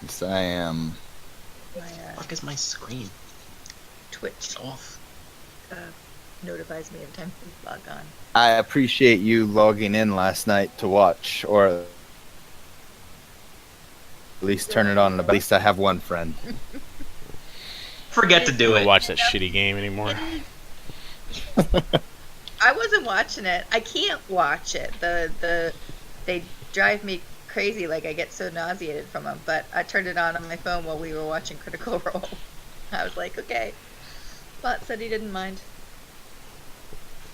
Yes, I am. My Fuck is my screen? Twitch It's off. notifies me every time you log on. I appreciate you logging in last night to watch, or at least turn it on. At least I have one friend. Forget to do I don't it. watch that shitty game anymore. I wasn't watching it. I can't watch it. They drive me crazy. Like I get so nauseated from them. But I turned it on my phone while we were watching Critical Role. I was like, okay. Bot said he didn't mind.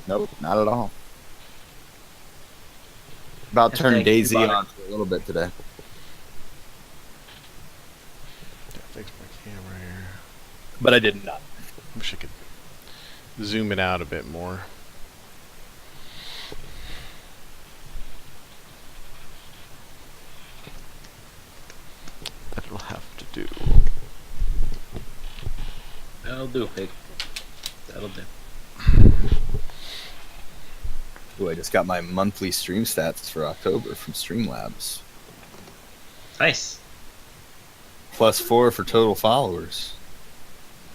Nope, not at all. About Hashtag turned Daisy bother. on for a little bit today. Fix my camera here. But I did not. Wish I could zoom it out a bit more. That'll have to do. That'll do, pig. That'll do. Ooh, I just got my monthly stream stats for October from Streamlabs. Nice. +4 for total followers.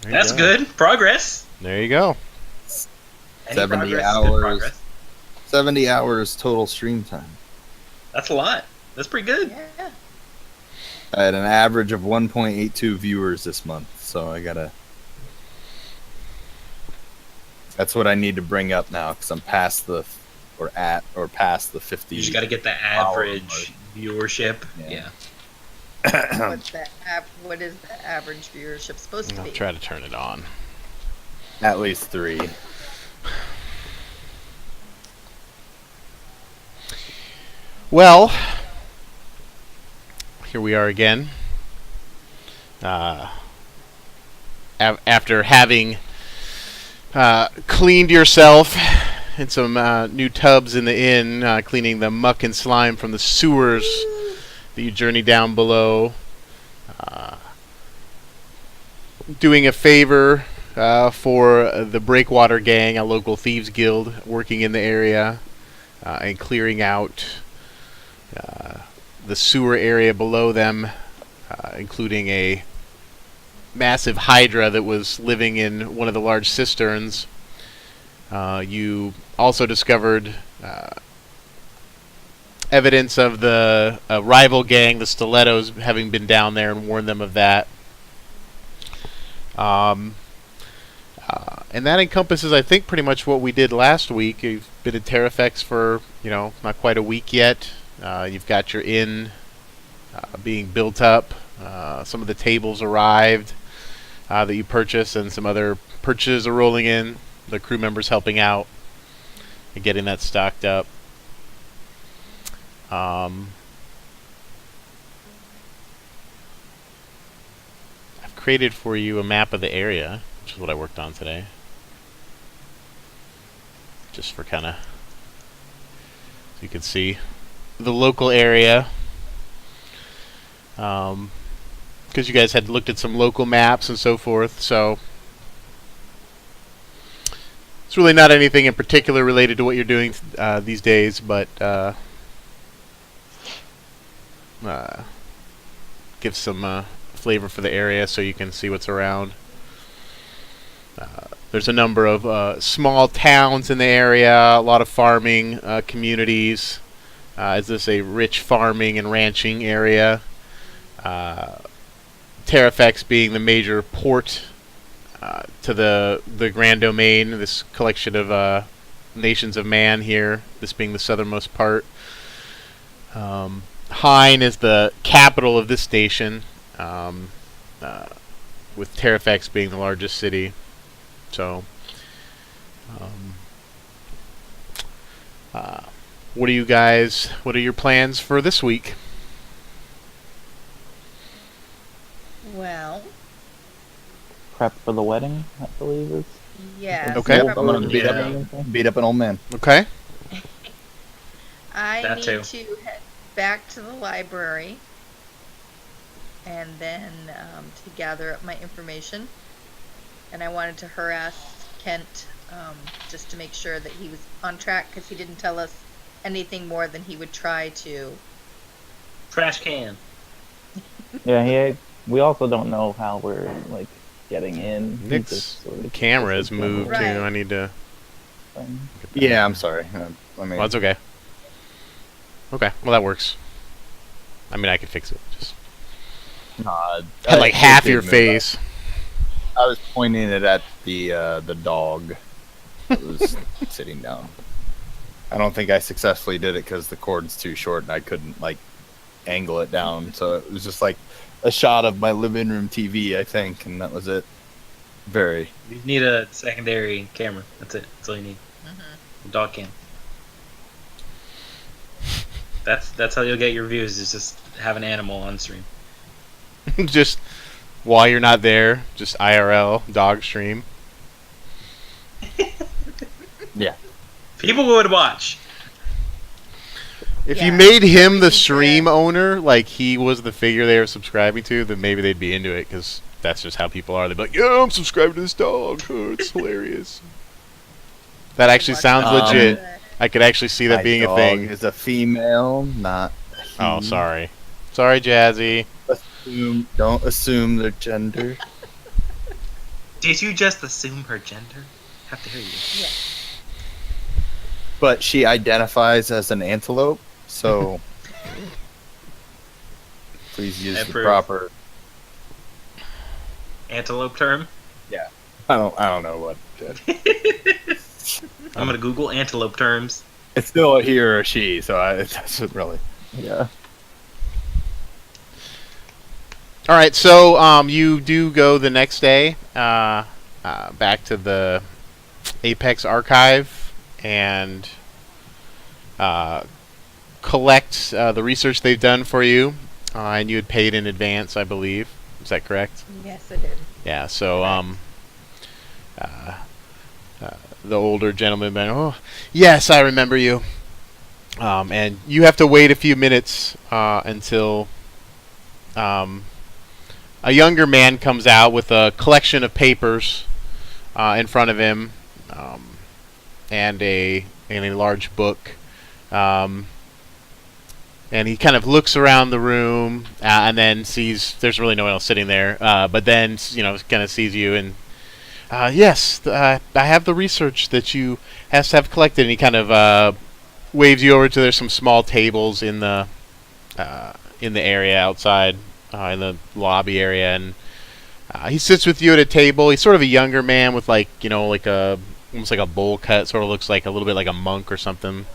There you That's go. good. Progress. There you go. Any 70 progress is good hours. progress. 70 hours total stream time. That's a lot. That's pretty good. Yeah. I had an average of 1.82 viewers this month, so I gotta. That's what I need to bring up now, because I'm past the, past the 50. You just got to get the average viewership. Yeah. What is the average viewership supposed to I'll be? try to turn it on. At least 3. Well, here we are again. After having cleaned yourself in some new tubs in the inn, cleaning the muck and slime from the sewers that you journey down below, doing a favor for the Breakwater Gang, a local thieves guild working in the area, and clearing out the sewer area below them, including a massive hydra that was living in one of the large cisterns. You also discovered evidence of the rival gang, the Stilettos, having been down there and warned them of that. And that encompasses, I think, pretty much what we did last week. You've been in Terrafex for, not quite a week yet. You've got your inn being built up. Some of the tables arrived that you purchased, and some other purchases are rolling in. The crew members helping out and getting that stocked up. I've created for you a map of the area, which is what I worked on today. Just for kind of, so you can see the local area. Because you guys had looked at some local maps and so forth, so it's really not anything in particular related to what you're doing these days, but give some flavor for the area so you can see what's around. There's a number of small towns in the area, a lot of farming communities. Is this a rich farming and ranching area? Terrafex being the major port to the Grand Domain, this collection of nations of man here, this being the southernmost part. Hine is the capital of this nation, with Terrafex being the largest city. So, what are your plans for this week? Well, Prep for the wedding, I believe is. yes. Okay. I'm gonna beat up an old man. Okay. I That need too. to head back to the library and then to gather up my information. And I wanted to harass Kent just to make sure that he was on track, because he didn't tell us anything more than he would try to Trash can. Yeah, we also don't know how we're like getting in. He Nick's just sort of camera just has a general moved Right. too. I need to. thing. Yeah, I'm sorry. I mean, Well, that's okay. Okay, well that works. I mean, I could fix it. Just had like half your face. I was pointing it at the dog that was sitting down. I don't think I successfully did it because the cord's too short and I couldn't like angle it down. So it was just like a shot of my living room TV, I think, and that was it. Very. You need a secondary camera. That's it. That's all you need. A dog cam. That's how you'll get your views. Is just have an animal on stream. Just while you're not there, just IRL dog stream. Yeah. People would watch. If Yeah, you made him the need to- stream owner, like he was the figure they were subscribing to, then maybe they'd be into it because that's just how people are. They'd be like, "Yeah, I'm subscribed to this dog. Oh, it's hilarious." That actually sounds legit. I could actually see that My being a dog thing. is a female, not a he. Oh, sorry, Jazzy. Don't assume their gender. Did you just assume her gender? Have to hear you. Yeah. But she identifies as an antelope, so please use the Approve. proper. Antelope term. I don't know what. I'm gonna Google antelope terms. It's still a he or a she, so it doesn't really. Yeah. All right, so you do go the next day back to the Apex archive and collect the research they've done for you, and you had paid in advance, I believe. Is that correct? Yes, I did. Yeah. So the older gentleman went, "Oh, yes, I remember you." And you have to wait a few minutes until a younger man comes out with a collection of papers in front of him, and a large book. And he kind of looks around the room and then sees there's really no one else sitting there. But then kind of sees you and yes, I have the research that you have collected. And he kind of waves you over to there's some small tables in the area outside. In the lobby area, and he sits with you at a table. He's sort of a younger man with like almost like a bowl cut. Sort of looks like a little bit like a monk or something.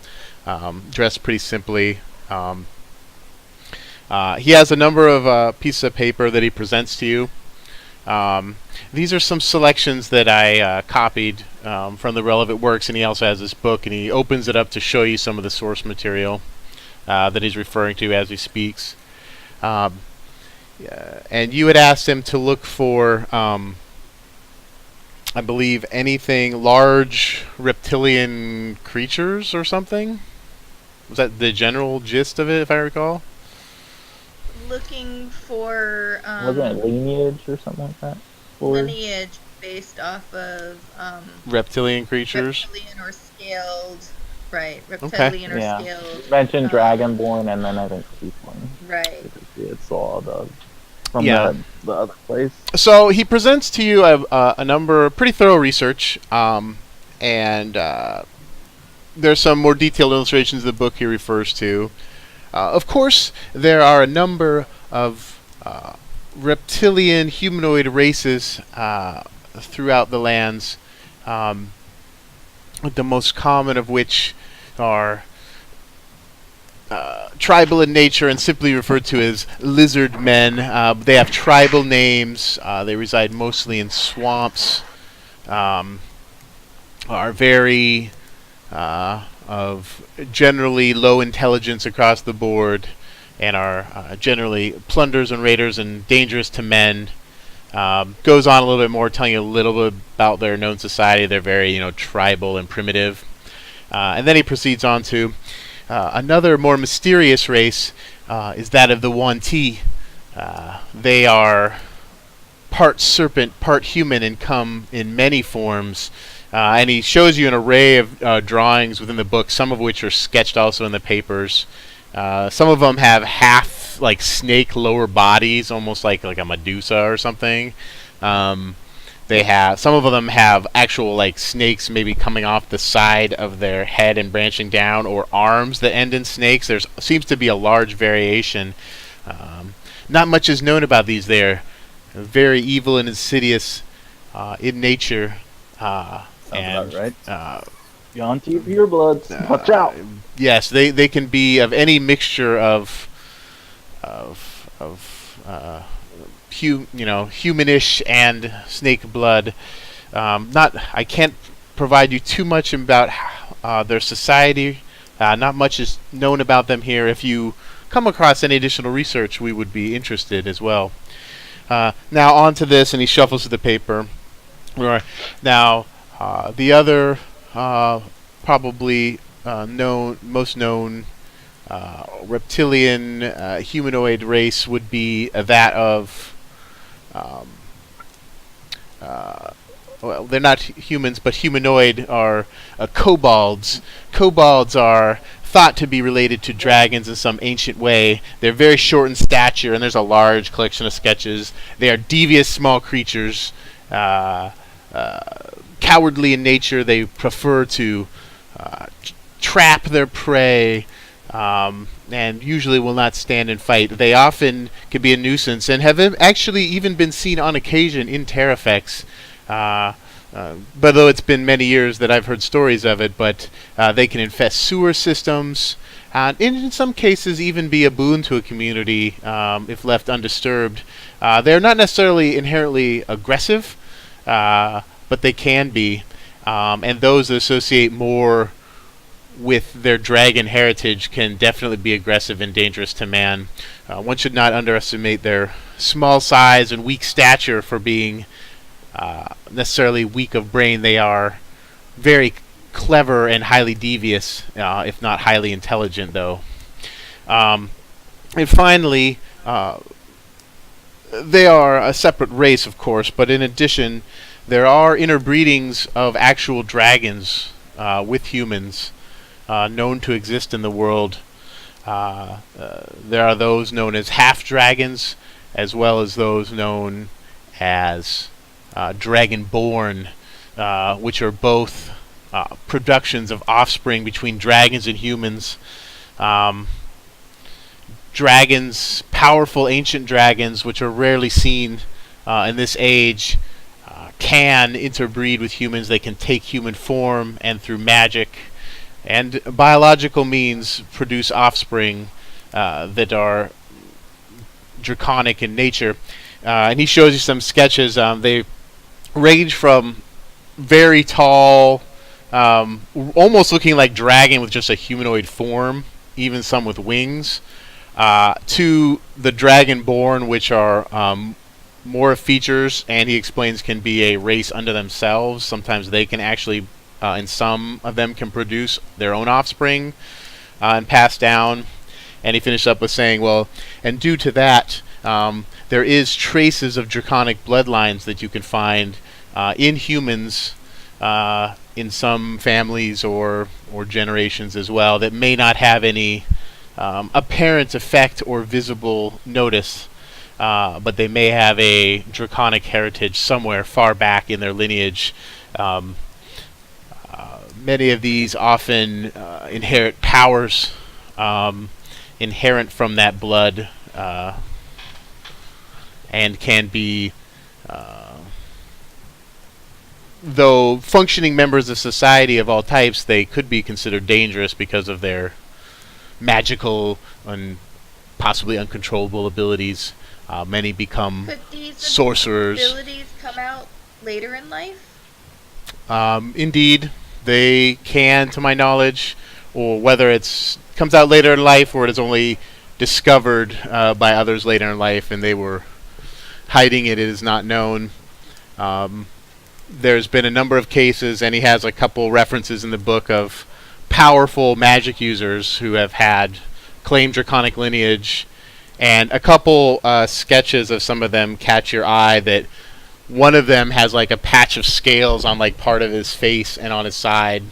Dressed pretty simply. He has a number of pieces of paper that he presents to you. These are some selections that I copied from the relevant works, and he also has this book, and he opens it up to show you some of the source material that he's referring to as he speaks. And you had asked him to look for, I believe, anything large reptilian creatures or something? Was that the general gist of it, if I recall? Looking for Wasn't it lineage or something like that? Or lineage based off of Reptilian creatures? reptilian or scaled. Right, reptilian or Yeah. scaled. mentioned Dragonborn, and then I think Tiefling. Right. It's all from Yeah. the other place. So he presents to you a number, pretty thorough research, and there's some more detailed illustrations of the book he refers to. Of course, there are a number of reptilian humanoid races throughout the lands, the most common of which are tribal in nature and simply referred to as lizard men. They have tribal names. They reside mostly in swamps. Are very of generally low intelligence across the board, and are generally plunderers and raiders and dangerous to men. Goes on a little bit more, telling you a little bit about their known society. They're very, tribal and primitive. And then he proceeds on to another more mysterious race is that of the 1T. They are part serpent, part human, and come in many forms. And he shows you an array of drawings within the book, some of which are sketched also in the papers. Some of them have half with like snake lower bodies, almost like a Medusa or something. They have some of them have actual like snakes maybe coming off the side of their head and branching down, or arms that end in snakes. There seems to be a large variation. Not much is known about these. They're very evil and insidious in nature. Sounds about right. You're onto your purebloods. Watch out. Yes, they can be of any mixture of humanish and snake blood. I can't provide you too much about their society. Not much is known about them here. If you come across any additional research, we would be interested as well. Now on to this, and he shuffles to the paper. Now, the other probably most known reptilian humanoid race would be that of well, they're not humans, but humanoid are kobolds. Kobolds are thought to be related to dragons in some ancient way. They're very short in stature, and there's a large collection of sketches. They are devious small creatures, cowardly in nature. They prefer to trap their prey, and usually will not stand and fight. They often can be a nuisance, and have actually even been seen on occasion in Terrafex. But though it's been many years that I've heard stories of it, but they can infest sewer systems, and in some cases even be a boon to a community if left undisturbed. They're not necessarily inherently aggressive, but they can be, and those that associate more with their dragon heritage can definitely be aggressive and dangerous to man. One should not underestimate their small size and weak stature for being necessarily weak of brain. They are very clever and highly devious, if not highly intelligent, though. And finally, they are a separate race, of course, but in addition, there are interbreedings of actual dragons with humans known to exist in the world. There are those known as half-dragons, as well as those known as dragonborn, which are both productions of offspring between dragons and humans. Dragons, powerful ancient dragons, which are rarely seen in this age, can interbreed with humans. They can take human form, and through magic and biological means produce offspring that are draconic in nature. And he shows you some sketches. They range from very tall, almost looking like dragon with just a humanoid form, even some with wings, to the dragonborn, which are more features, and he explains can be a race unto themselves. Sometimes they can actually, and some of them can produce their own offspring and pass down. And he finished up with saying, well, and due to that, there is traces of draconic bloodlines that you can find in humans, in some families or generations as well, that may not have any apparent effect or visible notice, but they may have a draconic heritage somewhere far back in their lineage. Many of these often inherit powers inherent from that blood, and can be, though functioning members of society of all types, they could be considered dangerous because of their magical and possibly uncontrollable abilities. Many become Could these sorcerers. abilities come out later in life? Indeed, they can, to my knowledge, or whether it's comes out later in life or it is only discovered by others later in life and they were hiding it is not known. There's been a number of cases, and he has a couple references in the book of powerful magic users who have had claimed draconic lineage, and a couple sketches of some of them catch your eye. That one of them has like a patch of scales on like part of his face and on his side.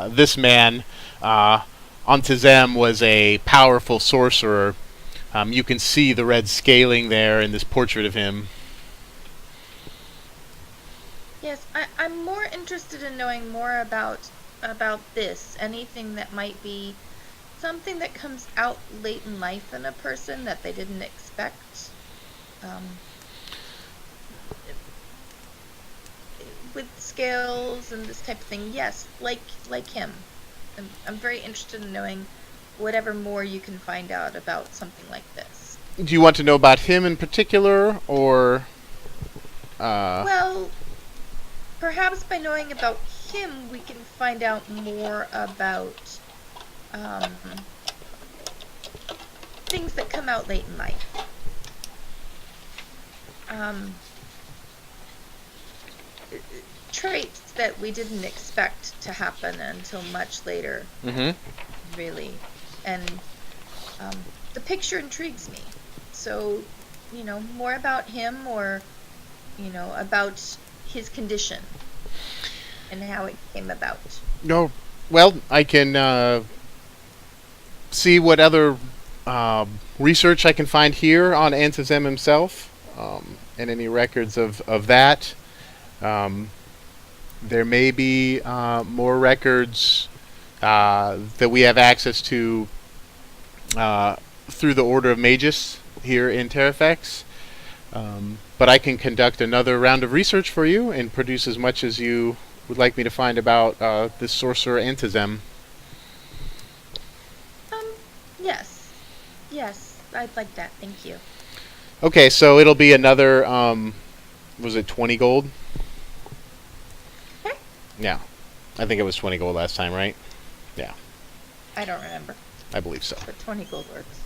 this man, Antizem, was a powerful sorcerer. You can see the red scaling there in this portrait of him. Yes, I'm more interested in knowing more about this. Anything that might be something that comes out late in life in a person that they didn't expect. With scales and this type of thing, yes, like him. I'm very interested in knowing whatever more you can find out about something like this. Do you want to know about him in particular, or? Well, perhaps by knowing about him, we can find out more about things that come out late in life. Traits that we didn't expect to happen until much later, really. And the picture intrigues me. So, more about him, or, about his condition and how it came about. No. Well, I can see what other research I can find here on Antizem himself, and any records of that. There may be more records that we have access to through the Order of Magus here in Terrafex. But I can conduct another round of research for you and produce as much as you would like me to find about this sorcerer Antizem. Yes, I'd like that. Thank you. Okay, so it'll be another, was it 20 gold? Okay. Yeah. I think it was 20 gold last time, right? Yeah, I don't remember, I believe so. but 20 gold works.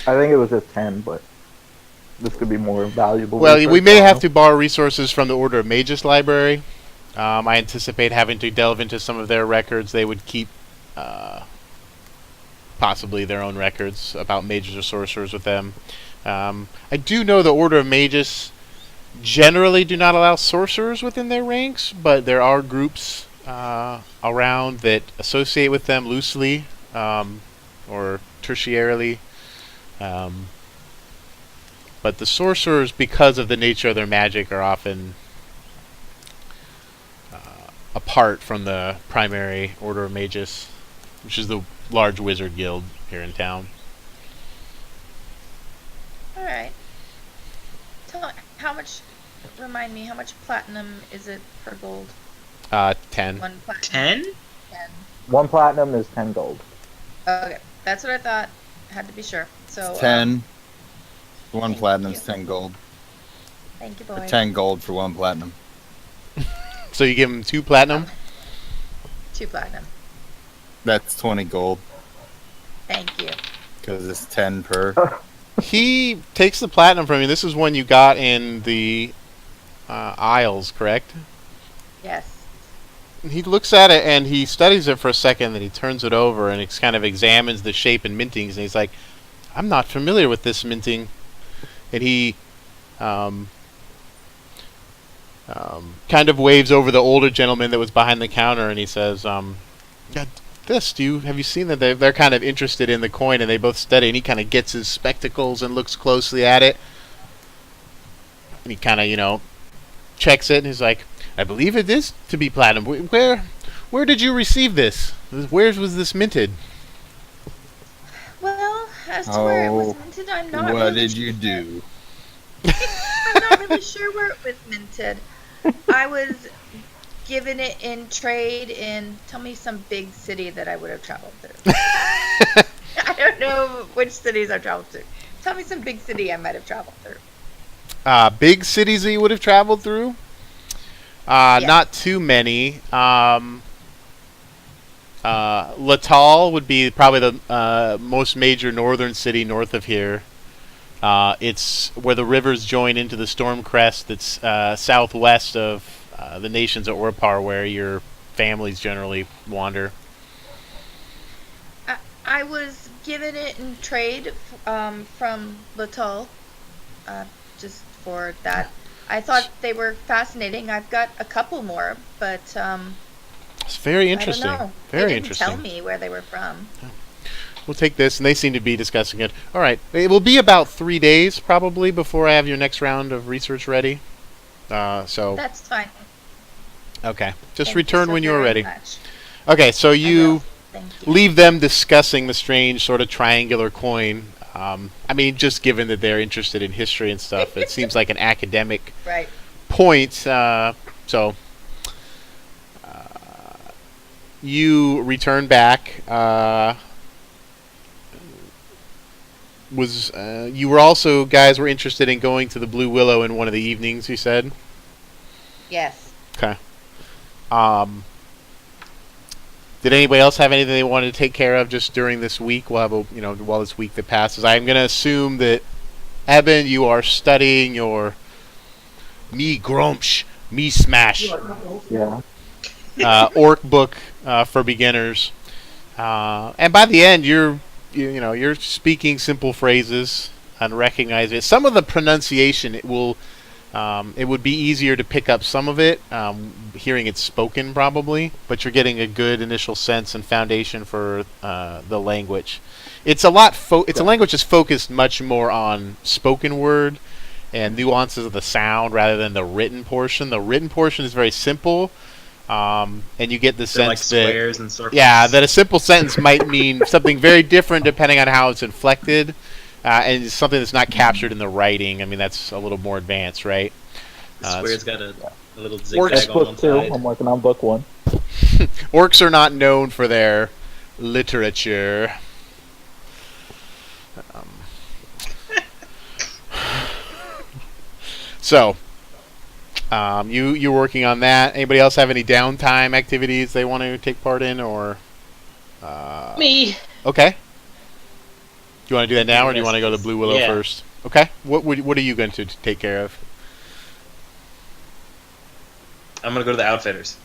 I think it was just 10, but this could be more valuable. Well, research, we may I don't have know. to borrow resources from the Order of Magus library. I anticipate having to delve into some of their records. They would keep possibly their own records about mages or sorcerers with them. I do know the Order of Magus generally do not allow sorcerers within their ranks, but there are groups around that associate with them loosely or tertiarily. But the sorcerers, because of the nature of their magic, are often apart from the primary Order of Magus, which is the large wizard guild here in town. All right. Remind me, how much platinum is it per gold? 10. 1 platinum. 10? 10. 1 platinum is 10 gold. Okay, that's what I thought. Had to be sure. So 10. One thank platinum's you. 10 gold. Thank you, Or boy. 10 gold for 1 platinum. So you give him 2 platinum? 2 platinum. That's 20 gold. Thank you. Because it's 10 per. He takes the platinum from you. This is one you got in the Isles, correct? Yes. He looks at it and he studies it for a second, then he turns it over and he kind of examines the shape and mintings, and he's like, I'm not familiar with this minting. And he kind of waves over the older gentleman that was behind the counter, and he says, "Yeah, have you seen that? They're kind of interested in the coin, and they both study." And he kind of gets his spectacles and looks closely at it, and he kind of checks it, and he's like, I believe it is to be platinum. Where did you receive this? Where was this minted? Well, as to where it was Oh, minted, I'm not What really did sure. you do? I'm not really sure where it was minted. I was given it in trade in, tell me some big city that I would have traveled through. I don't know which cities I've traveled through. Tell me some big city I might have traveled through. Big cities that you would have traveled through? Yes. Not too many. Latal would be probably the most major northern city north of here. It's where the rivers join into the storm crest that's southwest of the nations of Orpar, where your families generally wander. I was given it in trade from Latal, just for that. I thought they were fascinating. I've got a couple more, but It's very I interesting. don't know. Very they didn't interesting. tell me where they were from. We'll take this, and they seem to be discussing it. All right. It will be about 3 days, probably, before I have your next round of research ready. So, That's fine. okay. Just Thank return so when you are very ready. much. Okay, so I you will. Thank you. leave them discussing the strange sort of triangular coin. I mean, just given that they're interested in history and stuff, it seems like an academic Right. point. You return back. You were also guys were interested in going to the Blue Willow in one of the evenings? You said. Yes. Okay. Did anybody else have anything they wanted to take care of just during this week? We'll have while this week that passes. I'm going to assume that Eben, you are studying your Me Grumsh, Me Smash Yeah. orc book for beginners, and by the end you're speaking simple phrases and recognize it. Some of the pronunciation it would be easier to pick up some of it, hearing it spoken probably, but you're getting a good initial sense and foundation for the language. It's a language that's focused much more on spoken word and nuances of the sound rather than the written portion. The written portion is very simple, and you get the They're like sense that squares and circles. that a simple sentence might mean something very different depending on how it's inflected. And it's something that's not captured in the writing. I mean, that's a little more advanced, right? The square's got a little Orcs zigzag That's on one book 2. side. I'm working on book 1. Orcs are not known for their literature. So, you're working on that. Anybody else have any downtime activities they want to take part in, or? Me. Okay. Do you want to do that now, or do you want to go to the Blue Willow Yeah. first? Okay. What are you going to take care of? I'm gonna go to the Outfitters.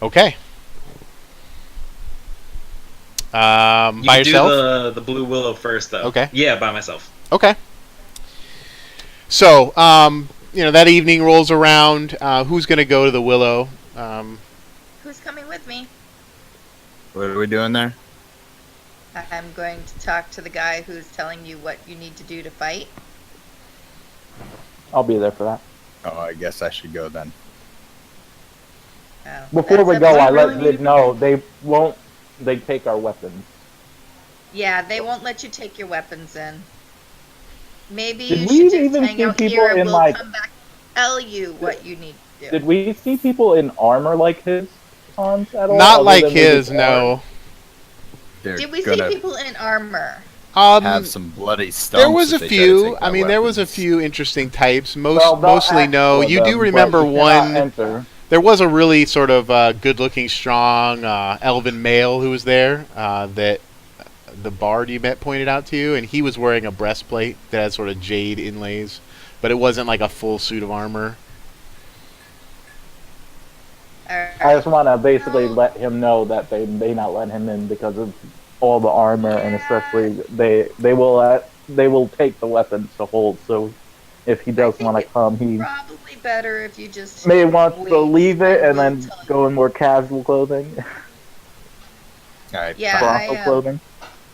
Okay. You By can yourself? do the Blue Willow first, though. Okay. Yeah, by myself. Okay. So, that evening rolls around. Who's going to go to the Willow? Who's coming with me? What are we doing there? I'm going to talk to the guy who's telling you what you need to do to fight. I'll be there for that. Oh, I guess I should go then. Oh, Before that's we up go, to you. I let them know they take our weapons. Yeah, they won't let you take your weapons in. Maybe Did you we should just even hang see out people here and in, we'll like- come back and tell you what you need to do. Did we see people in armor like his, Hans, at all? Not other like than his, with no. They're Did we see gonna people in armor? have some bloody stumps. There was a if they try to few. take my I mean, there was a weapons. few interesting types. Well, they'll Mostly ask no. for You them, do but remember you cannot one. enter. There was a really sort of good-looking, strong elven male who was there that the bard you met pointed out to you, and he was wearing a breastplate that had sort of jade inlays, but it wasn't like a full suit of armor. I just want to basically let him know that they may not let him in because of all the armor, and especially they will take the weapons to hold. So if he does want to come, he Probably better if you just may want to wait leave it and we'll then tell you. go in more casual clothing, All right, Yeah, fine. bronco clothing.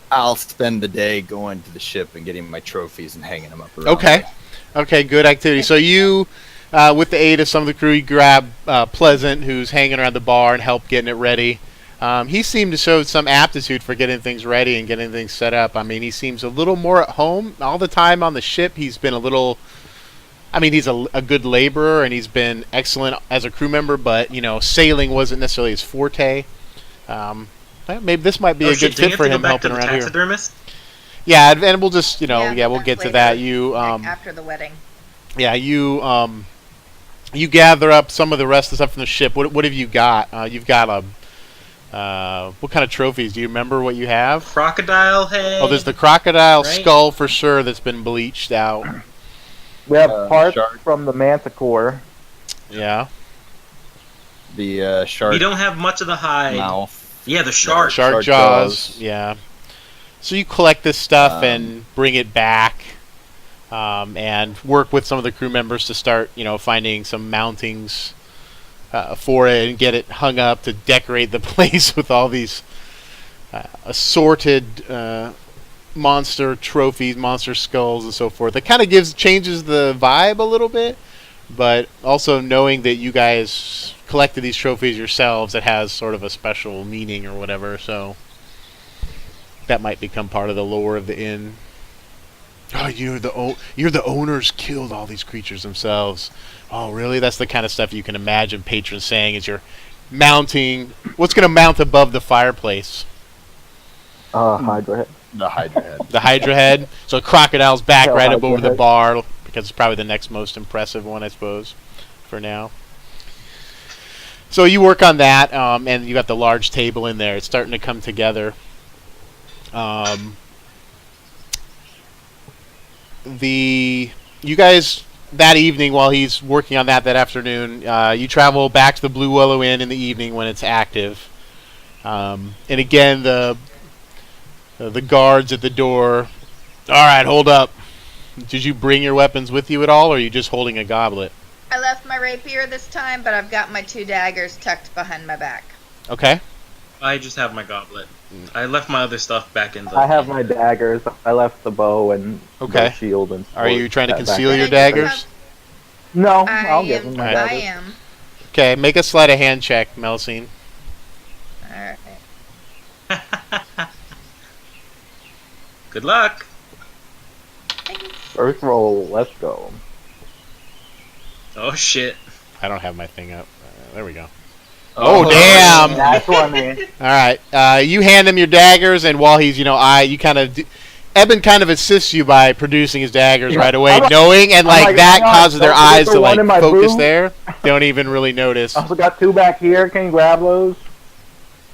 I'll spend the day going to the ship and getting my trophies and hanging them up around. Okay. me. Okay, good activity. So you, with the aid of some of the crew, you grab Pleasant, who's hanging around the bar, and help getting it ready. He seemed to show some aptitude for getting things ready and getting things set up. I mean, he seems a little more at home. All the time on the ship, he's been a little... I mean, he's a good laborer, and he's been excellent as a crew member, but, sailing wasn't necessarily his forte. Well, maybe this might be a good fit for him helping around here. Taxidermist? Yeah, and we'll just, we'll that's get to later, that. You, like after the wedding. yeah, you gather up some of the rest of the stuff from the ship. What have you got? You've got what kind of trophies? Do you remember what you have? Crocodile head. Oh, there's the crocodile Right. skull for sure that's been bleached out. We have parts shark. from the manticore. Yeah, The shark We don't have much of the hide. mouth. Yeah, the shark. shark Shark jaws. jaws. Yeah. So you collect this stuff Um, and bring it back, and work with some of the crew members to start, finding some mountings for it and get it hung up to decorate the place with all these assorted monster trophies, monster skulls, and so forth. It kind of changes the vibe a little bit, but also knowing that you guys collected these trophies yourselves, it has sort of a special meaning or whatever. So that might become part of the lore of the inn. Oh, you're the owners killed all these creatures themselves. Oh, really? That's the kind of stuff you can imagine patrons saying as you're mounting. What's going to mount above the fireplace? Hydra head. The Hydra head. The Hydra head. So crocodile's back Yeah, right up Hydra over the head. bar, because it's probably the next most impressive one, I suppose, for now. So you work on that, and you got the large table in there. It's starting to come together. You guys, that evening, while he's working on that afternoon, you travel back to the Blue Willow Inn in the evening when it's active. And again, the guards at the door. All right, hold up. Did you bring your weapons with you at all, or are you just holding a goblet? I left my rapier this time, but I've got my 2 daggers tucked behind my back. Okay. I just have my goblet. I left my other stuff back in the. I have my daggers. I left the bow and Okay. the shield and. Are you trying to that back. conceal your But I do daggers? No, I I'll give him my I daggers. am. Okay, make a sleight of hand check, Melusine. Alright. Good luck. First roll, let's go. Oh shit. I don't have my thing up. There we go. Oh, damn! That's one, man. All right, you hand him your daggers, and while he's, you kind of, Eben kind of assists you by producing his daggers right away, knowing, and like, that hang on, causes their don't eyes forget to the one in my focus booth. there. They don't even really notice. I also got 2 back here. Can you grab those?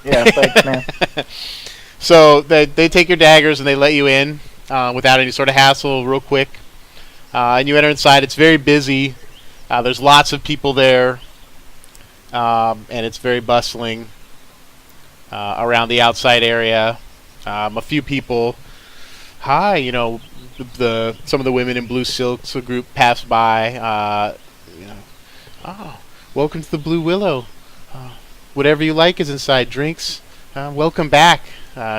Yeah, thanks, man. So they take your daggers and they let you in without any sort of hassle, real quick. And you enter inside. It's very busy. There's lots of people there, and it's very bustling around the outside area. A few people. Hi, some of the women in blue silks, a group passed by. Oh, welcome to the Blue Willow. Whatever you like is inside. Drinks. Welcome back,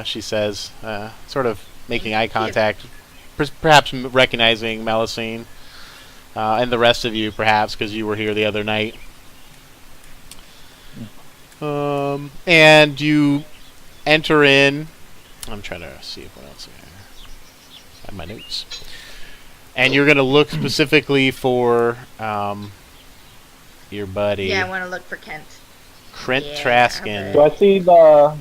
she says, sort of making eye contact, perhaps recognizing Melusine, and the rest of you, perhaps, because you were here the other night. And you enter in. I'm trying to see what else I have my notes. And you're going to look specifically for your buddy. Yeah, I want to look for Kent. Trent Yeah, Traskin. Do I see the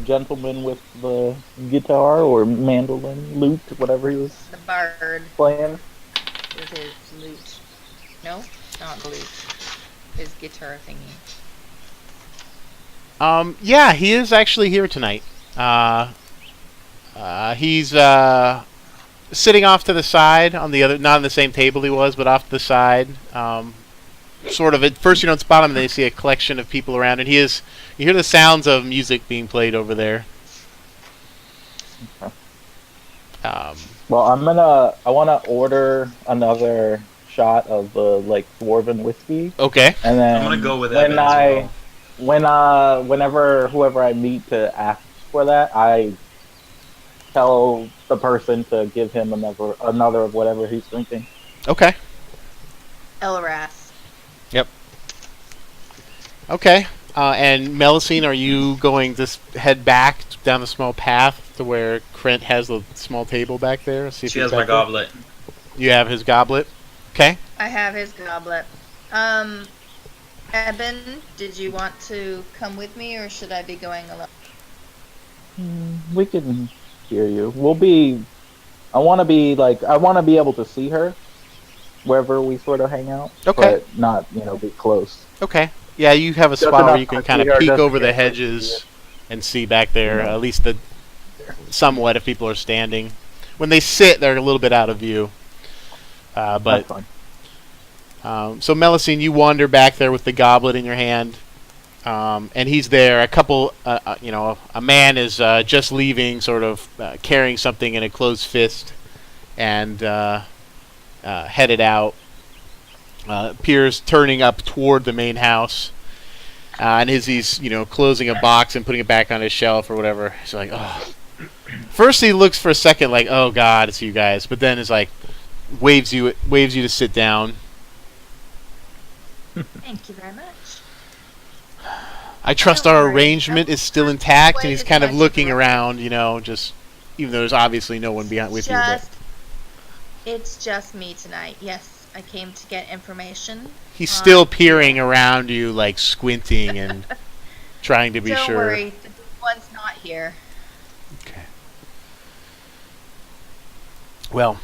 gentleman with the guitar or mandolin, lute, whatever he was The bard playing? with his lute. No, not the lute. His guitar thingy. Yeah, he is actually here tonight. He's sitting off to the side on the other, not on the same table he was, but off to the side. Sort of at first you don't spot him, and then you see a collection of people around, and you hear the sounds of music being played over there. Well, I want to order another shot of the dwarven whiskey, Okay. and then I'm gonna go with when Evan as well. whenever whoever I meet to ask for that, I tell the person to give him another of whatever he's drinking. Okay. Elras. Okay. And Melusine, are you going to head back down the small path to where Krent has the small table back there? See if She he's has my back there? goblet. You have his goblet? Okay. I have his goblet. Eben, did you want to come with me, or should I be going alone? We can hear you. I want to be able to see her wherever we sort of hang out. Okay. But not, be close. Okay. Yeah, you have a Just spot where enough you can to kind see of her, peek just over in the case I see hedges and see back there, Yeah. at least somewhat if people are standing. When they sit, they're a little bit out of view. But That's fine. so Melusine, you wander back there with the goblet in your hand, and he's there. A man is just leaving, sort of carrying something in a closed fist, and headed out. appears turning up toward the main house. And as he's, closing a box and putting it back on his shelf or whatever, he's like, oh. First he looks for a second like, oh God, it's you guys. But then it's like, waves you to sit down. Thank you very much. I trust Don't our worry. arrangement Don't is still intact, and wait he's as kind of much looking as around, just even though there's obviously no one behind with you. But It's just me tonight. Yes, I came to get information. he's still peering around you, like squinting and trying to be Don't sure. worry, the big one's not here. Okay. Well,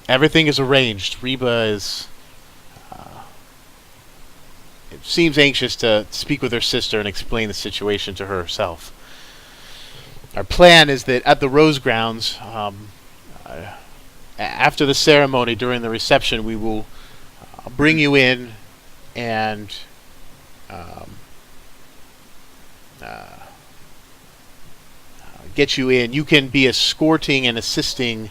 everything is arranged. Reba is. It seems anxious to speak with her sister and explain the situation to herself. Our plan is that at the Rose Grounds, after the ceremony, during the reception, we will bring you in and get you in. You can be escorting and assisting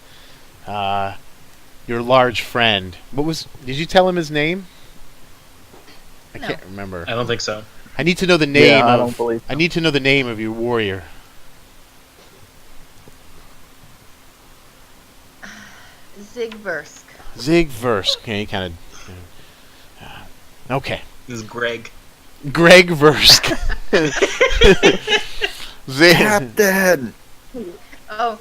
your large friend. Did you tell him his name? I No. can't remember. I don't think so. I need to know the name I of. don't believe I need to know the name of your warrior. Zigversk. Zigversk. Okay, kind of. Okay. This is Greg. Greg Versk. Captain. Oh,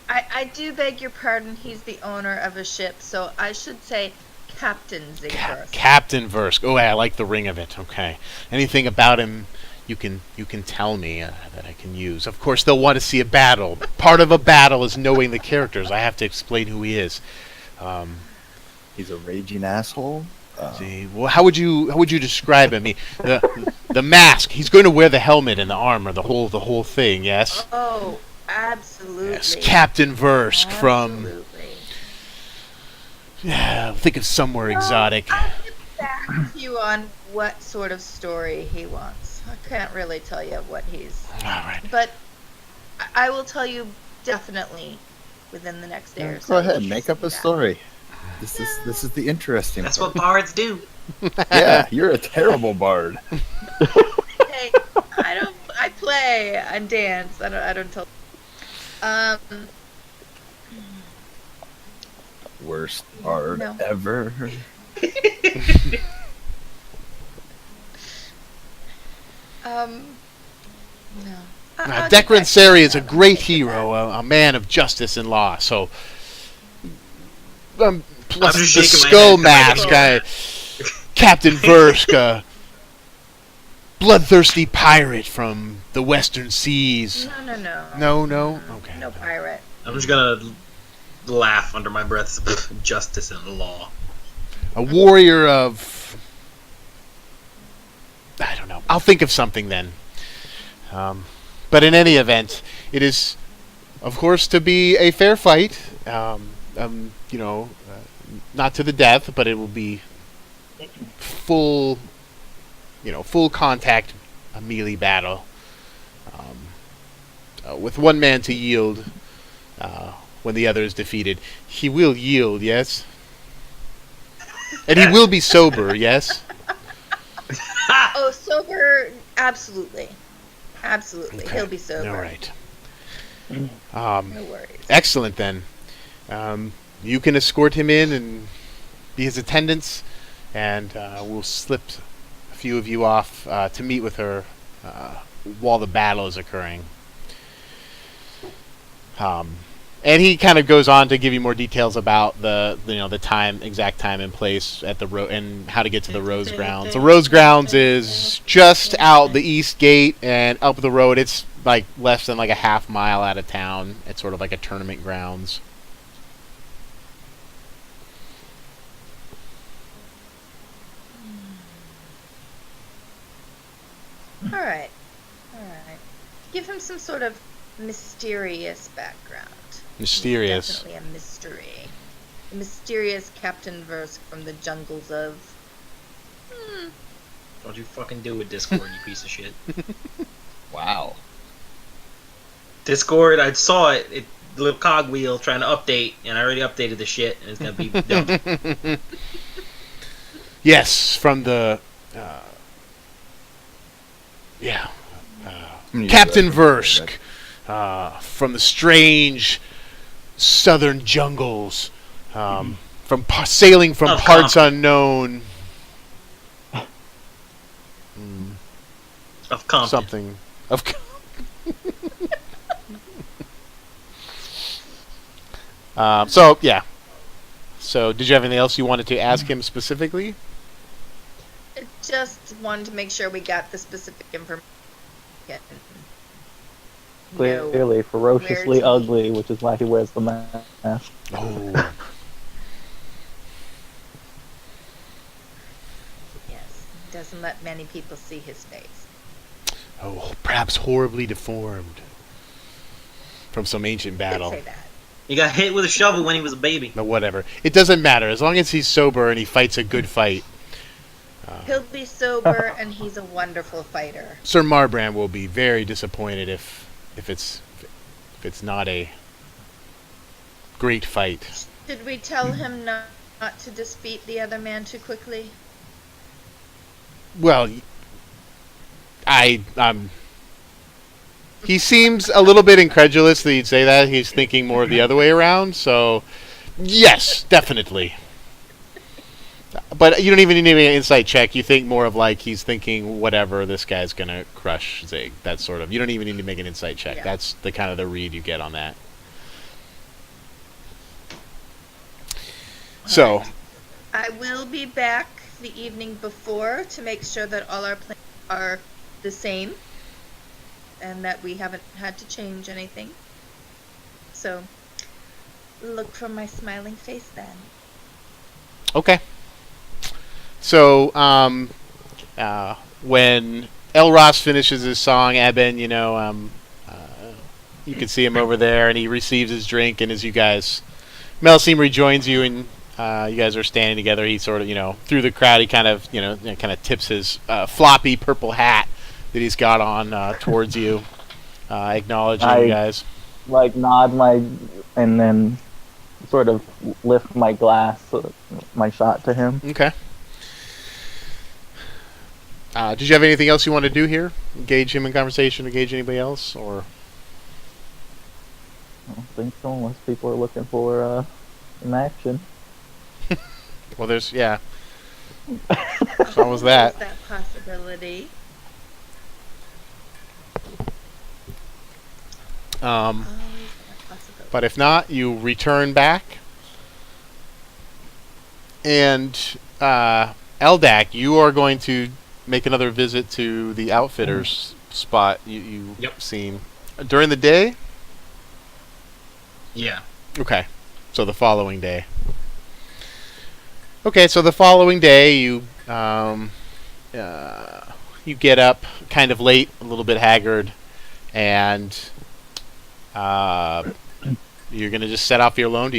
I do beg your pardon. He's the owner of a ship, so I should say Captain Zigversk. Captain Versk. Oh, I like the ring of it. Okay. Anything about him you can tell me that I can use. Of course, they'll want to see a battle. Part of a battle is knowing the characters. I have to explain who he is. He's a raging asshole. See, well, how would you describe him? The mask. He's going to wear the helmet and the armor, the whole thing. Yes. Oh, absolutely. Yes, Captain Versk from. Absolutely. Yeah, think of somewhere exotic. I'll get back to you on what sort of story he wants. I can't really tell you what he's. All right. But I will tell you definitely within the next day or so. Go ahead, You make should up a see that. story. This is the interesting That's part. what bards do. Yeah, you're a terrible bard. Hey, I play and dance. I don't tell. Worst bard No. ever. No. Declan Serry is a great hero, a man of justice and law. So, plus I'm the just shaking my skull head 'cause I mask, Captain Versk, bloodthirsty pirate from the Western Seas. No. No. Okay. No pirate. I'm just gonna laugh under my breath. Justice and law. A warrior of. I don't know. I'll think of something then. But in any event, it is, of course, to be a fair fight. Not to the death, but it will be full contact, a melee battle, with one man to yield when the other is defeated. He will yield, yes, and he will be sober, yes. Oh, sober. Absolutely. Absolutely. Okay. He'll be sober. All right. No worries. Excellent then. You can escort him in and be his attendants, and we'll slip a few of you off to meet with her while the battle is occurring. And he kind of goes on to give you more details about the exact time and place at the and how to get to the Rose Grounds. The Rose Grounds is just out the east gate and up the road. It's like less than like a half mile out of town. It's sort of like a tournament grounds. All right. Give him some sort of mysterious background. Mysterious. Definitely a mystery. The mysterious Captain Versk from the jungles of. Don't you fucking do it, Discord, you piece of shit. Wow. Discord, I saw it, the little cogwheel trying to update, and I already updated the shit, and it's gonna be dumb. Yes, from the Yeah, Captain that's- Versk, from the strange southern jungles, sailing from Of parts Compton. unknown. Of Compton. Something of. So yeah. So did you have anything else you wanted to ask him specifically? I just wanted to make sure we got the specific information. Clearly, ferociously where to ugly, which is why he wears the mask. Oh. Yes, doesn't let many people see his face. Oh, perhaps horribly deformed from some ancient Did battle. say that. He got hit with a shovel when he was a baby. But whatever. It doesn't matter as long as he's sober and he fights a good fight. He'll be sober, and he's a wonderful fighter. Sir Marbrand will be very disappointed if it's not a great fight. Should we tell him not to defeat the other man too quickly? Well, he seems a little bit incredulous that you'd say that. He's thinking more of the other way around. So, yes, definitely. But you don't even need an insight check. You think more of like he's thinking whatever, this guy's gonna crush Zig. That sort of. You don't even need to make an insight check. Yeah. That's the kind of the read you get on that. So, I will be back the evening before to make sure that all our plans are the same and that we haven't had to change anything. So, look for my smiling face then. okay. So, when Elros finishes his song, Eben, you can see him over there, and he receives his drink, and as you guys, Melsim rejoins you, and you guys are standing together. He sort of, through the crowd, he kind of, kind of tips his floppy purple hat that he's got on towards you, acknowledging you guys. Like nod and then sort of lift my glass, my shot to him. Okay. Did you have anything else you want to do here? Engage him in conversation, engage anybody else, or? I don't think so, unless people are looking for an action. Well, there's So was that. There's that possibility. Always that possibility. But if not, you return back. And Eldak, you are going to make another visit to the outfitters spot you Yep. seen during the day. Yeah. Okay, so the following day. Okay, so the following day you you get up kind of late, a little bit haggard, and you're gonna just set off here alone. What do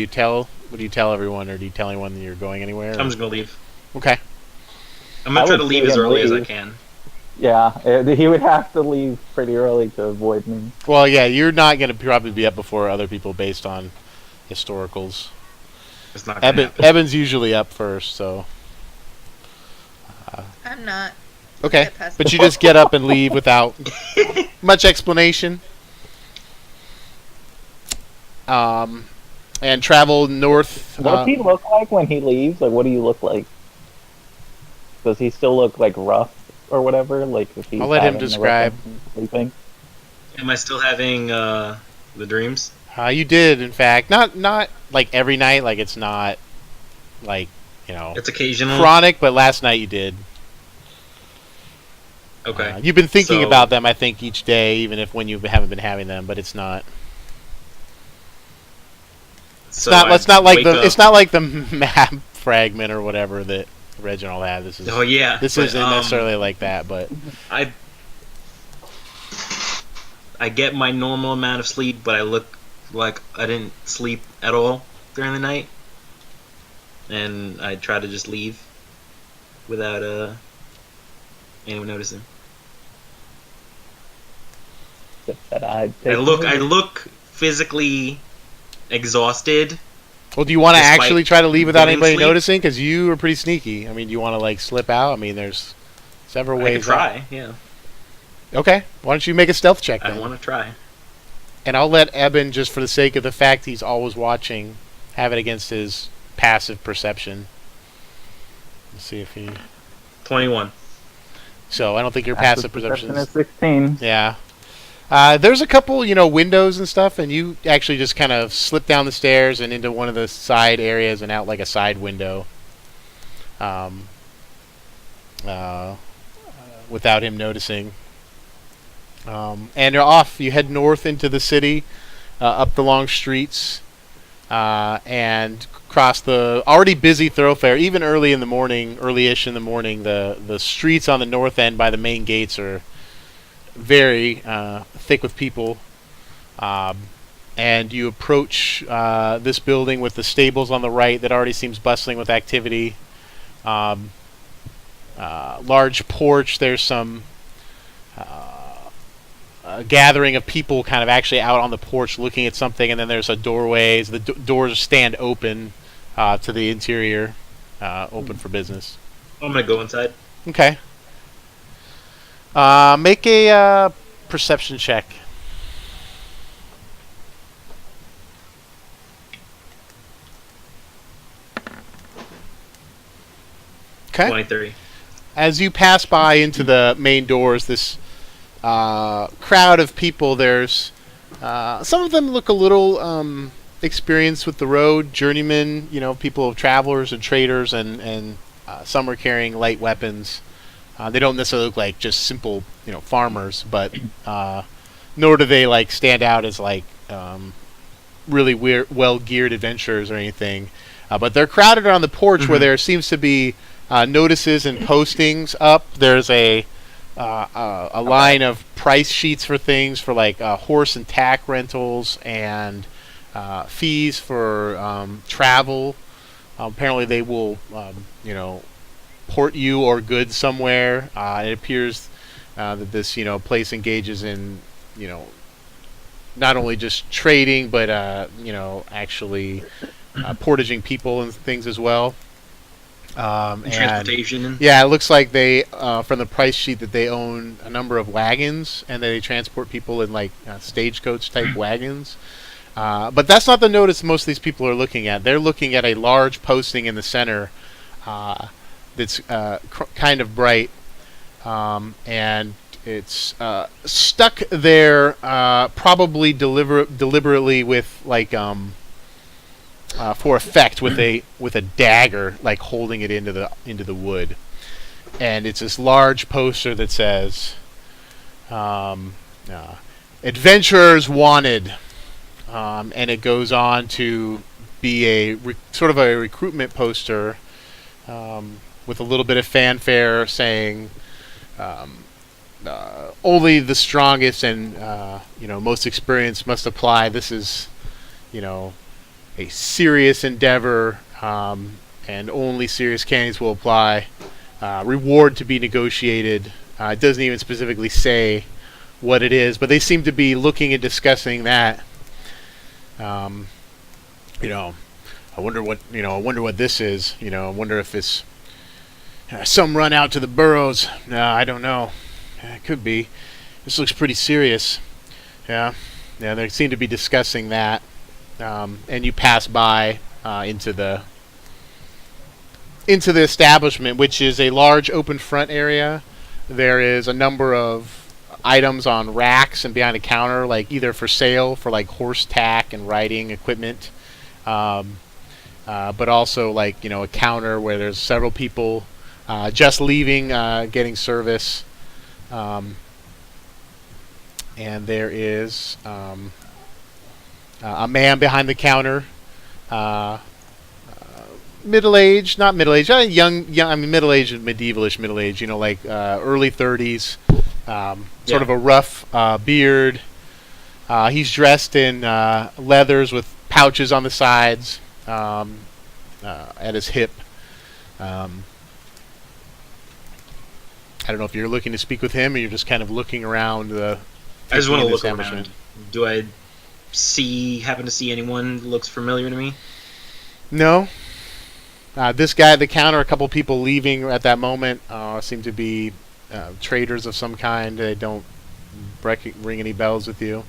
you tell everyone, or do you tell anyone that you're going anywhere? I'm just gonna leave. Okay. I'm gonna I try would to leave say as then early as I leave. can. Yeah, he would have to leave pretty early to avoid me. Well, yeah, you're not gonna probably be up before other people based on historicals. It's not gonna happen. Eben's usually up first, so I'm not. okay. Get past But me. you just get up and leave without much explanation. And travel north. What does he look like when he leaves? Like, what do you look like? Does he still look like rough or whatever? Like, if he's I'll let him having the describe. rough and sleeping. Am I still having the dreams? You did, in fact, not like every night. Like it's not like It's occasional. chronic, but last night you did. Okay. You've been thinking So- about them, I think, each day, even if when you haven't been having them. But it's not. So It's not like wake the. up- It's not like the map fragment or whatever that Reginald had. This is. Oh yeah. This but, isn't necessarily like that, but I get my normal amount of sleep, but I look like I didn't sleep at all during the night, and I try to just leave without anyone noticing. Just that I'd I take look him. physically exhausted, Well, do you want to Despite actually try to leave without getting anybody sleep? noticing? Because you are pretty sneaky. I mean, do you want to like slip out? I mean, there's several I could ways. try. Yeah, Okay. Why don't you make a stealth check I then? want to try. And I'll let Eben, just for the sake of the fact he's always watching, have it against his passive perception. Let's see if he. 21. So I don't think your passive perception is 16. Yeah. There's a couple, windows and stuff, and you actually just kind of slip down the stairs and into one of the side areas and out like a side window, without him noticing. And you're off. You head north into the city, up the long streets, and cross the already busy thoroughfare. Even early in the morning, early-ish in the morning, the streets on the north end by the main gates are very thick with people. And you approach this building with the stables on the right that already seems bustling with activity. Large porch. There's some gathering of people kind of actually out on the porch looking at something, and then there's a doorways. The doors stand open to the interior, open for business. I'm gonna go inside. Okay. Make a perception check. Okay. 23. As you pass by into the main doors, this crowd of people, there's some of them look a little experienced with the road, journeymen, people, travelers and traders, and some are carrying light weapons. They don't necessarily look like just simple, farmers, but nor do they like stand out as like really well-geared adventurers or anything. But they're crowded around the porch where there seems to be notices and postings up. There's a line of price sheets for things for like horse and tack rentals and fees for travel. Apparently, they will, port you or goods somewhere. It appears that this, place engages in, not only just trading, but actually portaging people and things as well. And transportation. Yeah, it looks like they, from the price sheet, that they own a number of wagons and they transport people in like stagecoach type wagons. But that's not the notice most of these people are looking at. They're looking at a large posting in the center that's kind of bright, and it's stuck there probably deliberately with like for effect with a dagger, like holding it into the wood. And it's this large poster that says "Adventurers Wanted," and it goes on to be a sort of a recruitment poster with a little bit of fanfare saying only the strongest and most experienced must apply. This is a serious endeavor, and only serious candidates will apply. Reward to be negotiated. It doesn't even specifically say what it is, but they seem to be looking and discussing that. I wonder what this is. I wonder if it's some run out to the burrows. I don't know. It could be. This looks pretty serious. Yeah, they seem to be discussing that. And you pass by into the establishment, which is a large open front area. There is a number of items on racks and behind a counter, like either for sale for like horse tack and riding equipment, but also like a counter where there's several people just leaving, getting service, and there is a man behind the counter, middle-aged, not middle-aged, young. I mean, middle-aged, medievalish middle-aged. Like early 30s. Sort of a rough beard. He's dressed in leathers with pouches on the sides at his hip. I don't know if you're looking to speak with him, or you're just kind of looking around the. I just want to look establishment. around. Do I happen to see anyone that looks familiar to me? No. This guy at the counter, a couple people leaving at that moment, seem to be traders of some kind. They don't ring any bells with you.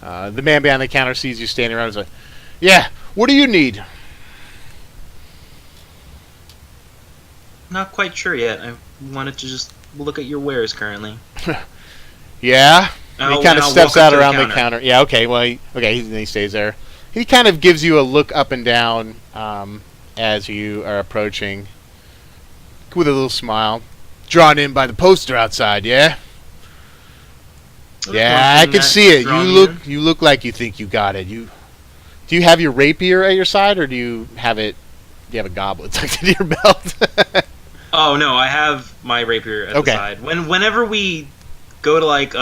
The man behind the counter sees you standing around and says, "Yeah, what do you need?" Not quite sure yet. I wanted to just look at your wares currently. Yeah. He kind of steps out around the counter. Yeah. Okay. Well. He stays there. He kind of gives you a look up and down as you are approaching, with a little smile. Drawn in by the poster outside, yeah. Yeah, I can see it. You look like you think you got it. Do you have your rapier at your side, or do you have a goblet tucked into your belt? Oh no, I have my rapier at the side. Whenever we go to like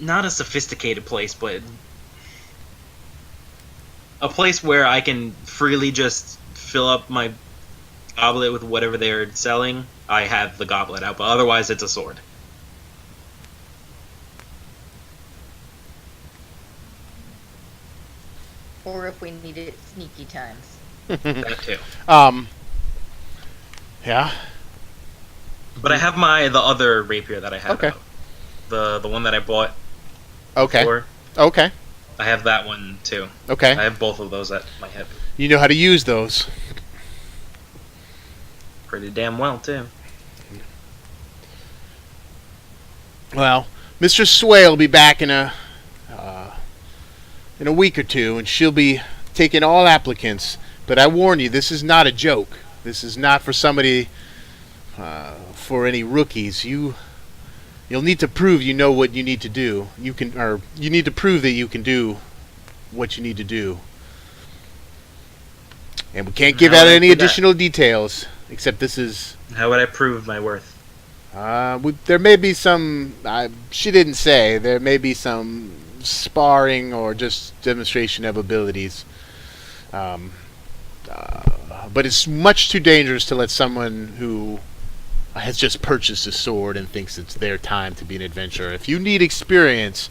not a sophisticated place, but a place where I can freely just fill up my goblet with whatever they're selling, I have the goblet out, but otherwise it's a sword. Or if we need it, sneaky times. That too. Yeah. But I have the other rapier that I have. Okay. Out. The one that I bought. Okay. Before. Okay. I have that one too. Okay. I have both of those at my hip. You know how to use those. Pretty damn well too. Well, Mr. Swale will be back in a week or two, and she'll be taking all applicants. But I warn you, this is not a joke. This is not for somebody, for any rookies. You'll need to prove you know what you need to do. You need to prove that you can do what you need to do. And we can't give out any additional details, except this is... How would I prove my worth? There may be some... she didn't say. There may be some sparring or just demonstration of abilities. But it's much too dangerous to let someone who has just purchased a sword and thinks it's their time to be an adventurer. If you need experience,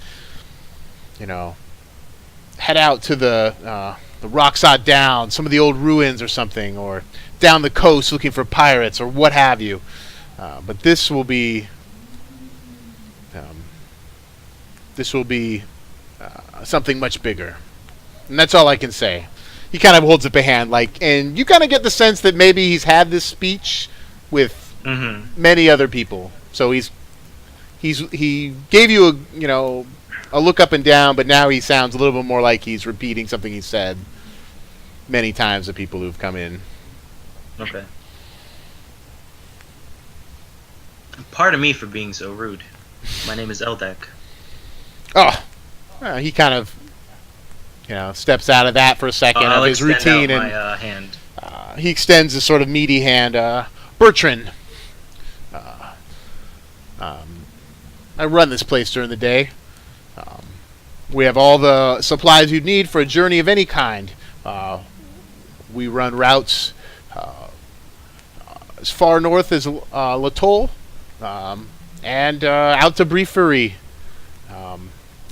head out to the Rocksod Down, some of the old ruins or something, or down the coast looking for pirates or what have you. But this will be something much bigger, and that's all I can say. He kind of holds up a hand, and you kind of get the sense that maybe he's had this speech with many other people. So he gave you a look up and down, but now he sounds a little bit more like he's repeating something he said many times to people who've come in. Okay. Pardon me for being so rude. My name is Eldek. Oh, he kind of steps out of that for a second of his routine, and my hand. He extends a sort of meaty hand. Bertrand, I run this place during the day. We have all the supplies you'd need for a journey of any kind. We run routes as far north as Latoll, and out to Briefery,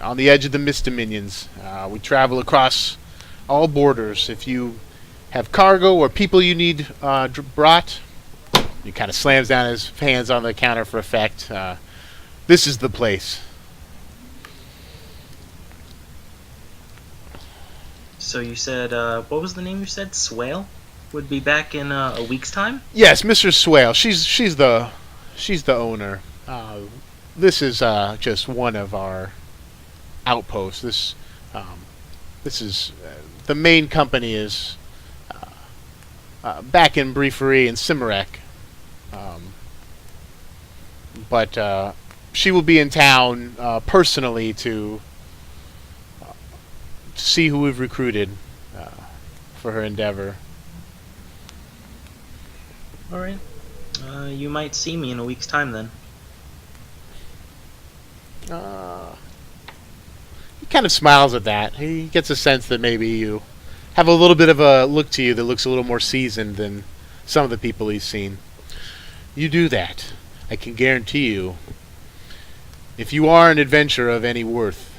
on the edge of the Mist Dominions. We travel across all borders. If you have cargo or people you need brought, he kind of slams down his hands on the counter for effect. This is the place. So you said, what was the name you said? Swale? Would be back in a week's time? Yes, Mr. Swale. She's the owner. This is just one of our outposts. This is the main company is back in Briefery and Cimarec. But she will be in town personally to see who we've recruited for her endeavor. All right. You might see me in a week's time then. He kind of smiles at that. He gets a sense that maybe you have a little bit of a look to you that looks a little more seasoned than some of the people he's seen. You do that. I can guarantee you, if you are an adventurer of any worth,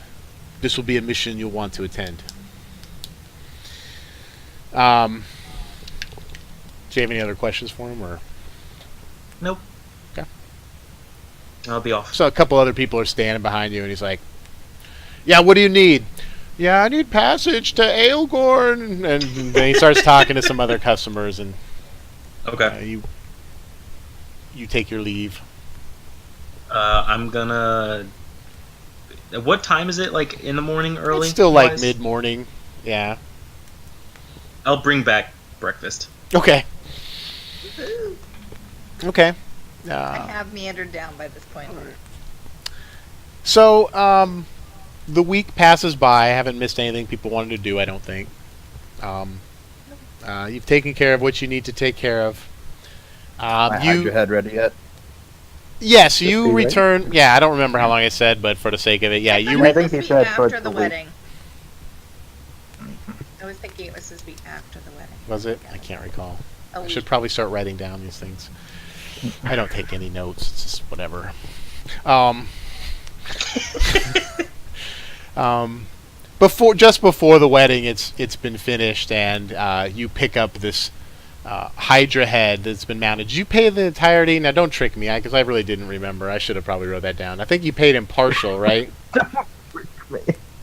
this will be a mission you'll want to attend. Do you have any other questions for him, or? Nope. Okay. I'll be off. So a couple other people are standing behind you, and he's like, "Yeah, what do you need?" "Yeah, I need passage to Aelgorn," and then he starts talking to some other customers, and Okay. you take your leave. I'm gonna. What time is it? Like in the morning, early? It's still like wise? mid-morning. Yeah. I'll bring back breakfast. Okay. Woohoo. Okay. I have meandered down by this point. So, the week passes by. I haven't missed anything people wanted to do, I don't think. You've taken care of what you need to take care of. I had your head ready yet? Yes, you Just be return. Yeah, I don't remember how long I said, but for the sake of it, yeah, you. I think he said after towards the the week. wedding. I was thinking it was supposed to be after the wedding. Was it? I can't recall. A I week. should probably start writing down these things. I don't take any notes. It's just whatever. Just before the wedding, it's been finished, and you pick up this Hydra head that's been mounted. Did you pay the entirety? Now, don't trick me, because I really didn't remember. I should have probably wrote that down. I think you paid him partial, right?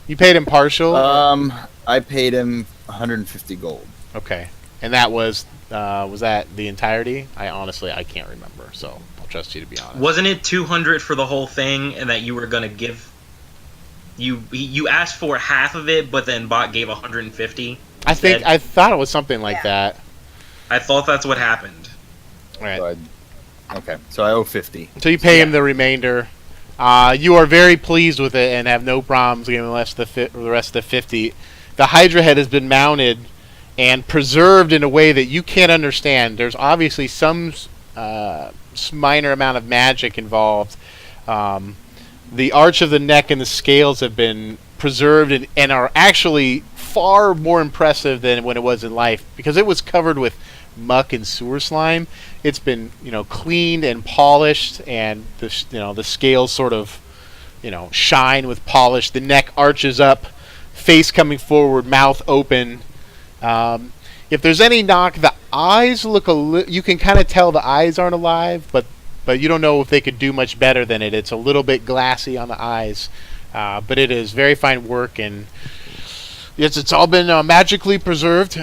You paid him partial. I paid him 150 gold. Okay, and that was that the entirety? I can't remember, so I'll trust you to be honest. Wasn't it 200 for the whole thing, and that you were gonna give? You asked for half of it, but then bot gave 150. I think instead? I thought it was something like Yeah. that. I thought that's what happened. All right. So I owe 50. So you pay him the remainder. You are very pleased with it and have no problems giving the rest of the 50. The Hydra head has been mounted and preserved in a way that you can't understand. There's obviously some minor amount of magic involved. The arch of the neck and the scales have been preserved and are actually far more impressive than when it was in life, because it was covered with muck and sewer slime. It's been, cleaned and polished, and the scales sort of, shine with polish. The neck arches up, face coming forward, mouth open. If there's any knock, the eyes look you can kind of tell the eyes aren't alive, but you don't know if they could do much better than it. It's a little bit glassy on the eyes, but it is very fine work, and yes, it's all been magically preserved.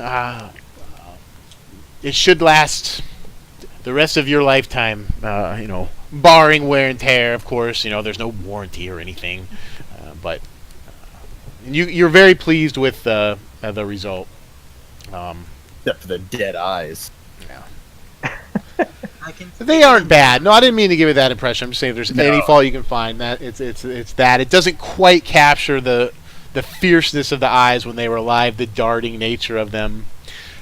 It should last the rest of your lifetime, barring wear and tear, of course. There's no warranty or anything, but you're very pleased with the result. Except for the dead eyes. They aren't bad. No, I didn't mean to give you that impression. I'm just saying if there's any fault you can find, that it's that. It doesn't quite capture the fierceness of the eyes when they were alive, the darting nature of them.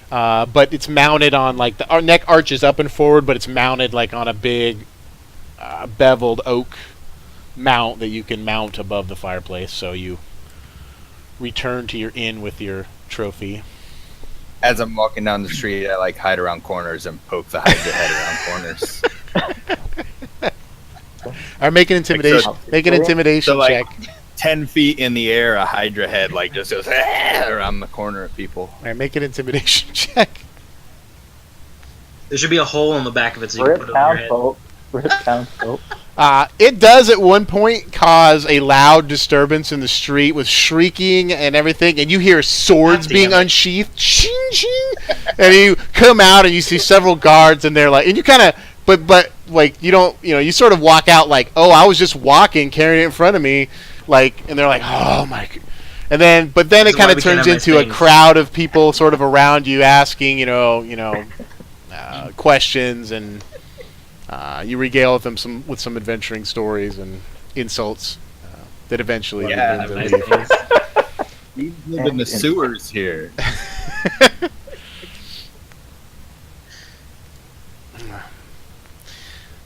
But it's mounted on, like, the neck arches up and forward, but it's mounted like on a big beveled oak mount that you can mount above the fireplace. So you return to your inn with your trophy. As I'm walking down the street, I hide around corners and poke the Hydra head around corners. All right, make an intimidation. Make an intimidation So, check. 10 feet in the air, a Hydra head just goes around the corner of people. All right, make an intimidation check. There should be a hole in the back of it so you can Rip put it on your head. townsfolk. Rip townsfolk. It does at one point cause a loud disturbance in the street with shrieking and everything, and you hear swords God damn being it. unsheathed, ching, ching, and you come out and you see several guards, and they're like, and you kind of, but you don't, you sort of walk out like, oh, I was just walking, carrying it in front of me, and they're like, oh my, and then, but then This it is why kind of we can't turns have nice into a things. crowd of people sort of around you asking, questions, and you regale them with some adventuring stories and insults that eventually lead them to nice leave. things. You live in the sewers here.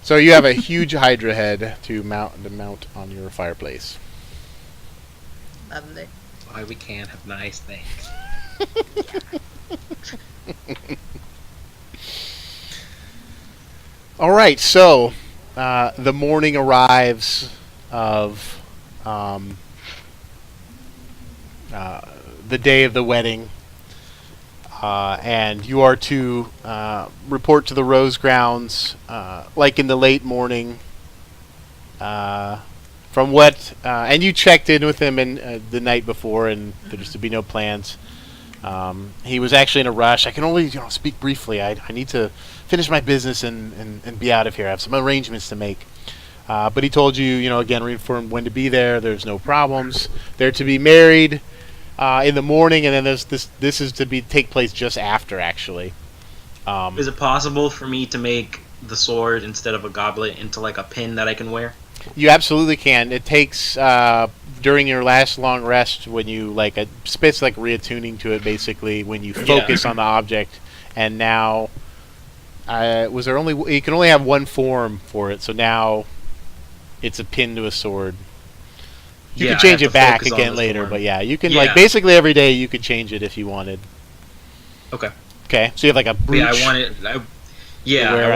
So you have a huge Hydra head to mount on your fireplace. Lovely. Why we can't have nice things. All right, so the morning arrives of the day of the wedding, and you are to report to the Rose Grounds like in the late morning. From what, and you checked in with him the night before, and there used to be no plans. He was actually in a rush. I can only speak briefly. I need to finish my business and be out of here. I have some arrangements to make. But he told you, again, reaffirmed when to be there. There's no problems. They're to be married in the morning, and then this is to take place just after, actually. Is it possible for me to make the sword instead of a goblet into like a pin that I can wear? You absolutely can. It takes during your last long rest when you it's like reattuning to it basically when you focus on the object. And now, you can only have one form for it. So now, it's a pin to a sword. You can change it back again later, form. But you can basically every day you could change it if you wanted. Okay. Okay. So you have like a brooch. I want it. I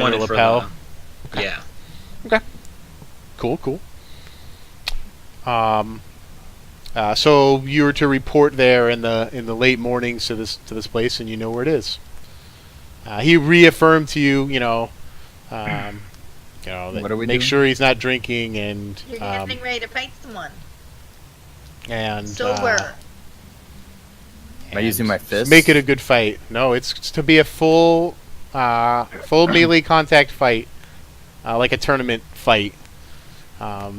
want it for lapel. Okay. Yeah. Okay. Cool. So you were to report there in the late mornings to this place, and you know where it is. He reaffirmed to you, that what are we make doing? sure he's not drinking, and You're getting ready to fight someone. And sober. Am I using my fist? Make it a good fight. No, it's to be a full melee contact fight, like a tournament fight. I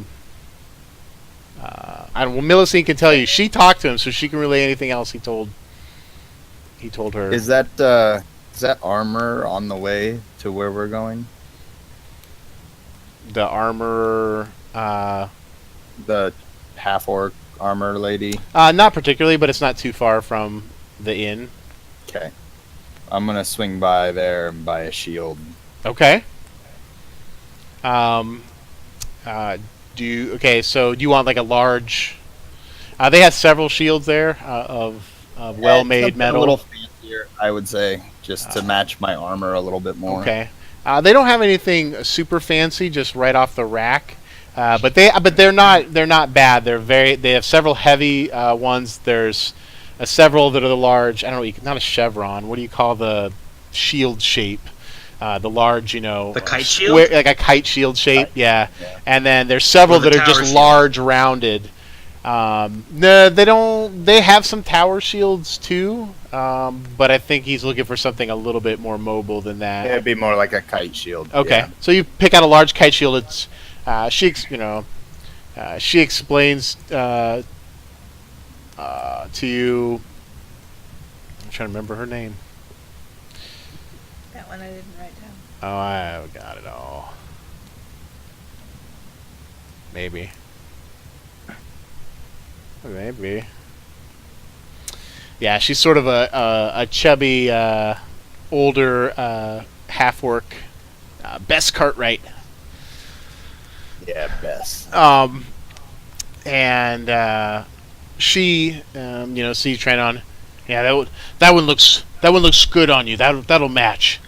don't. Well, Millicene can tell you. She talked to him, so she can relay anything else he told her. Is that armor on the way to where we're going? The armor, the half-orc armor lady? Not particularly, but it's not too far from the inn. Okay. I'm gonna swing by there and buy a shield. Okay. So do you want like a large... they have several shields there of well-made metal. A little fancier, I would say, just to match my armor a little bit more. Okay. They don't have anything super fancy, just right off the rack. But they're not bad. They have several heavy ones. There's several that are the large. I don't know. Not a chevron. What do you call the shield shape? The large, the kite shield, like a kite shield shape. Yeah. And then there's several that are just shield. Large, rounded. No, they don't. They have some tower shields too. But I think he's looking for something a little bit more mobile than that. It'd be more like a kite shield. Okay. Yeah. So you pick out a large kite shield. It's she explains to you. I'm trying to remember her name. That one I didn't write down. Oh, I got it all. Maybe. Yeah, she's sort of a chubby, older half-orc. Bess Cartwright. Yeah, Bess. And she, sees trying on. Yeah, that one looks good on you. That'll match.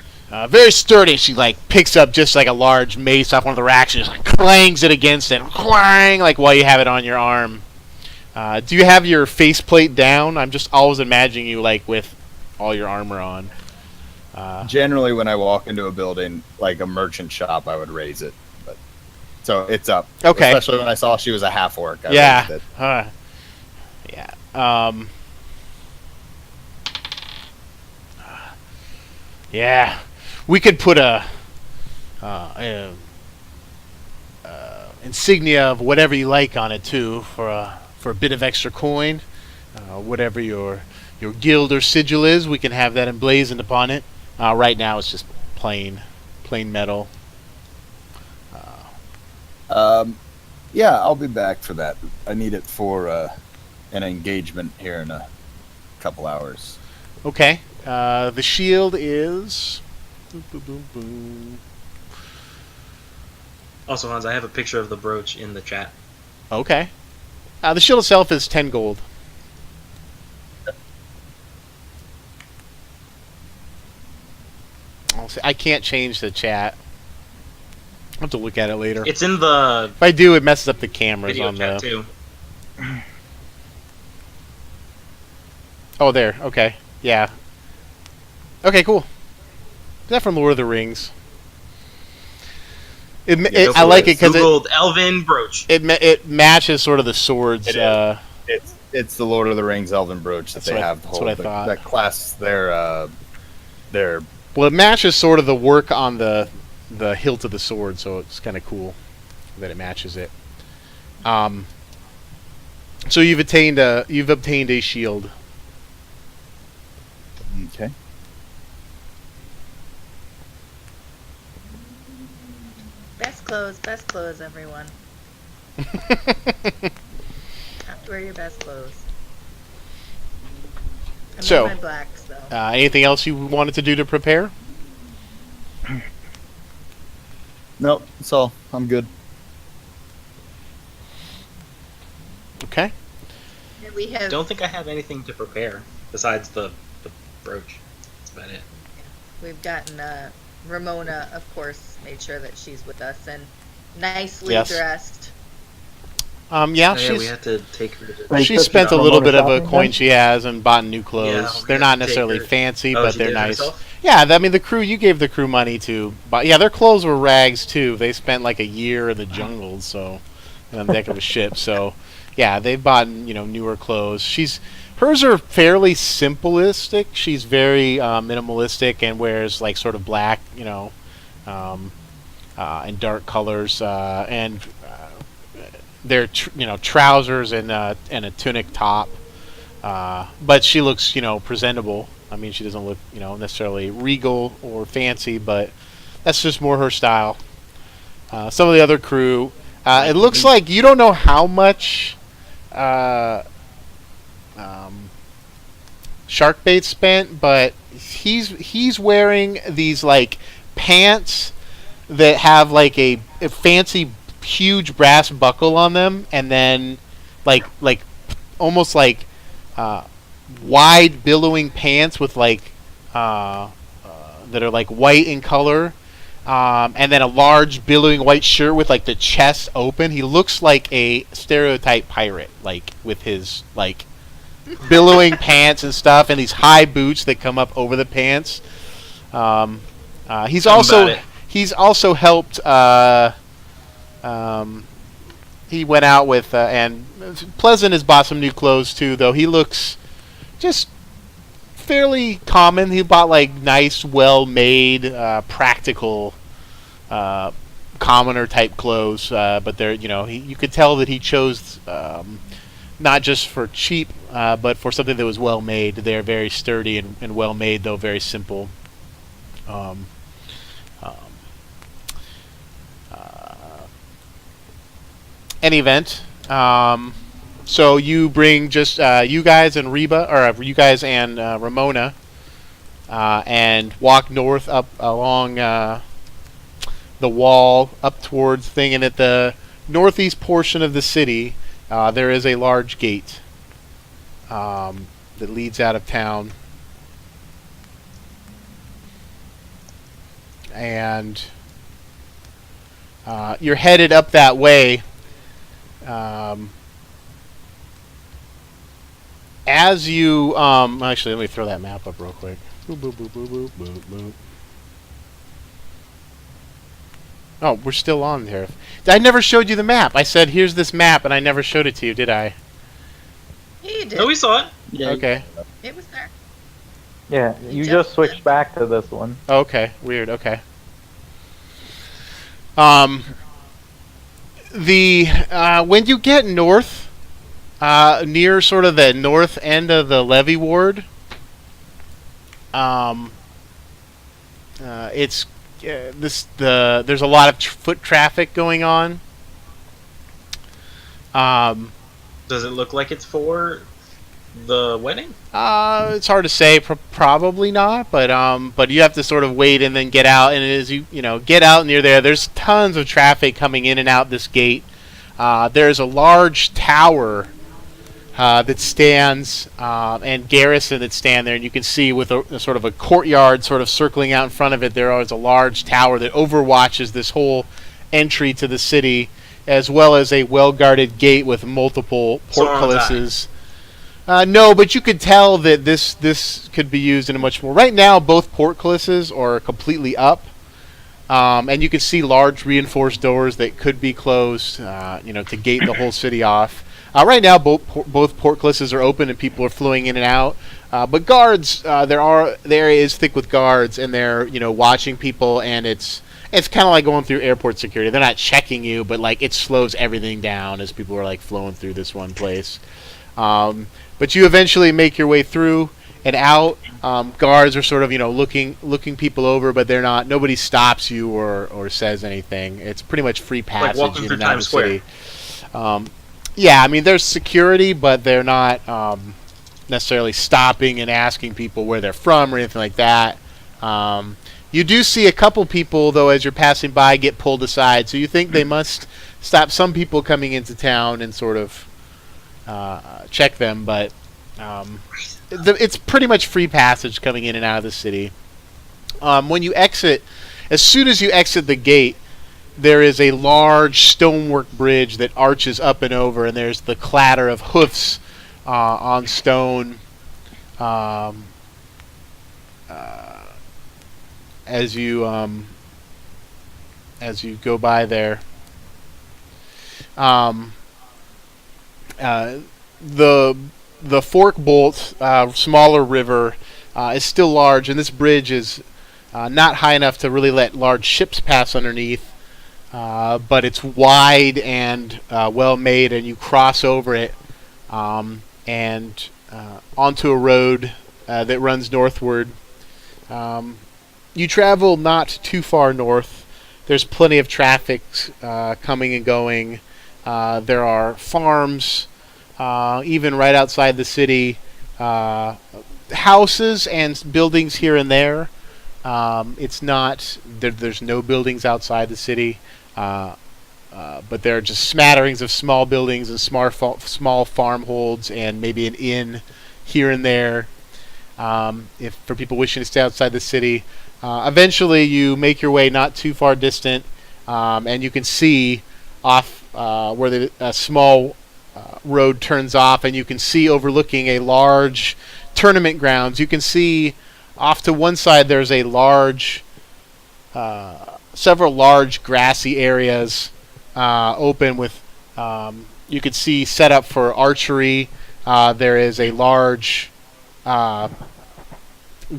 Very sturdy. She picks up just like a large mace off one of the racks and just clangs it against it, clang, while you have it on your arm. Do you have your faceplate down? I'm just always imagining you with all your armor on. Generally, when I walk into a building like a merchant shop, I would raise it. But so it's up. Okay. Especially when I saw she was a half orc. Yeah. Raised it. Yeah. Yeah. We could put a insignia of whatever you like on it too, for a bit of extra coin. Whatever your guild or sigil is, we can have that emblazoned upon it. Right now, it's just plain metal. Yeah, I'll be back for that. I need it for an engagement here in a couple hours. Okay. The shield is. Boom, boom, boom, boom. Also, Hans, I have a picture of the brooch in the chat. Okay. The shield itself is 10 gold. I can't change the chat. I'll have to look at it later. It's in the. If I do, it messes up the cameras video on chat the. too. Oh, there. Okay. Yeah. Okay, cool. Is that from Lord of the Rings? I like it because Googled elven brooch. it matches sort of the swords. It is. It's the Lord of the Rings elven brooch that they have. That's what I thought. That class their Well, it matches sort of the work on the hilt of the sword, so it's kind of cool that it matches it. So you've obtained a shield. Okay. Best clothes, everyone. Have to wear your best clothes. I So, my blacks though. Anything else you wanted to do to prepare? Nope. That's all. I'm good. Okay. And we have. Don't think I have anything to prepare besides the brooch. That's about it. We've gotten Ramona, of course, made sure that she's with us and nicely Yes. dressed. Oh, We we had to take her to. Like, she took spent a Ramona little bit of a shopping coin then? she has and bought new clothes. Yeah, we They're had not to take necessarily her- fancy, Oh, but she they're did it nice. herself? Yeah, I mean the crew. You gave the crew money to, but yeah, their clothes were rags too. They spent like a year in the jungles, so on the deck of a ship. So yeah, they've bought newer clothes. Hers are fairly simplistic. She's very minimalistic and wears like sort of black, and dark colors, and their trousers and a tunic top. But she looks presentable. I mean, she doesn't look necessarily regal or fancy, but that's just more her style. Some of the other crew, it looks like you don't know how much Sharkbait spent, but he's wearing these like pants that have like a fancy huge brass buckle on them, and then like almost like wide billowing pants with like that are like white in color, and then a large billowing white shirt with like the chest open. He looks like a stereotype pirate, like with his like billowing pants and stuff, and these high boots that come up over the pants. He's also helped. He went out with and Pleasant has bought some new clothes too, though he looks just fairly common. He bought like nice, well-made, practical, commoner type clothes, but they're you could tell that he chose not just for cheap, but for something that was well made. They're very sturdy and well made, though very simple. Any event. So you bring just you guys and Reba, or you guys and Ramona, and walk north up along the wall up towards the thing, and at the northeast portion of the city, there is a large gate that leads out of town, and you're headed up that way. As you actually, let me throw that map up real quick. Boop, boop, boop, boop, boop, boop, boop. Oh, we're still on there. I never showed you the map. I said, here's this map, and I never showed it to you, did I? Yeah, you did. No, we saw it. Yeah. Okay. It was there. Yeah, you just switched back to this one. Okay. Weird. Okay. When you get north, near sort of the north end of the levee ward, it's there's a lot of foot traffic going on. Does it look like it's for the wedding? It's hard to say. Probably not, but you have to sort of wait and then get out. And as you get out near there, there's tons of traffic coming in and out this gate. There's a large tower that stands and garrison that stand there, and you can see with a sort of a courtyard sort of circling out in front of it. There is a large tower that overwatches this whole entry to the city, as well as a well-guarded gate with multiple portcullises. No, but you could tell that this could be used in a much more. Right now, both portcullises are completely up, and you can see large reinforced doors that could be closed, to gate the whole city off. Right now, both portcullises are open and people are flowing in and out. But guards, the area is thick with guards, and they're watching people, and it's kind of like going through airport security. They're not checking you, but like it slows everything down as people are like flowing through this one place. But you eventually make your way through and out. Guards are sort of looking people over, but they're not. Nobody stops you or says anything. It's pretty much free passage walking in through and out of Times the Square. city. Yeah, I mean there's security, but they're not necessarily stopping and asking people where they're from or anything like that. You do see a couple people though as you're passing by get pulled aside, so you think they must stop some people coming into town and sort of check them, but it's pretty much free passage coming in and out of the city. When you exit, as soon as you exit the gate, there is a large stonework bridge that arches up and over, and there's the clatter of hoofs on stone as you go by there. The Fork Bolt, smaller river, is still large, and this bridge is not high enough to really let large ships pass underneath, but it's wide and well made, and you cross over it and onto a road that runs northward. You travel not too far north. There's plenty of traffic coming and going. There are farms, even right outside the city, houses and buildings here and there. It's not there's no buildings outside the city, but there are just smatterings of small buildings and small farmholds and maybe an inn here and there. If for people wishing to stay outside the city, eventually you make your way not too far distant, and you can see off where the small road turns off, and you can see overlooking a large tournament grounds. You can see off to one side there's a several large grassy areas open with you could see set up for archery. There is a large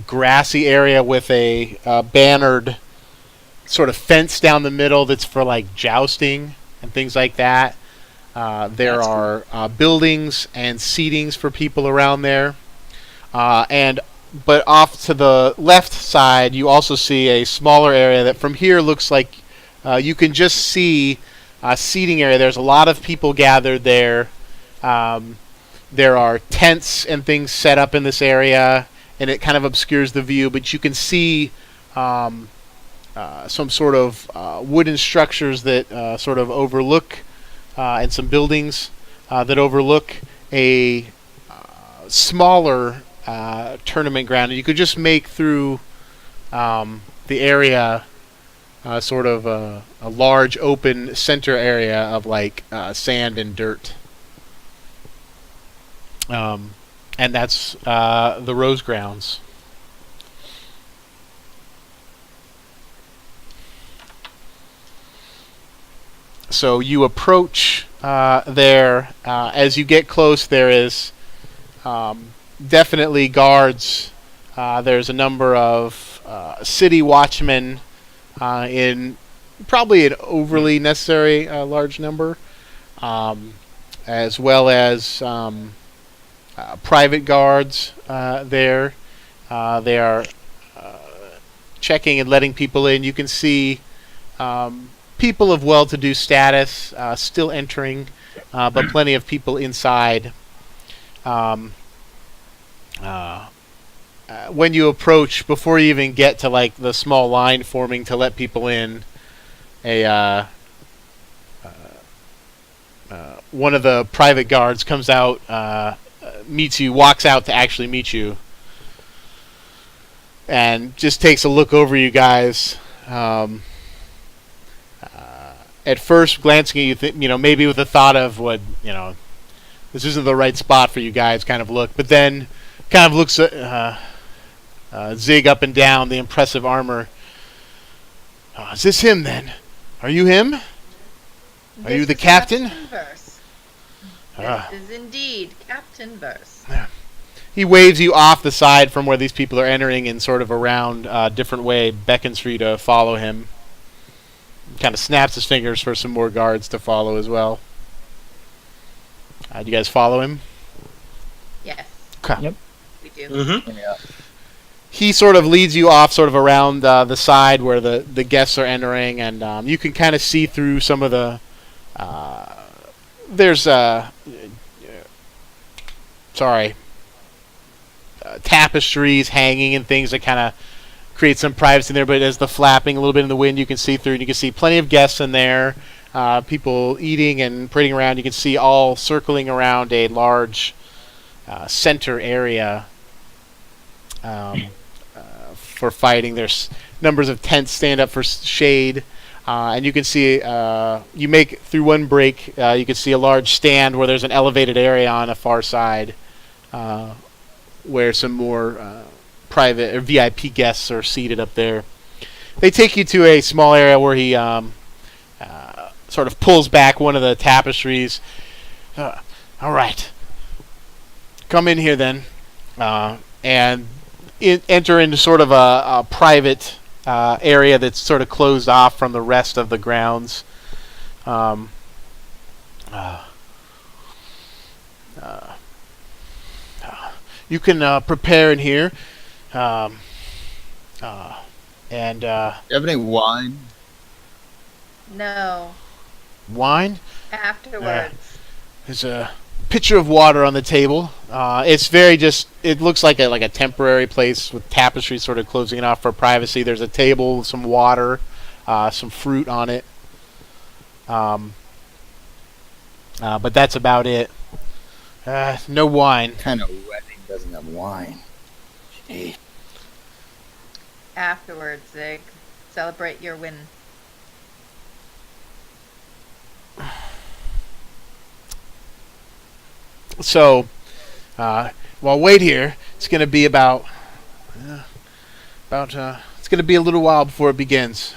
grassy area with a bannered sort of fence down the middle that's for like jousting and things like that. There are buildings and seatings for people around there. But off to the left side, you also see a smaller area that from here looks like you can just see a seating area. There's a lot of people gathered there. There are tents and things set up in this area, and it kind of obscures the view, but you can see some sort of wooden structures that sort of overlook, and some buildings that overlook a smaller tournament ground. And you could just make through the area sort of a large open center area of like sand and dirt. And that's the Rose Grounds. So you approach there. As you get close, there is definitely guards. There's a number of city watchmen in probably an overly necessary large number, as well as private guards there. They are checking and letting people in. You can see people of well-to-do status still entering, but plenty of people inside. When you approach, before you even get to like the small line forming to let people in, one of the private guards comes out, meets you, walks out to actually meet you, and just takes a look over you guys. At first, glancing at you, maybe with the thought of this isn't the right spot for you guys kind of look. But then kind of looks at Zig up and down the impressive armor. Is this him then? Are you him? Are you the captain? Verse. Ah. This is indeed Captain Verse. He waves you off the side from where these people are entering in sort of a round, different way, beckons for you to follow him. Kind of snaps his fingers for some more guards to follow as well. Do you guys follow him? Yes. Okay. Yep. We do. Mm-hmm. Yeah. He sort of leads you off sort of around the side where the guests are entering, and you can kind of see through some of the... there's... tapestries hanging and things that kind of create some privacy in there, but as the flapping a little bit in the wind, you can see through, and you can see plenty of guests in there, people eating and parading around. You can see all circling around a large center area for fighting. There's numbers of tents stand up for shade, and you can see, you make through one break, you can see a large stand where there's an elevated area on a far side, where some more private or VIP guests are seated up there. They take you to a small area where he sort of pulls back one of the tapestries. All right. Come in here then. And enter into sort of a private area that's sort of closed off from the rest of the grounds. You can prepare in here, and You have any wine? No. wine. Afterwards. There's a pitcher of water on the table. It's very just. It looks like a temporary place with tapestry sort of closing it off for privacy. There's a table with some water, some fruit on it. But that's about it. No wine. What kind of wedding doesn't have wine? Gee. Afterwards, Zig. Celebrate your win. So, while wait here, it's going to be about it's going to be a little while before it begins.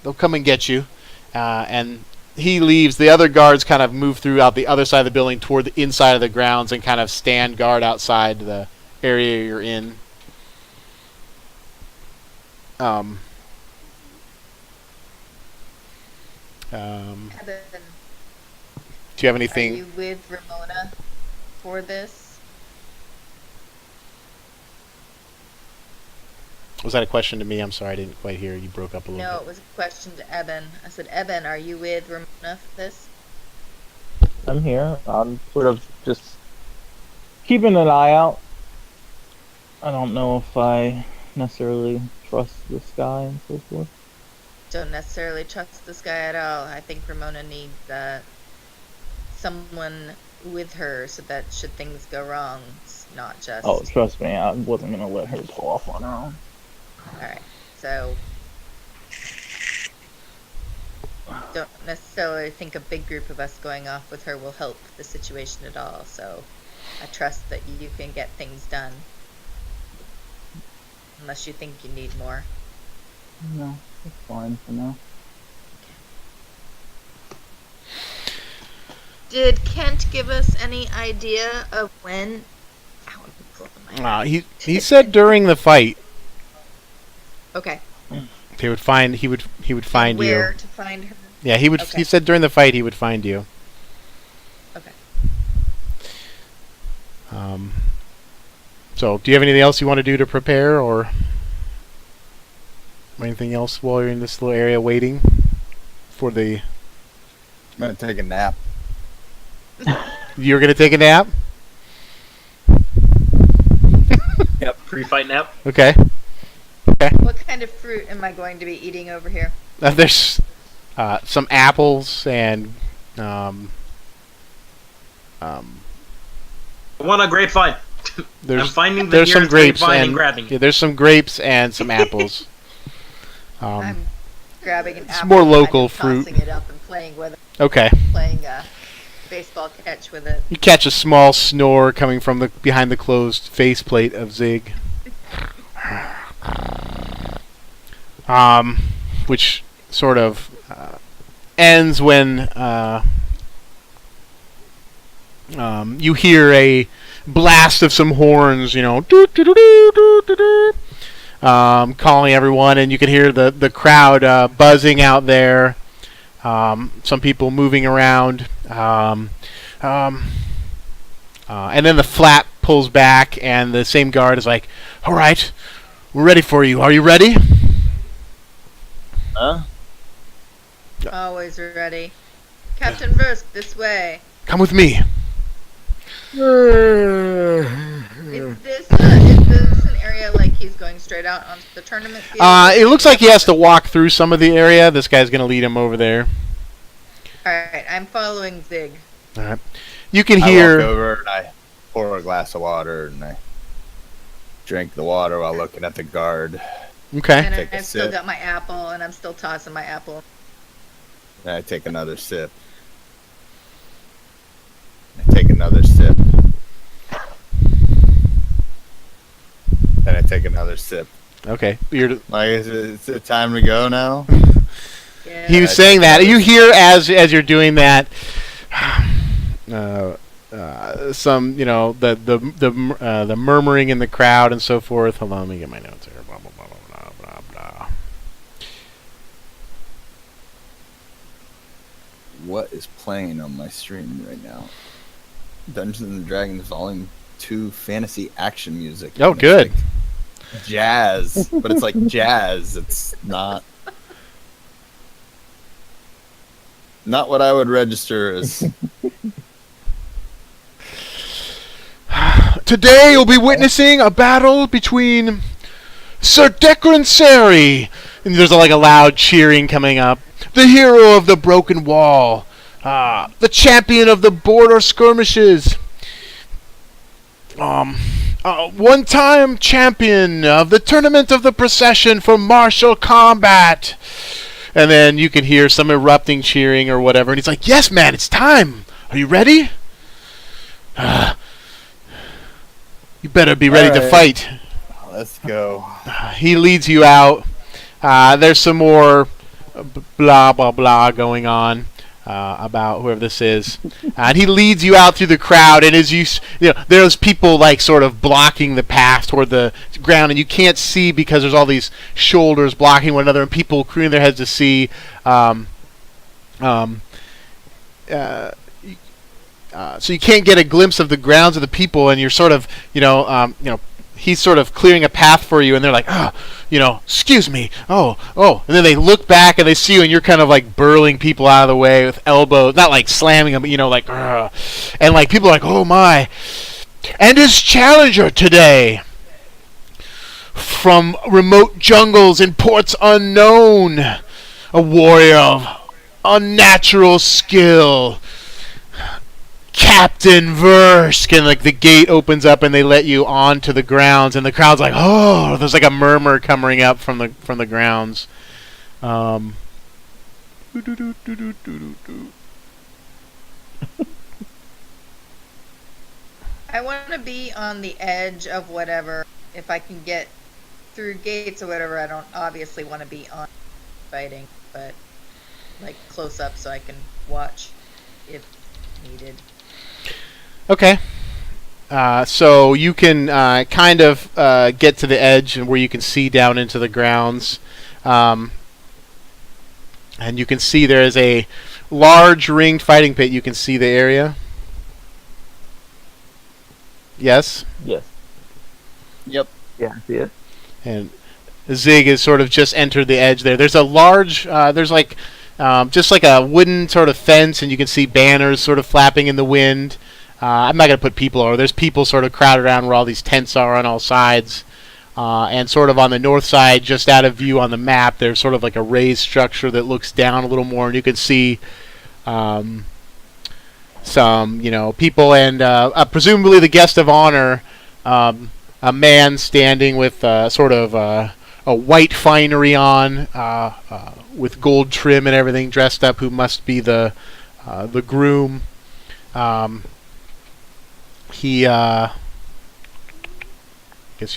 They'll come and get you, and he leaves. The other guards kind of move throughout the other side of the building toward the inside of the grounds and kind of stand guard outside the area you're in. Evan, Do you have are anything? you with Ramona for this? Was that a question to me? I'm sorry, I didn't quite hear. You broke up a little No, bit. it was a question to Evan. I said, Evan, are you with Ramona for this? I'm here. I'm sort of just keeping an eye out. I don't know if I necessarily trust this guy and so forth. Don't necessarily trust this guy at all. I think Ramona needs someone with her so that should things go wrong, it's not just... Oh, trust me, I wasn't gonna let her pull off on her own. Alright, so... Don't necessarily think a big group of us going off with her will help the situation at all, so I trust that you can get things done. Unless you think you need more. No, it's fine for now. Did Kent give us any idea of when... Ow, I'm pulling my... He said during the fight Okay. he would find you. Where to find her? Yeah, he would. Okay. He said during the fight he would find you. Okay. So, do you have anything else you want to do to prepare, or anything else while you're in this little area waiting for the? I'm gonna take a nap. You're gonna take a nap. Yep, pre-fight nap. Okay. What kind of fruit am I going to be eating over here? There's some apples and I want a grapevine. I'm finding the there's some nearest grapes grapevine and and grabbing yeah, it. there's some grapes and some apples. I'm grabbing an it's apple, more and local kind of fruit. tossing it up and playing with it, Okay. playing baseball catch with it. You catch a small snore coming from the behind the closed faceplate of Zig. Which sort of ends when you hear a blast of some horns, calling everyone, and you can hear the crowd buzzing out there. Some people moving around, and then the flap pulls back, and the same guard is like, "All right, we're ready for you. Are you ready?" Huh? Always ready. Captain Versk, this way. Come with me. Is this an area like he's going straight out onto the tournament field? It looks like he has to walk through some of the area. This guy's going to lead him over there. Alright, I'm following Zig. All right. You can I hear. walk over and I pour a glass of water and I drink the water while looking at the guard. Okay. And Take a I've still sip. got my apple, and I'm still tossing my apple. And I take another sip. I take another sip. Then I take another sip. Okay. You're. Like, is it time to go now? Yeah. He was saying that. You hear as you're doing that, some the murmuring in the crowd and so forth. Hold on, let me get my notes here. Blah blah blah blah blah blah. What is playing on my stream right now? Dungeons and Dragons Volume 2 fantasy action music. Oh, And it's good. like jazz, but it's like jazz. It's not what I would register as. Today you'll be witnessing a battle between Sir Declan Serry, and there's like a loud cheering coming up. The hero of the broken wall, the champion of the border skirmishes, one-time champion of the tournament of the procession for martial combat. And then you can hear some erupting cheering or whatever, and he's like, "Yes, man, it's time. Are you ready? You better be ready to Alright. fight." Let's go. He leads you out. There's some more blah blah blah going on about whoever this is, and he leads you out through the crowd. And as there's people like sort of blocking the path toward the ground, and you can't see because there's all these shoulders blocking one another, and people crooning their heads to see. So you can't get a glimpse of the grounds of the people, and you're sort of, he's sort of clearing a path for you, and they're like, excuse me, oh, and then they look back and they see you, and you're kind of like burling people out of the way with elbows, not like slamming them, but like, and like people are like, oh my, and his challenger today, from remote jungles and ports unknown, a warrior of unnatural skill, Captain Versk. And like the gate opens up and they let you onto the grounds, and the crowd's like, oh, there's like a murmur coming up from the grounds. I want to be on the edge of whatever. If I can get through gates or whatever, I don't obviously want to be on fighting, but like close up so I can watch if needed. Okay. So you can kind of get to the edge and where you can see down into the grounds. And you can see there is a large ringed fighting pit. You can see the area. Yes? Yes. Yep. Yeah, I see it. And Zig has sort of just entered the edge there. There's a large, there's like, just like a wooden sort of fence, and you can see banners sort of flapping in the wind. I'm not going to put people over. There's people sort of crowded around where all these tents are on all sides. And sort of on the north side, just out of view on the map, there's sort of like a raised structure that looks down a little more, and you can see some, people, and presumably the guest of honor, a man standing with sort of a white finery on, with gold trim and everything, dressed up, who must be the groom. He, guess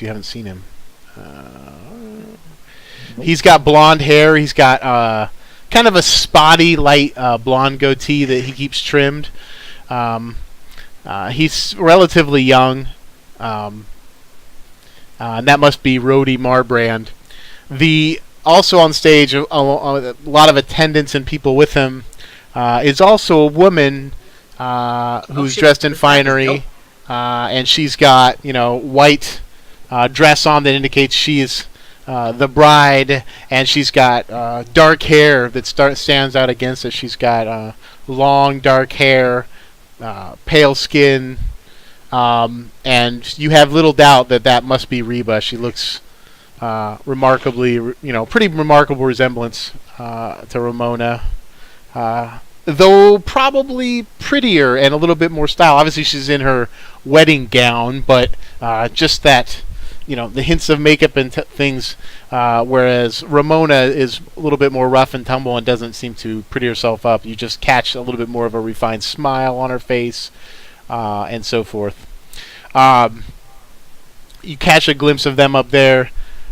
you haven't seen him. He's got blonde hair. He's got kind of a spotty, light blonde goatee that he keeps trimmed. He's relatively young. And that must be Rhodey Marbrand. Also on stage, a lot of attendants and people with him is also a woman who's dressed in finery, and she's got white dress on that indicates she's the bride, and she's got dark hair that stands out against it. She's got long dark hair, pale skin, and you have little doubt that must be Reba. She looks remarkably, pretty remarkable resemblance to Ramona. Though probably prettier and a little bit more style. Obviously, she's in her wedding gown, but just that, the hints of makeup and things, whereas Ramona is a little bit more rough and tumble and doesn't seem to pretty herself up. You just catch a little bit more of a refined smile on her face, and so forth. You catch a glimpse of them up there,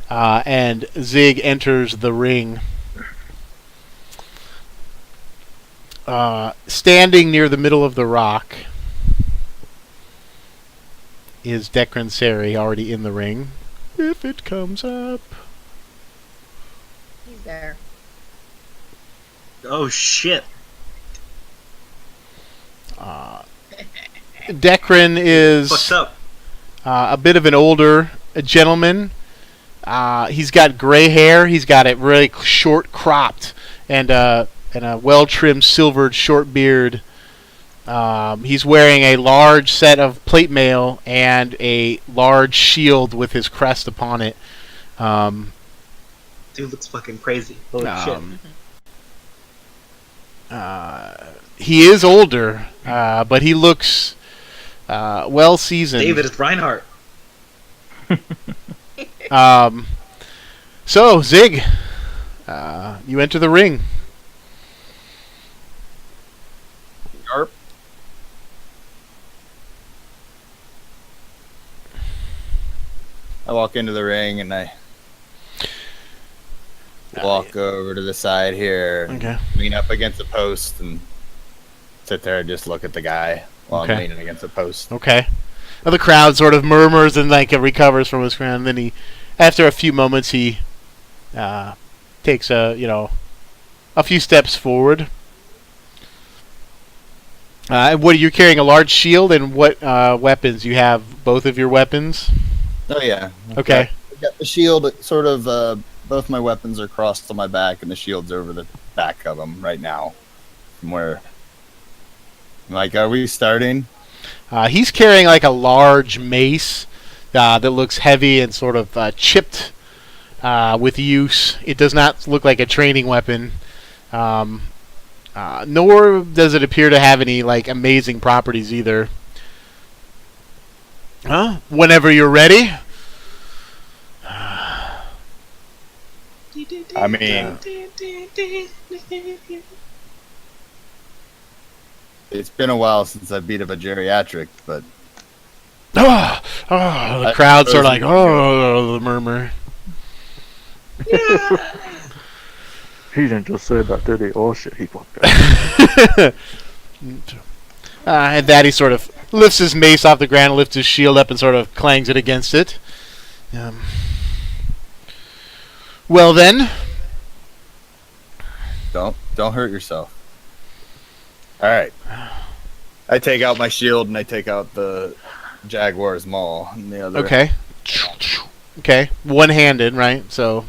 and Zig enters the ring. Standing near the middle of the rock is Declan Serry, already in the ring. If it comes up. He's there. Oh shit. Declan is What's up? a bit of an older gentleman. He's got gray hair. He's got it really short cropped and a well-trimmed silvered short beard. He's wearing a large set of plate mail and a large shield with his crest upon it. Dude looks fucking crazy. Holy shit. He is older, but he looks well seasoned. David is Reinhardt. So, Zig, you enter the ring. Yarp. I walk into the ring and I walk over to the side here, Okay. lean up against the post, and sit there and just look at the guy while Okay. I'm leaning against the post. Okay. Well, the crowd sort of murmurs and recovers from his crown. Then he, after a few moments, he takes a few steps forward. What are you carrying? A large shield, and what weapons? You have both of your weapons. Oh yeah. Okay. I've got the shield. Sort of. Both my weapons are crossed on my back, and the shield's over the back of them right now. From where? Are we starting? He's carrying a large mace that looks heavy and sort of chipped with use. It does not look like a training weapon, nor does it appear to have any amazing properties either. Whenever you're ready. I mean, it's been a while since I beat up a geriatric, but The crowds are like, the murmur. He didn't just say that, did he? Oh shit, he fucked up. And that he sort of lifts his mace off the ground, lifts his shield up, and sort of clangs it against it. Well then. Don't hurt yourself. All right. I take out my shield and I take out the Jaguar's maul. And the other. Okay. Okay. One-handed, right? So.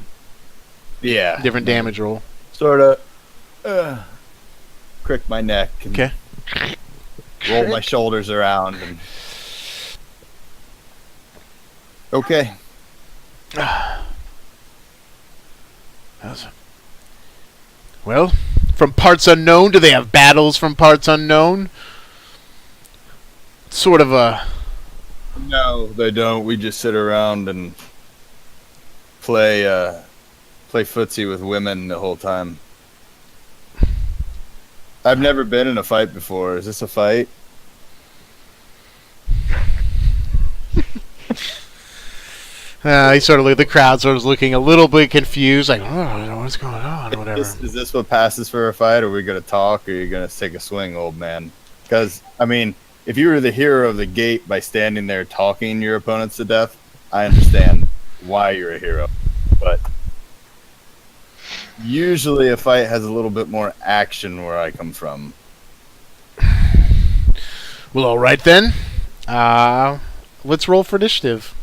Yeah. Different damage roll. Sort of. Crick my neck. And Okay. Roll my shoulders around and. Okay. Well, from parts unknown, do they have battles from parts unknown? Sort of a... No, they don't. We just sit around and play footsie with women the whole time. I've never been in a fight before. Is this a fight? He sort of the crowd sort of looking a little bit confused, like, oh, I don't know what's going on, or whatever. Is this what passes for a fight? Are we gonna talk, or are you gonna take a swing, old man? Because I mean, if you were the hero of the gate by standing there talking your opponents to death, I understand why you're a hero. But usually, a fight has a little bit more action where I come from. Well, all right then. Let's roll for initiative.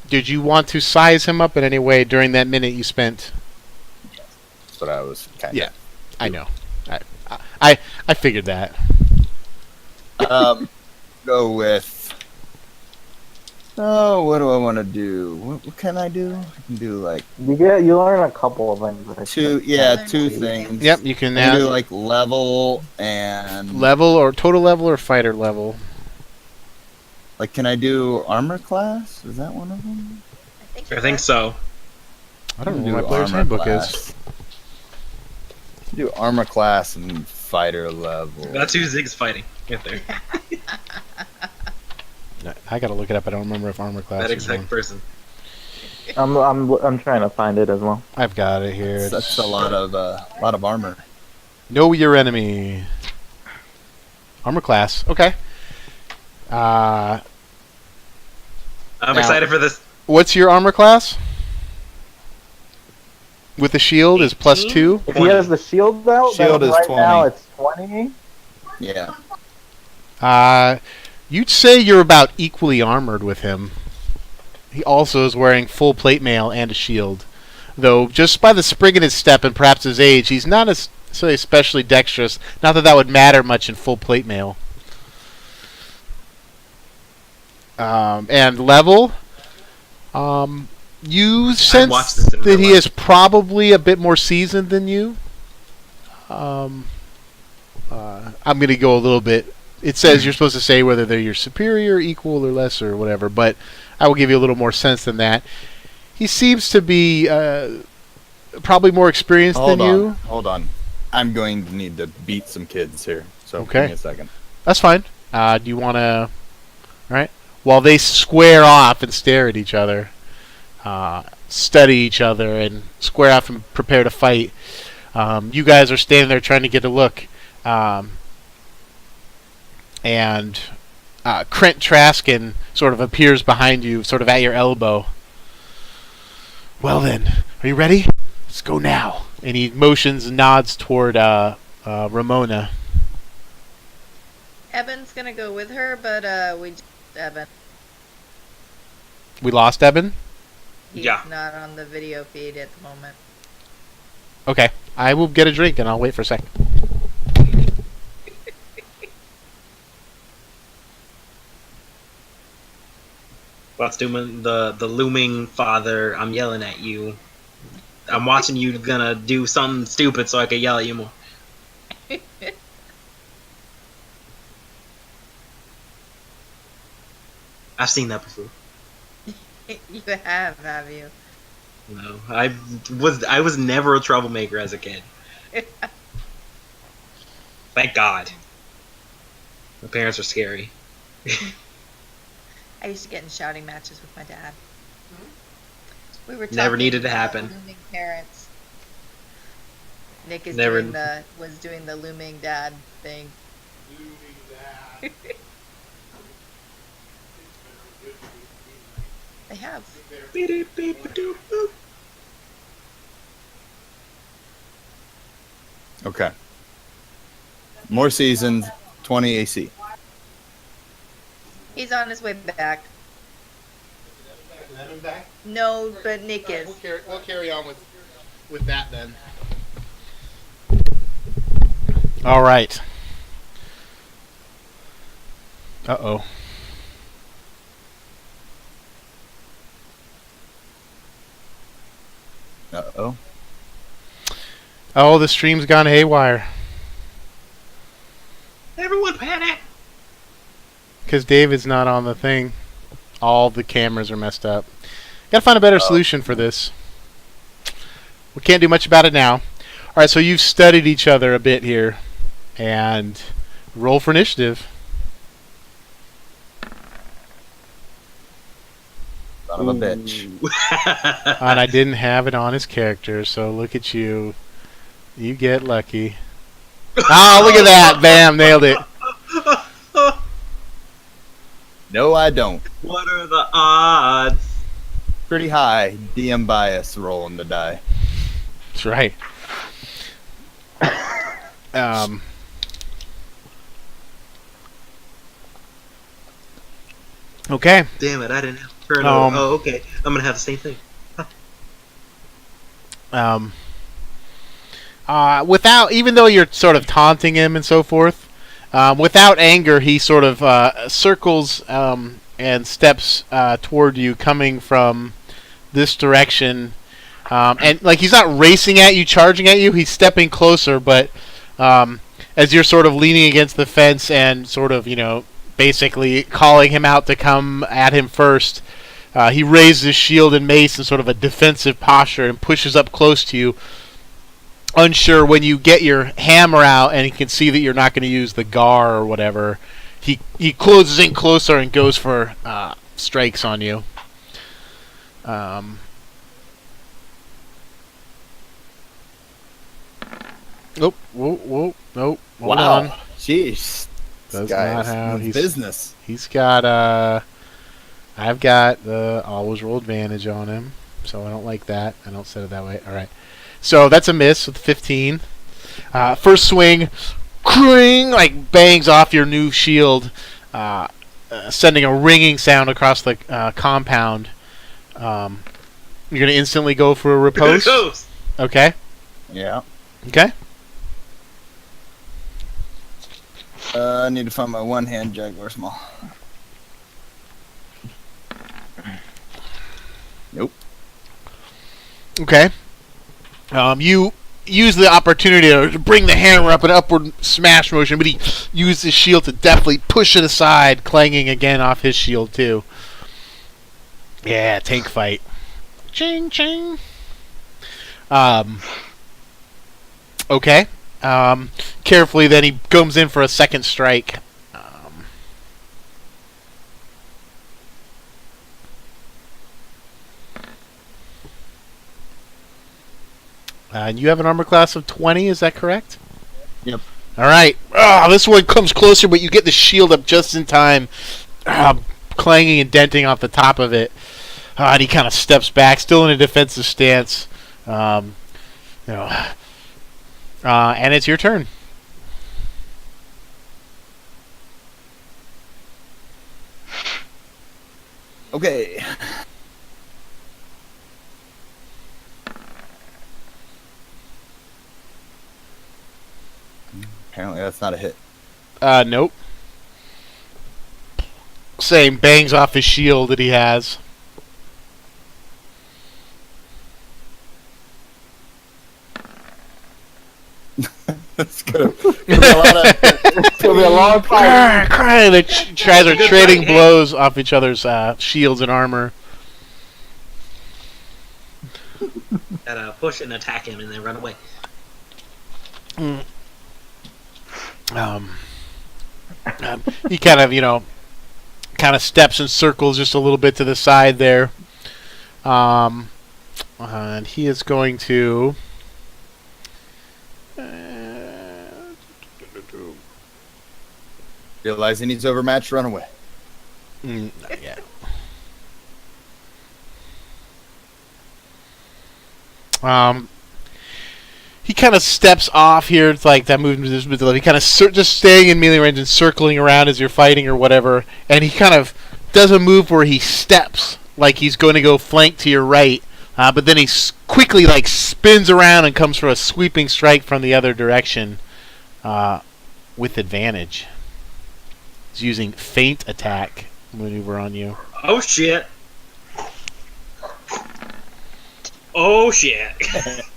Did you want to size him up in any way during that minute you spent? That's what I was kind of. Yeah, I know. I figured that. Go with. Oh, what do I want to do? What can I do? I can do like You learn a couple of things. I two. think. Yeah, two things. Yep, you can I can do now like level and level or total level or fighter level. like. Can I do armor class? Is that one of them? I think so. I don't know Do what my player's armor handbook class. is. Do armor class and fighter level. That's who Zig's fighting. Get there. I gotta look it up. I don't remember if armor class That is exact one. person. I'm trying to find it as well. I've got it here. That's a lot of armor. Know your enemy. Armor class. Okay. I'm Now- excited for this. What's your armor class? With the shield is plus 18? 2. If he has the shield out, Shield then is right 20. now it's 20. Yeah. You'd say you're about equally armored with him. He also is wearing full plate mail and a shield. Though, just by the spring in his step and perhaps his age, he's not especially dexterous. Not that that would matter much in full plate mail. And level, you sense watched this in that real he life. is probably a bit more seasoned than you. I'm going to go a little bit. It says you're supposed to say whether they're your superior, equal, or lesser, or whatever, but I will give you a little more sense than that. He seems to be probably more experienced than you. Hold on. I'm going to need to beat some kids here. So Okay. give me a second. That's fine. Do you want to... Right? While they square off and stare at each other, study each other, and square off and prepare to fight, you guys are standing there trying to get a look. And Krent Traskin sort of appears behind you, sort of at your elbow. Well then, are you ready? Let's go now. And he motions and nods toward Ramona. Eben's gonna go with her, but Eben. We lost Eben? He's Yeah. not on the video feed at the moment. Okay. I will get a drink and I'll wait for a second. What's doing the looming father? I'm yelling at you. I'm watching you gonna do something stupid so I can yell at you more. I've seen that before. You have you? No, I was never a troublemaker as a kid. Thank God. My parents are scary. I used to get in shouting matches with my dad. We were Never talking needed to about happen. Looming parents. Nick is Never- was doing the looming dad thing. They have. Okay. More seasoned, 20 AC. He's on his way back. No, but Nick is. We'll carry on with that then. All right. Uh-oh. Uh-oh. Oh, the stream's gone haywire. Everyone panic! Because David's not on the thing. All the cameras are messed up. Gotta find a better solution for this. We can't do much about it now. Alright, so you've studied each other a bit here. And roll for initiative. Son of a bitch. And I didn't have it on his character, so look at you. You get lucky. Oh, look at that! Bam, nailed it. No, I don't. What are the odds? Pretty high DM bias rolling the die. That's right. Okay. Damn it, I didn't have to turn over. Oh, okay. I'm gonna have the same thing. Without, even though you're sort of taunting him and so forth, without anger, he sort of circles and steps toward you, coming from this direction. And like he's not racing at you, charging at you. He's stepping closer, but as you're sort of leaning against the fence and sort of, basically calling him out to come at him first, he raises his shield and mace in sort of a defensive posture and pushes up close to you. Unsure when you get your hammer out and he can see that you're not going to use the gar or whatever, he closes in closer and goes for strikes on you. Nope. Whoa. Nope. Hold on. Jeez. That's This guy not is how in business. He's got I've got the always roll advantage on him, so I don't like that. I don't set it that way. All right. So that's a miss with 15. First swing, cring, like bangs off your new shield, sending a ringing sound across the compound. You're gonna instantly go for a repose. Okay. Yeah. Okay. I need to find my one-hand Jaguar Small. Nope. Okay. You use the opportunity to bring the hammer up in upward smash motion, but he used his shield to deftly push it aside, clanging again off his shield too. Yeah, tank fight. Ching ching. Okay. Carefully, then he comes in for a second strike. And you have an armor class of 20, is that correct? Yep. All right. This one comes closer, but you get the shield up just in time, clanging and denting off the top of it. And he kind of steps back, still in a defensive stance. And it's your turn. Okay. Apparently that's not a hit. Nope. Same, bangs off his shield that he has. It's gonna be a long fight. The guys are trading blows off each other's shields and armor. Gotta push and attack him and then run away. He kind of steps and circles just a little bit to the side there. And he is going to Realizing he's overmatched, run away. not yet. He kind of steps off here. It's like that movement. He kind of just staying in melee range and circling around as you're fighting or whatever. And he kind of does a move where he steps like he's going to go flank to your right, but then he quickly spins around and comes for a sweeping strike from the other direction with advantage. He's using feint attack maneuver on you. Oh shit! Oh shit!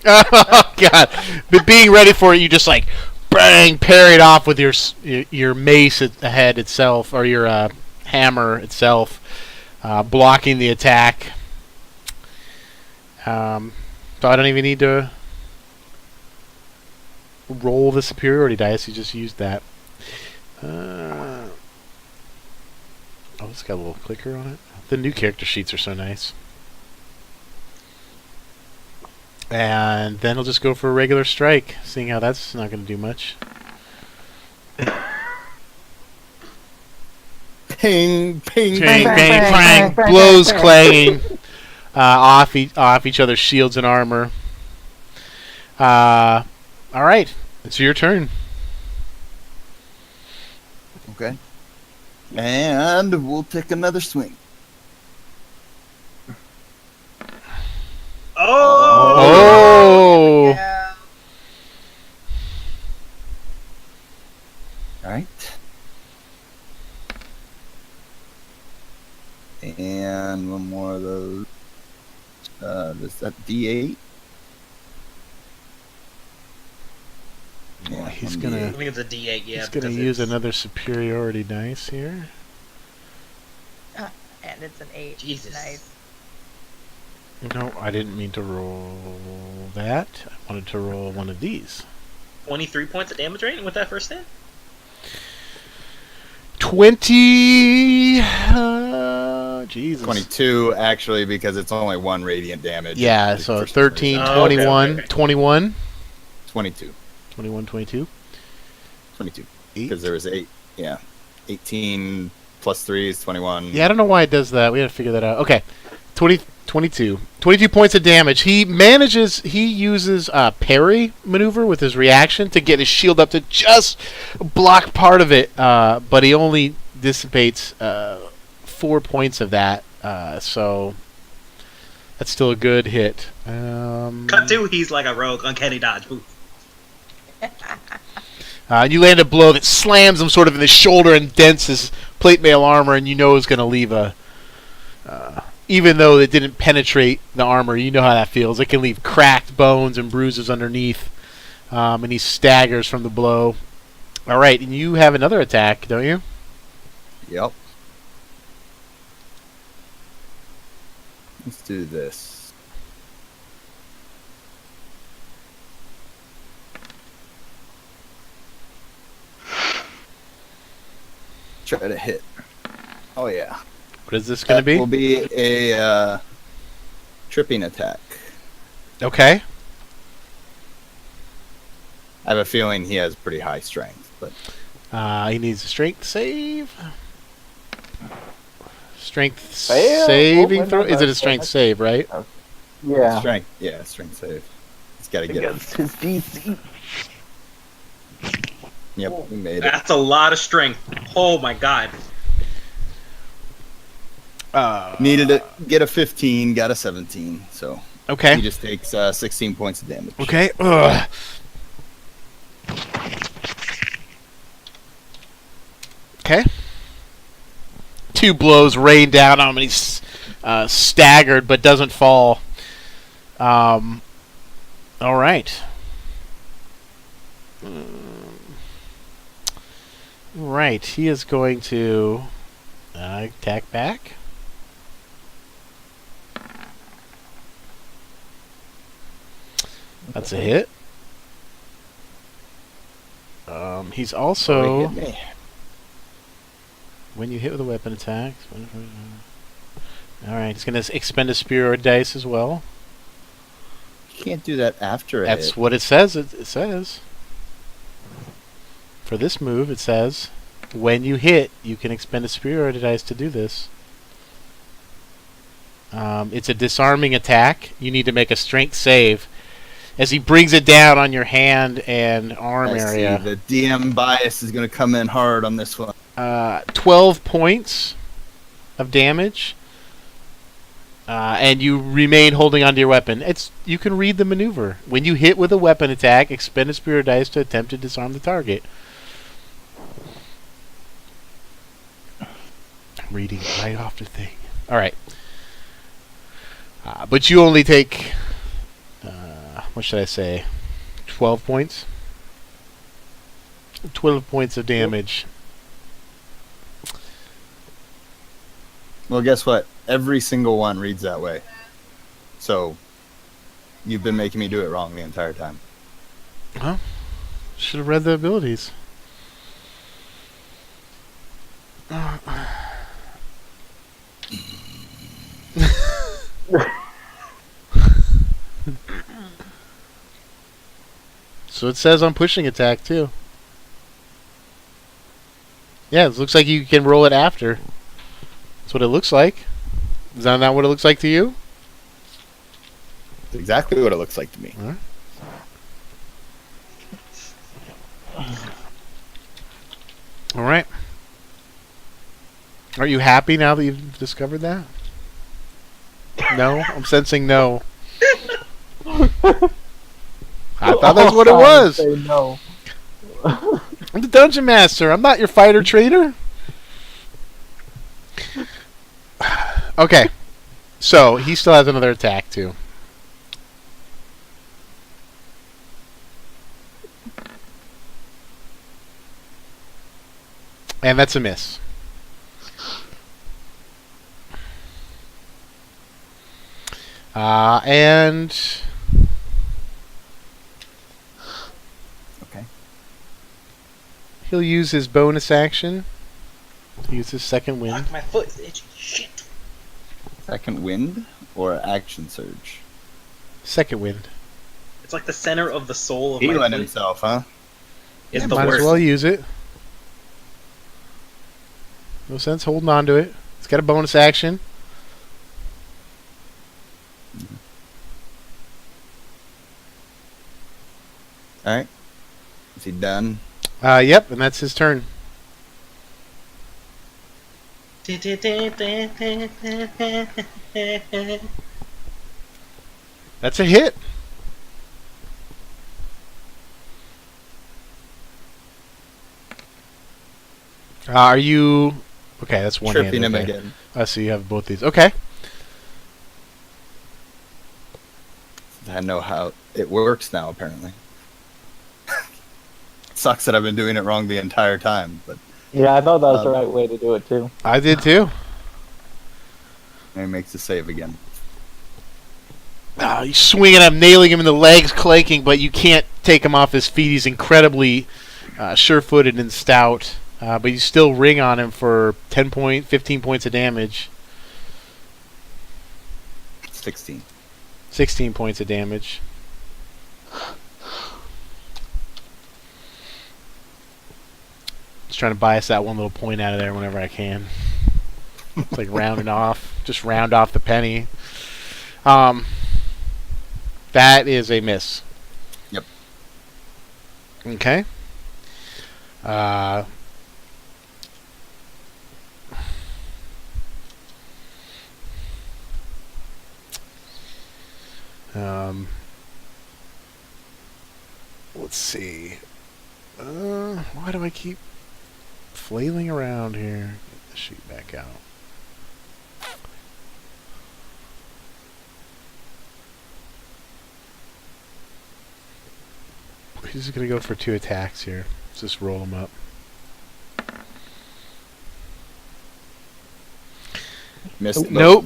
Oh god! But being ready for it, you just bang, parry it off with your mace head itself, or your hammer itself, blocking the attack. So I don't even need to roll the superiority dice. You just used that. Oh, It's got a little clicker on it. The new character sheets are so nice. And then he'll just go for a regular strike, seeing how that's not going to do much. Ping, ping, Bang, ping. bang, clang. Blows clanging off each other's shields and armor. All right, it's your turn. Okay. And we'll take another swing. Oh! Yeah. All right. And one more of those. Is that D8? Yeah, He's one gonna- I D8. think it's a D8. Yeah. He's going to because use it's- another superiority dice here. And it's an 8. Jesus. Nice. No, I didn't mean to roll that. I wanted to roll one of these. 23 points of damage rating with that first hit. 20. Jesus. 22, actually, because it's only 1 radiant damage. Yeah, so For some 13, reason. Oh, okay, 21, okay, okay. 21, 22. 21, 22. 22. 8. Because there was 8. Yeah. 18 plus 3 is 21. Yeah, I don't know why it does that. We got to figure that out. Okay. 22 points of damage. He uses parry maneuver with his reaction to get his shield up to just block part of it, but he only dissipates 4 points of that, so that's still a good hit. Cut 2, he's like a rogue uncanny dodge. Ooh. And you land a blow that slams him sort of in the shoulder and dents his plate mail armor, and you know is going to leave a... even though it didn't penetrate the armor, you know how that feels. It can leave cracked bones and bruises underneath, and he staggers from the blow. All right, and you have another attack, don't you? Yep. Let's do this. Try to hit. Oh yeah. What is this going to That be? will be a tripping attack. Okay. I have a feeling he has pretty high strength, but He needs a strength save. Strength Fail? saving Well, throw? no, Is it a that's- strength save, right? Yeah. strength save. He's got to get it. Against his DC. Yep, we made it. That's a lot of strength. Oh my god. Needed to get a 15, got a 17, so Okay. he just takes 16 points of damage. Okay. Ugh. Okay. 2 blows rain down on him, and he's staggered but doesn't fall. All right. Right. He is going to attack back. That's a hit. He's Oh, also... he hit me. When you hit with a weapon attack... Alright, he's going to expend a spear or dice as well. You can't do that after a That's hit. what it says. It says. For this move, it says, when you hit, you can expend a spear or dice to do this. It's a disarming attack. You need to make a strength save. As he brings it down on your hand and arm I area. see. The DM bias is going to come in hard on this one. 12 points of damage. And you remain holding onto your weapon. You can read the maneuver. When you hit with a weapon attack, expend a spear or dice to attempt to disarm the target. I'm reading right off the thing. All right. But you only take, what should I say, 12 points? 12 points of damage. Well, guess what? Every single one reads that way. So, you've been making me do it wrong the entire time. Huh? Should have read the abilities. what it says on pushing attack, too. Yeah, it looks like you can roll it after. That's what it looks like. Is that not what it looks like to you? It's exactly what it looks like to me. All right. All right. Are you happy now that you've discovered that? No? I'm sensing no. I thought that's what it was. Say no. I'm the dungeon master. I'm not your fighter trainer. Okay. So, he still has another attack, too. And that's a miss. And Okay. he'll use his bonus action to use his second wind. Fuck, my foot is itchy. Shit. Second wind or action surge? Second wind. It's like the center of the soul of my Healing foot. himself, huh? It's Yeah, the might worst. as well use it. No sense holding on to it. It's got a bonus action. Alright. Is he done? Yep, and that's his turn. That's a hit. Are you... Okay, that's one Tripping hand. him Okay. again. So you have both these. Okay. I know how it works now, apparently. Sucks that I've been doing it wrong the entire time, but Yeah, I thought that was the right way to do it too. I did too. he makes a save again. You swing at him, nailing him in the legs, clanking, but you can't take him off his feet. He's incredibly sure-footed and stout. But you still ring on him for 15 points of damage. 16. 16 points of damage. Just trying to bias that one little point out of there whenever I can. It's like rounding off. Just round off the penny. That is a miss. Yep. Okay. Let's see. Why do I keep flailing around here? Get the sheet back out. He's just gonna go for 2 attacks here. Let's just roll them up. Missed Nope.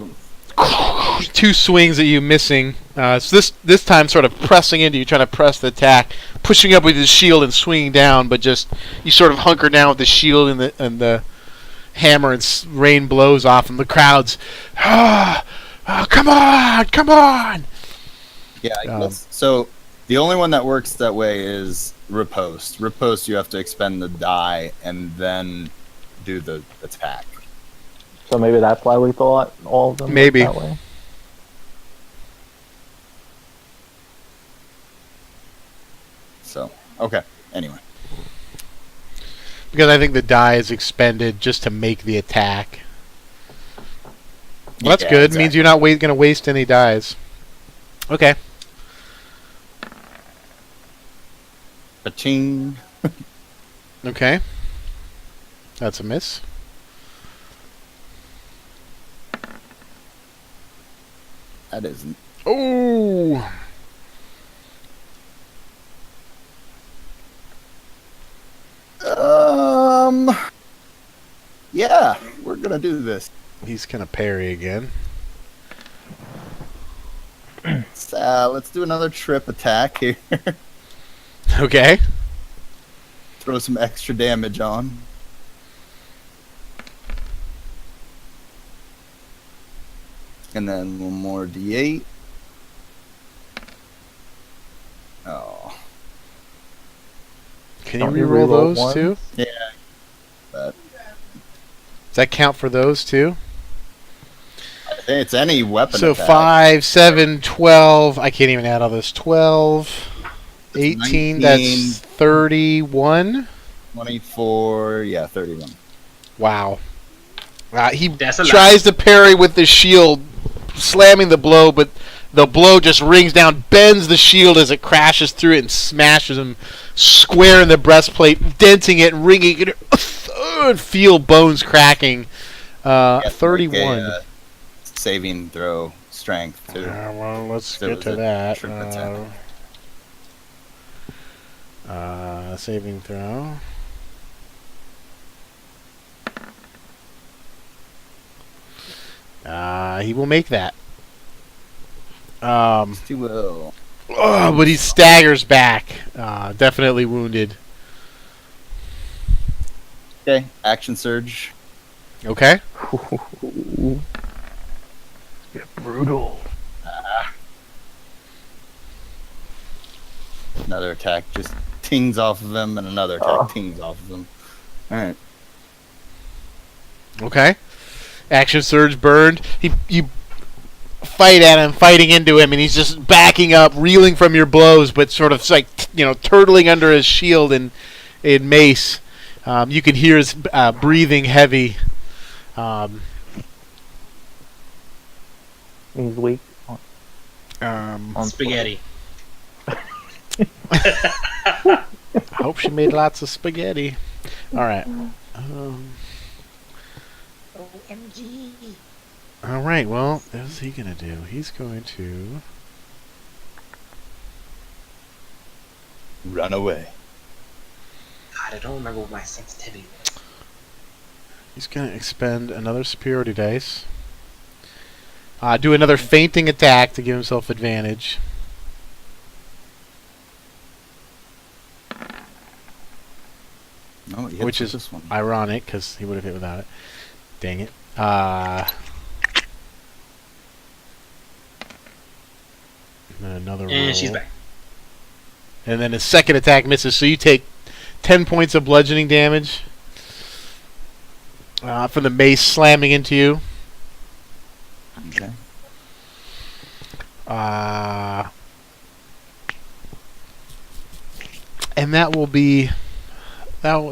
2 swings at you, missing. So this time, sort of pressing into you, trying to press the attack, pushing up with his shield and swinging down, but just you sort of hunker down with the shield and the hammer, and rain blows off, and the crowd's, come on, come on. Yeah, I guess. So the only one that works that way is riposte. Riposte, you have to expend the die and then do the attack. So maybe that's why we thought all of them Maybe. worked that way. So, okay. Anyway. Because I think the die is expended just to make the attack. Well, that's Yeah, good. exactly. Means you're not going to waste any dies. Okay. Ba-ching. Okay. That's a miss. That isn't. Oh. Yeah, we're gonna do this. He's gonna parry again. Let's do another trip attack here. Okay. Throw some extra damage on. And then one more D8. Oh. Can you Don't you reroll reroll those ones? too? Yeah. But Does that count for those too? I think it's any weapon So attack. 5, 7, 12. I can't even add all this. 12, 18. 19, That's 31. 24. Yeah, 31. Wow. He That's a lot. tries to parry with the shield, slamming the blow, but the blow just rings down, bends the shield as it crashes through it and smashes him square in the breastplate, denting it, ringing it, and feel bones cracking. Yeah, 31. Like a, saving throw strength too. Well, let's There get was to a that. trip attack. Saving throw. He will make that. He will. But he staggers back. Definitely wounded. Okay, action surge. Okay. Get brutal. Another attack just tings off of him, and another attack tings off of him. All right. Okay. Action surge burned. You fight at him, fighting into him, and he's just backing up, reeling from your blows, but sort of like turtling under his shield and mace. You can hear his breathing heavy. He's weak. I Spaghetti. hope she made lots of spaghetti. All right. OMG. All right. Well, what's he gonna do? He's going to Run away. God, I don't remember what my sensitivity was. He's gonna expend another superiority dice. Do another feinting attack to give himself advantage. No, Which is this one. ironic, because he would have hit without it. Dang it. And then another roll. And she's back. And then his second attack misses, so you take 10 points of bludgeoning damage from the mace slamming into you. Okay. And that will be that'll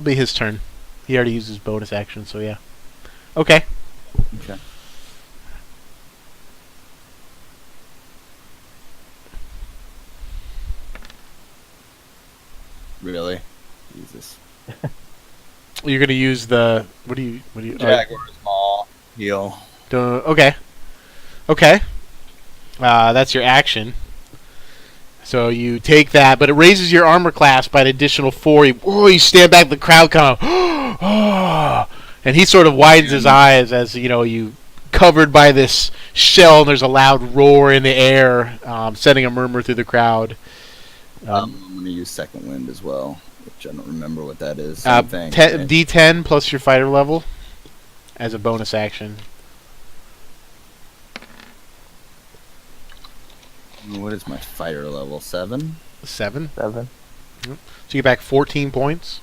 be his turn. He already used his bonus action, so yeah. Okay. Okay. Really? Jesus. You're gonna use the what do you Jaguar's Maw. Heal. okay. Okay. That's your action. So you take that, but it raises your armor class by an additional 4. You stand back, the crowd kind of, and he sort of widens his eyes as you covered by this shell, and there's a loud roar in the air, sending a murmur through the crowd. I'm going to use Second Wind as well, which I don't remember what that is. Same thing. D10 plus your fighter level as a bonus action. What is my fighter level? 7? 7. 7. So you get back 14 points.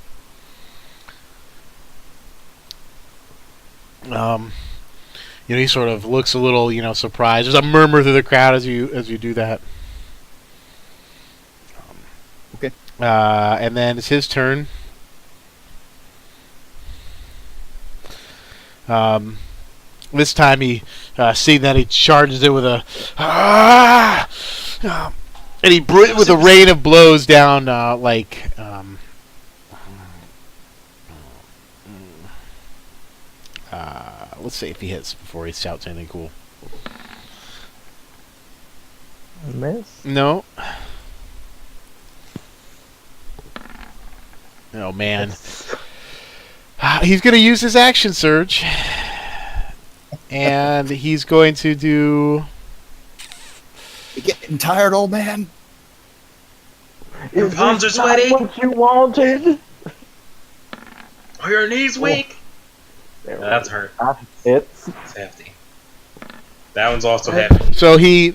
He sort of looks a little, surprised. There's a murmur through the crowd as you do that. Okay. And then it's his turn. This time he, seeing that, he charges it with a, and he with a rain of blows down let's see if he hits before he shouts anything cool. Miss. No. Oh man. He's going to use his action surge. And he's going to do... You getting tired, old man? Your palms are sweaty. What you wanted? Are your knees weak? There we That's go. hurt. It's It's hefty. That one's also hefty. So he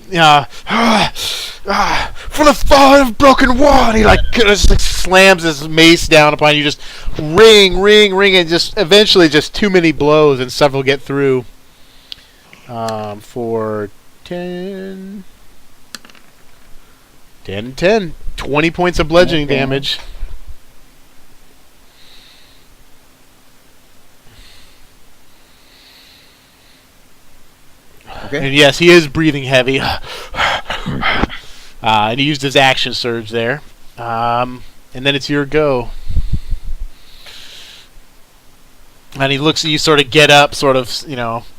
For the fall of broken wall! And he just slams his mace down upon you, just ring, and just eventually just too many blows, and several get through. For 10, 20 points of bludgeoning damage. Okay. And yes, he is breathing heavy. And he used his action surge there. And then it's your go. And he looks at you, sort of get up, sort of,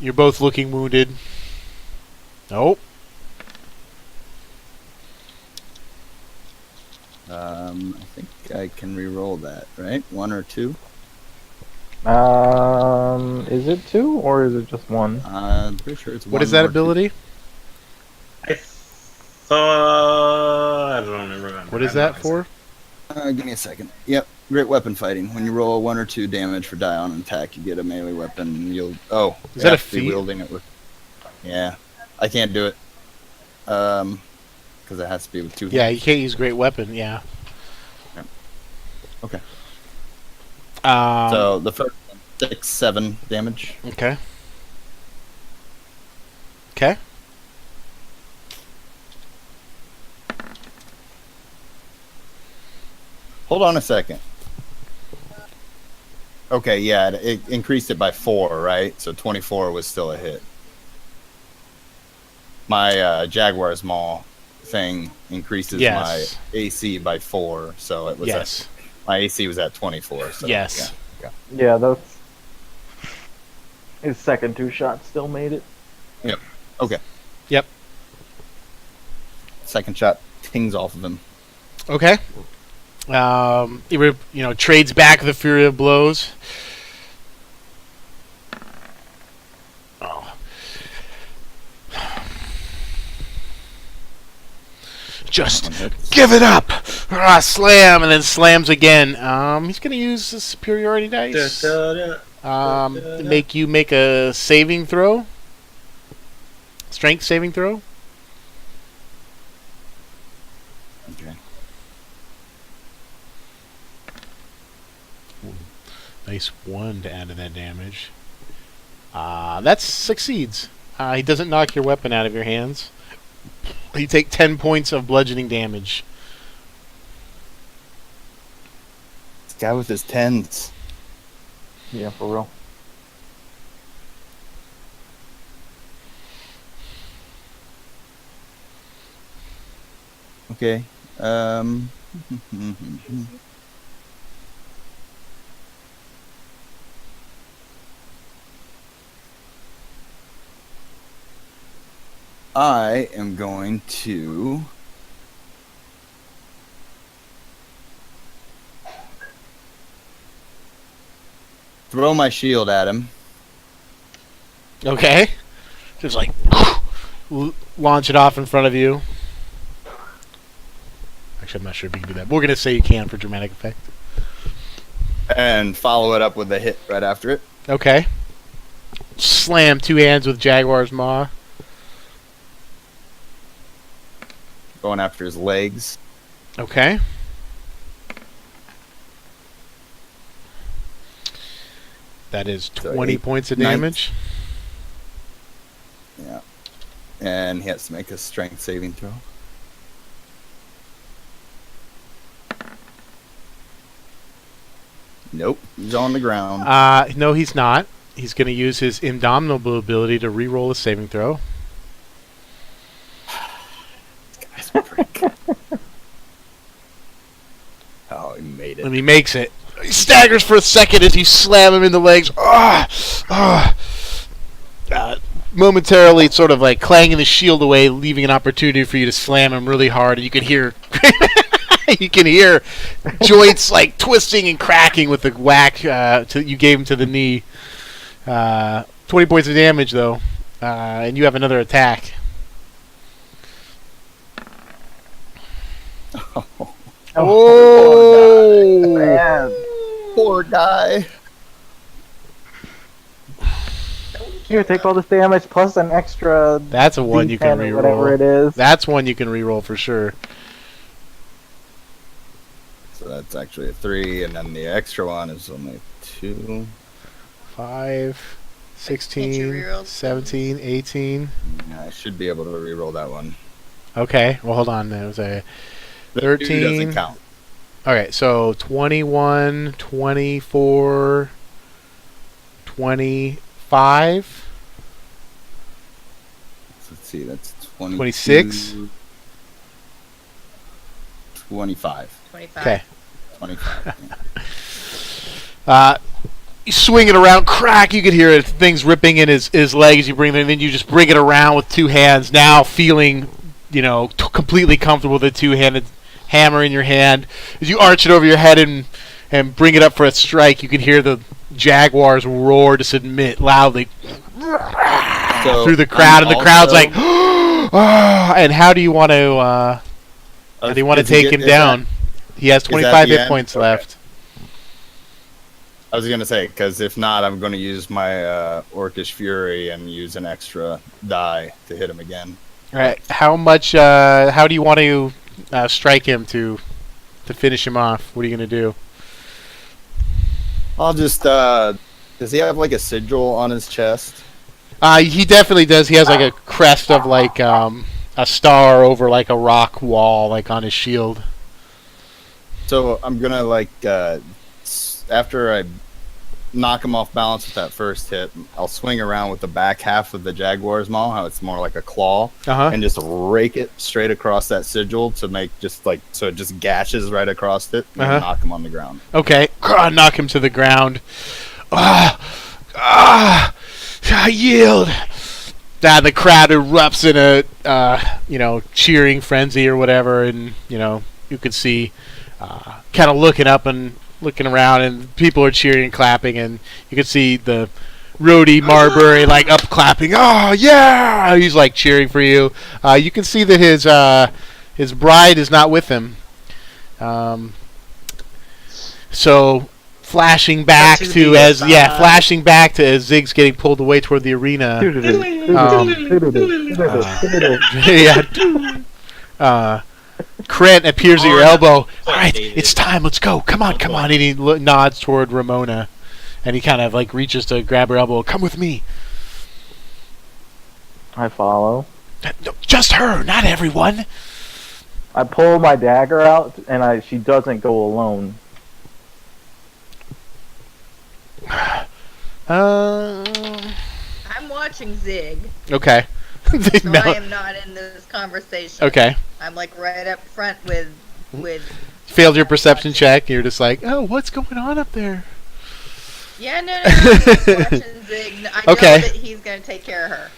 you're both looking wounded. Nope. I think I can re-roll that, right? 1 or 2? Is it 2 or is it just 1? I'm pretty sure it's 1. What is that or 2. ability? I thought I don't remember. What is that for? Give me a second. Yep, great weapon fighting. When you roll 1 or 2 damage for die on an attack, you get a melee weapon. Is that a have to be feat? Wielding it with. Yeah, I can't do it. Because it has to be with 2 hands. Yeah, you can't use great weapon. Yeah. Okay. So So the first one, 6, 7 damage. okay. Okay. Hold on a second. Okay, yeah, it increased it by 4, right? So 24 was still a hit. My Jaguar's Maw thing increases Yes. my AC by 4, so it was Yes. my AC was at 24. So, Yes. Yeah, that's his second 2 shots still made it. Okay. Yep. Second shot tings off of him. Okay. He trades back the fury of blows. Oh. Just One hits. give it up! Slam, and then slams again. He's going to use the superiority dice. Make you make a saving throw. Strength saving throw. Okay. Nice 1 to add to that damage. That succeeds. He doesn't knock your weapon out of your hands. You take 10 points of bludgeoning damage. This guy with his 10s. Yeah, for real. Okay. I am going to throw my shield at him. Okay. Just like launch it off in front of you. Actually, I'm not sure if you can do that. But we're going to say you can for dramatic effect. And follow it up with a hit right after it. Okay. Slam 2 hands with Jaguar's Maw. Going after his legs. Okay. That is So 20 8, points of 9. damage. Yeah. And he has to make a strength saving throw. Nope. He's on the ground. No, he's not. He's going to use his indomitable ability to re-roll a saving throw. This guy's a prick. Oh, he made it. And he makes it. He staggers for a second as you slam him in the legs. Momentarily, sort of like clanging the shield away, leaving an opportunity for you to slam him really hard. And you can hear, joints like twisting and cracking with the whack you gave him to the knee. 20 points of damage though, and you have another attack. Oh, man. Poor guy. Here, take all this damage plus an extra. That's a one you can D10 or reroll. whatever it is. That's one you can reroll for sure. it's actually a 3, and then the extra one is only 2. 5, Can't you 16, reroll 17, 18. Yeah, I should be able to re-roll that one. Okay, well, hold on. There was a The 2 13. doesn't count. Okay, so 21, 24, 25. Let's see, that's 22, 26? 25. 25. Okay. 25. You swing it around, crack, you could hear it, things ripping in his legs. You bring them, and then you just bring it around with 2 hands, now feeling, completely comfortable with a 2-handed hammer in your hand. As you arch it over your head and bring it up for a strike, you can hear the jaguars roar to submit loudly So through the crowd, and the crowd's like, also- and how do you want to take him down? He has 25 the hit end? points Okay. left. I was going to say, because if not, I'm going to use my Orcish Fury and use an extra die to hit him again. All right, how do you want to strike him to finish him off? What are you going to do? I'll just, does he have like a sigil on his chest? He definitely does. He has like a crest of like a star over like a rock wall, like on his shield. So I'm going to like, after I knock him off balance with that first hit, I'll swing around with the back half of the Jaguar's maw, how it's more like a claw, and just rake it straight across that sigil to make just like, so it just gashes right across it and knock him on the ground. Okay, knock him to the ground. Yield. The crowd erupts in a cheering frenzy or whatever, and you can see kind of looking up and looking around, and people are cheering and clapping, and you can see the roadie Marbury like up clapping. Oh yeah, he's like cheering for you. You can see that his bride is not with him. So flashing back to as Zig's getting pulled away toward the arena. Krent appears at your elbow. All right, it's time. Let's go. Come on. And he nods toward Ramona, and he kind of like reaches to grab her elbow. Come with me. I follow. No, just her, not everyone. I pull my dagger out, and she doesn't go alone. I'm watching Zig, Okay. so No. I am not in this conversation. Okay. I'm like right up front with. Failed your perception check. You're just like, oh, what's going on up there? Yeah, no. I'm just watching Zig. I know Okay. that he's gonna take care of her.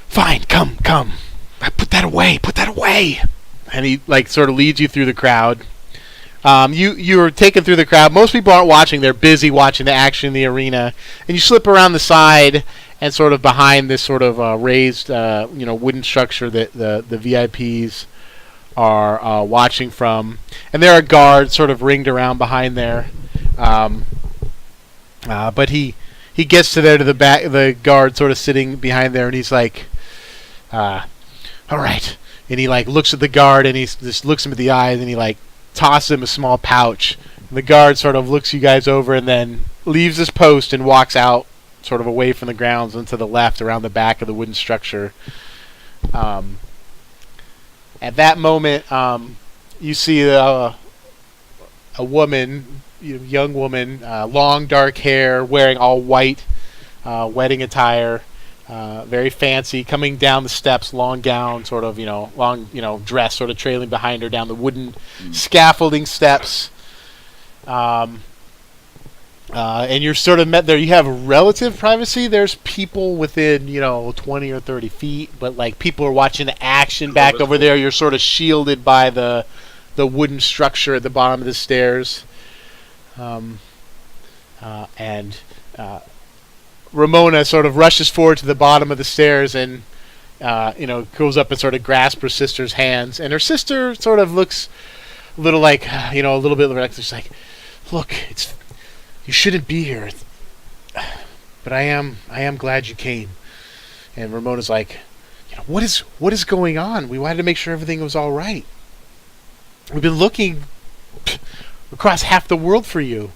Fine, come. Put that away. And he like sort of leads you through the crowd. You're taken through the crowd. Most people aren't watching; they're busy watching the action in the arena. And you slip around the side and sort of behind this sort of raised, wooden structure that the VIPs are watching from. And there are guards sort of ringed around behind there. But he gets to the back. The guard sort of sitting behind there, and he's like, "All right." And he like looks at the guard, and he just looks him in the eyes, and he like tosses him a small pouch. And the guard sort of looks you guys over, and then leaves his post and walks out, sort of away from the grounds and to the left, around the back of the wooden structure. At that moment, you see a woman, young woman, long dark hair, wearing all white wedding attire. Very fancy, coming down the steps, long gown, sort of, long, dress, sort of trailing behind her down the wooden scaffolding steps. And you're sort of met there. You have relative privacy. There's people within, 20 or 30 feet, but like people are watching the action back over there. You're sort of shielded by the wooden structure at the bottom of the stairs. And Ramona sort of rushes forward to the bottom of the stairs and, goes up and sort of grasps her sister's hands. And her sister sort of looks a little like, a little bit like, she's like, look, you shouldn't be here, but I am glad you came. And Ramona's like, what is going on? We wanted to make sure everything was all right. We've been looking across half the world for you.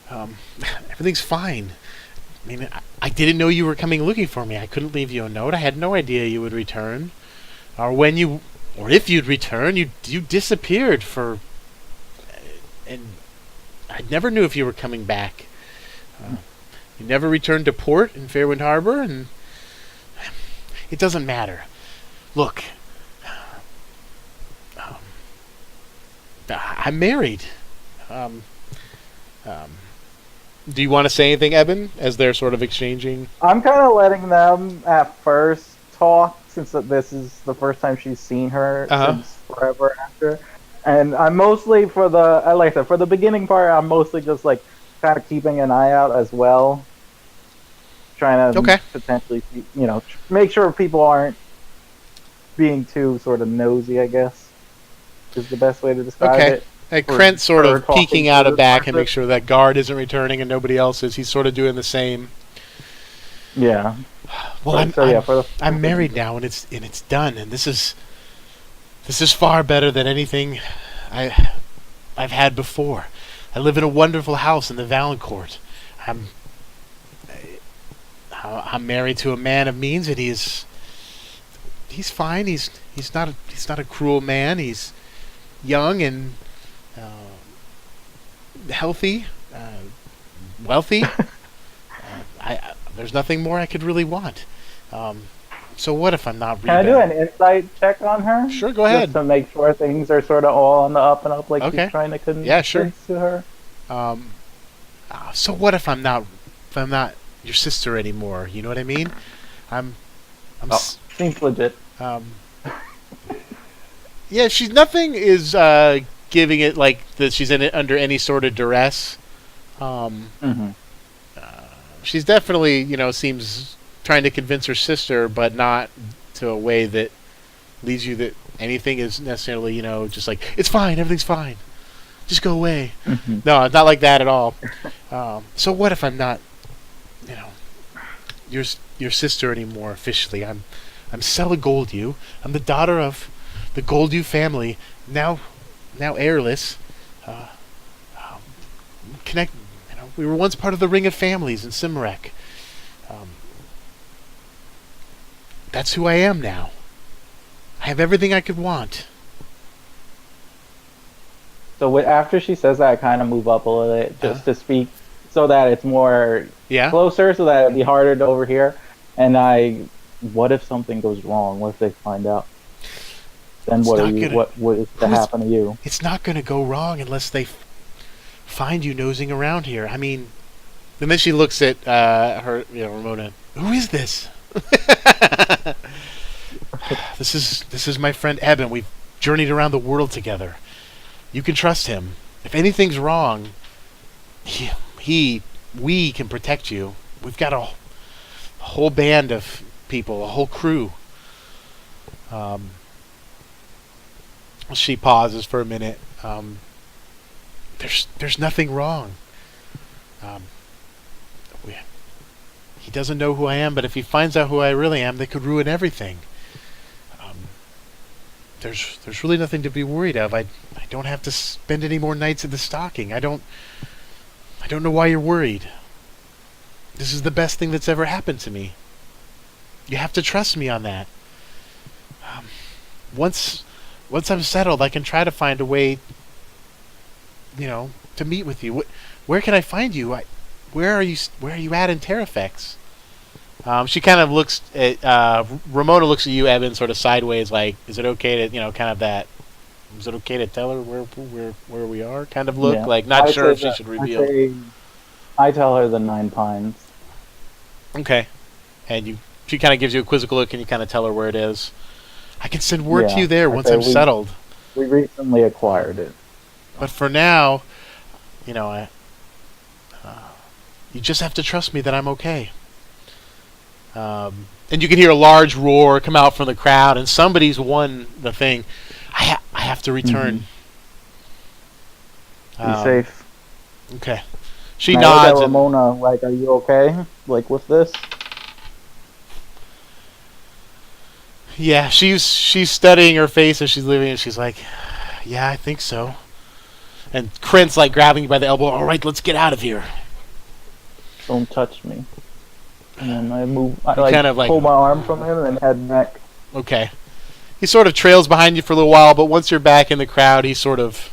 Everything's fine. I mean, I didn't know you were coming looking for me. I couldn't leave you a note. I had no idea you would return, or if you'd return. You disappeared for, and I never knew if you were coming back. You never returned to port in Fairwind Harbor, and it doesn't matter. Look, I'm married. Do you want to say anything, Eben, as they're sort of exchanging? I'm kind of letting them at first talk, since this is the first time she's seen her since forever after. And I'm mostly for the beginning part, I'm mostly just like kind of keeping an eye out as well, trying to potentially, make sure people aren't being too sort of nosy, I guess, is the best way to describe it. And Krent's sort of peeking out of back and make sure that guard isn't returning and nobody else is. He's sort of doing the same. Yeah. Well, I'm married now, and it's done, and this is far better than anything I've had before. I live in a wonderful house in the Valancourt. I'm married to a man of means, and he's fine. He's not a cruel man. He's young and healthy, wealthy. There's nothing more I could really want. So what if I'm not Reba? Can I do an insight check on her? Sure, go ahead. Just to make sure things are sort of all on the up and up, like she's trying to convince to her. So what if I'm not your sister anymore? You know what I mean? Seems legit. Yeah, nothing is giving it like that she's in it under any sort of duress. She's definitely, seems trying to convince her sister, but not to a way that leaves you that anything is necessarily, just like, it's fine, everything's fine, just go away. No, it's not like that at all. So what if I'm not, your sister anymore officially? I'm Sella Goldew. I'm the daughter of the Goldew family, now heirless. We were once part of the Ring of Families in Cimmerek. That's who I am now. I have everything I could want. So after she says that, I kind of move up a little bit just to speak so that it's more closer, so that it'd be harder to overhear. And what if something goes wrong? What if they find out? Then what is to happen to you? It's not going to go wrong unless they find you nosing around here. I mean, and then she looks at her, Ramona. Who is this? This is my friend Eben. We've journeyed around the world together. You can trust him. If anything's wrong, we can protect you. We've got a whole band of people, a whole crew. She pauses for a minute. There's nothing wrong. He doesn't know who I am, but if he finds out who I really am, they could ruin everything. There's really nothing to be worried of. I don't have to spend any more nights in the stocking. I don't know why you're worried. This is the best thing that's ever happened to me. You have to trust me on that. Once I'm settled, I can try to find a way, to meet with you. Where can I find you? Where are you at in Terrafex? She kind of looks at Ramona looks at you, Evan, sort of sideways, like, is it okay to, kind of that? Is it okay to tell her where we are? Kind of look like not sure if she should reveal. I tell her the 9 Pines. Okay, and she kind of gives you a quizzical look, and you kind of tell her where it is. I can send word to you there once I'm settled. We recently acquired it. But for now, you just have to trust me that I'm okay. And you can hear a large roar come out from the crowd, and somebody's won the thing. I have to return. Be safe. Okay. She nods. Ramona, are you okay? With this? Yeah, she's studying her face as she's leaving, and she's like, yeah, I think so. And Krent's like grabbing you by the elbow. All right, let's get out of here. Don't touch me. And then I move. I kind of, like, pull my arm from him and head back. Okay. He sort of trails behind you for a little while, but once you're back in the crowd, he sort of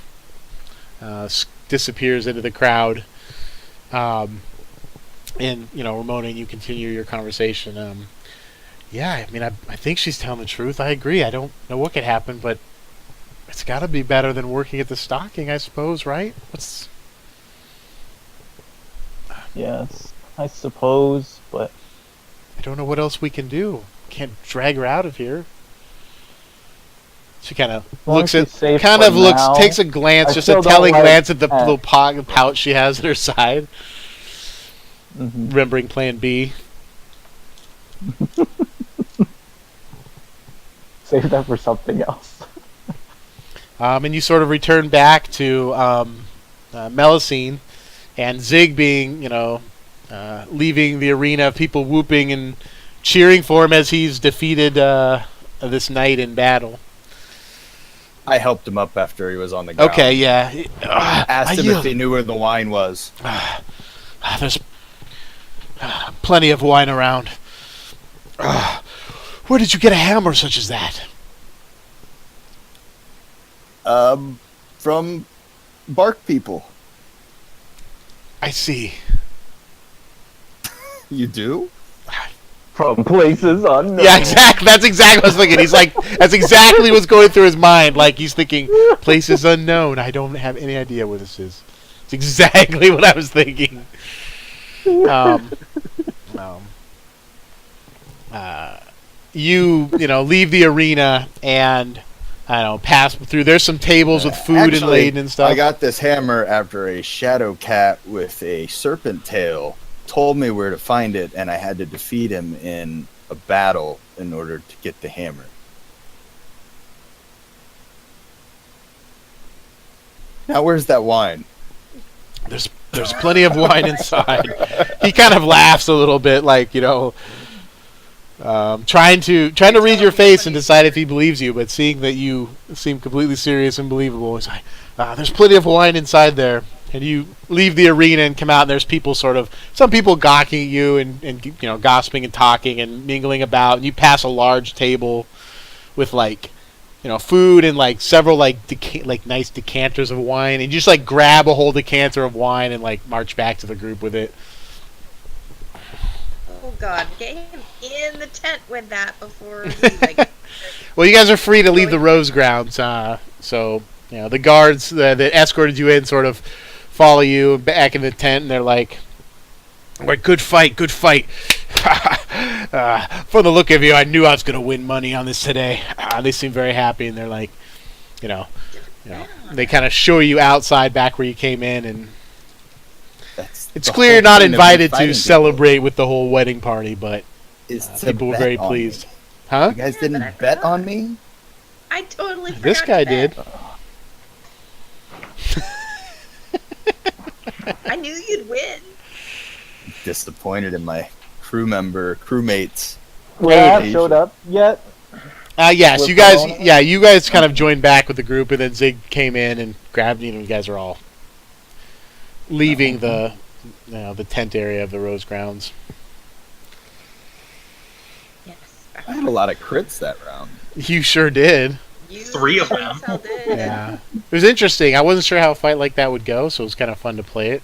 disappears into the crowd. And, Ramona and you continue your conversation. Yeah, I mean, I think she's telling the truth. I agree. I don't know what could happen, but it's got to be better than working at the stocking, I suppose, right? Yes, I suppose, but I don't know what else we can do. Can't drag her out of here. She kind of takes a glance, just a telling glance at the little pouch she has at her side. Mm-hmm. Remembering Plan B. Save that for something else. And you sort of return back to Melusine, and Zig being, leaving the arena, people whooping and cheering for him as he's defeated this knight in battle. I helped him up after he was on the ground. Okay, yeah. Asked him if he knew where the wine was. There's plenty of wine around. Where did you get a hammer such as that? From bark people. I see. You do? From places unknown. Yeah, exactly. That's exactly what I was thinking. He's like, that's exactly what's going through his mind. Like, he's thinking, places unknown. I don't have any idea where this is. It's exactly what I was thinking. You leave the arena and, pass through. There's some tables with food and laden and stuff. I got this hammer after a shadow cat with a serpent tail told me where to find it, and I had to defeat him in a battle in order to get the hammer. Now where's that wine? There's plenty of wine inside. He kind of laughs a little bit, like, trying to read your face and decide if he believes you, but seeing that you seem completely serious and believable, he's like, there's plenty of wine inside there. And you leave the arena and come out, and there's people some people gawking at you and gossiping and talking and mingling about. And you pass a large table with food and several nice decanters of wine, and you just grab a whole decanter of wine and march back to the group with it. Oh God, get him in the tent with that before he Well, you guys are free to leave the rose grounds, so the guards that escorted you in sort of follow you back in the tent, and they're like, good fight. From the look of you, I knew I was going to win money on this today. They seem very happy, and they're like, they kind of show you outside back where you came in, and it's clear you're not invited to celebrate with the whole wedding party, but people were very pleased. Huh? You guys didn't bet on me? I totally forgot. This guy did. I knew you'd win. Disappointed in my crewmates. Well, showed up yet? Yes, you guys kind of joined back with the group, and then Zig came in and grabbed you, and you guys are all leaving the tent area of the Rose Grounds. Yes. I had a lot of crits that round. You sure did. Three of them. Yeah. It was interesting. I wasn't sure how a fight like that would go, so it was kind of fun to play it.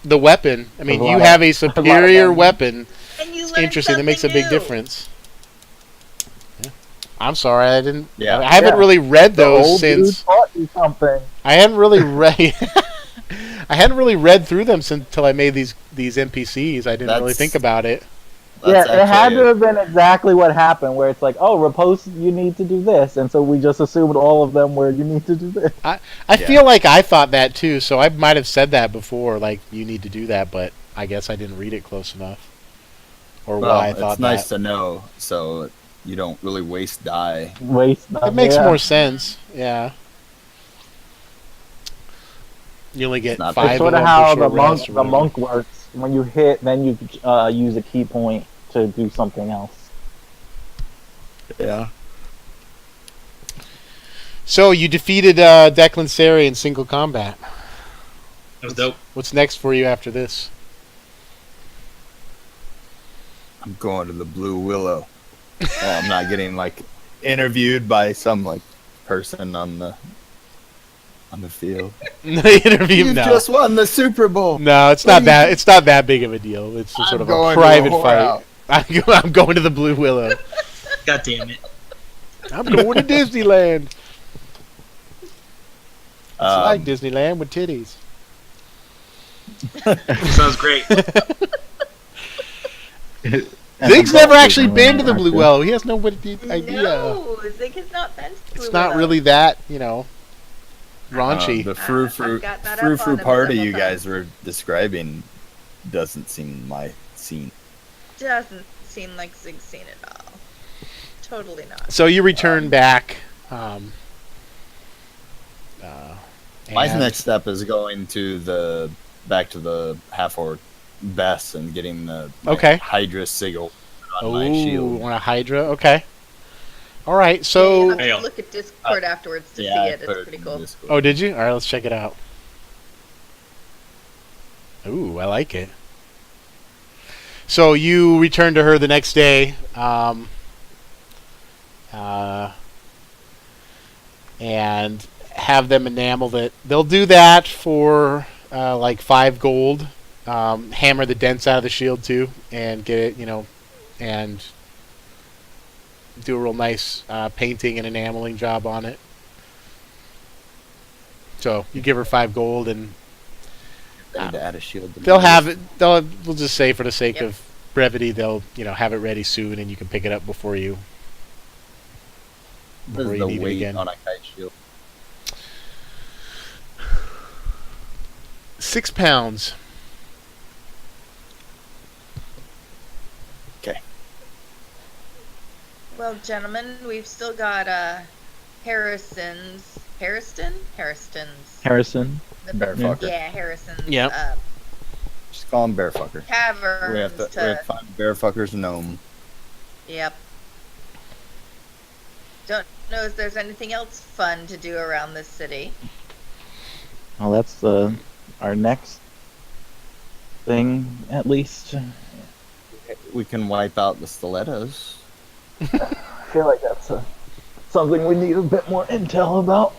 The weapon, I mean, you have a superior weapon. And you It's interesting. That makes a big difference. Yeah. I'm sorry, I didn't. Yeah. I haven't really read those since. Dude taught you something. I hadn't really read. I hadn't really read through them until I made these NPCs. I didn't really think about it. Yeah, it had to have been exactly what happened, where it's like, oh, riposte, you need to do this, and so we just assumed all of them were, you need to do this. I feel like I thought that too, so I might have said that before, like, you need to do that, but I guess I didn't read it close enough. Or why I thought it's nice to know, so you don't really waste die. It makes more sense, yeah. You only get 5 of them. It's sort of how the monk works. When you hit, then you use a key point to do something else. Yeah. So you defeated Declan Serry in single combat. That was dope. What's next for you after this? I'm going to the Blue Willow. I'm not getting like interviewed by some like person on the field. The interview? You've No. just won the Super Bowl. No, it's not that. It's not that big of a deal. It's sort of a going to private a fight. I'm going to the Blue Willow. God damn it. I'm going to Disneyland. It's like Um, Disneyland with titties. Sounds great. Zig's never actually been to the Blue Willow. He has no idea. No, Zig has not been to Blue It's not Willow. really that, raunchy. the frou I've got that frou up frou on him party several you guys times. were describing doesn't seem my scene. Doesn't seem like Zig's seen it all. Totally not. So you return back. My and- next step is going to back to the half-orc Bess and getting the Okay. Hydra sigil on my shield. On a Hydra. Okay. All right. You So. have to Hail. look at Discord afterwards to see I it. put It's pretty in cool. Discord. Oh, did you? All right. Let's check it out. Ooh, I like it. So you return to her the next day, and have them enamel it. They'll do that for like 5 gold. Hammer the dents out of the shield too, and get it, and do a real nice painting and enameling job on it. So you give her 5 gold, and I need to add a shield. to they'll my have list. it. We'll just say for the sake Yep. of brevity, they'll have it ready soon, and you can pick it up before you What is the need it weight again. on a kite shield? 6 pounds. Okay. Well, gentlemen, we've still got Harrison's. Harrison? Harrison. Bearfucker. Yeah, Harrison's Yep. Just call him Bearfucker. caverns We have to find Bearfucker's gnome. Yep. Don't know if there's anything else fun to do around this city. Well, that's our next thing, at least. We can wipe out the stilettos. I feel like that's something we need a bit more intel about.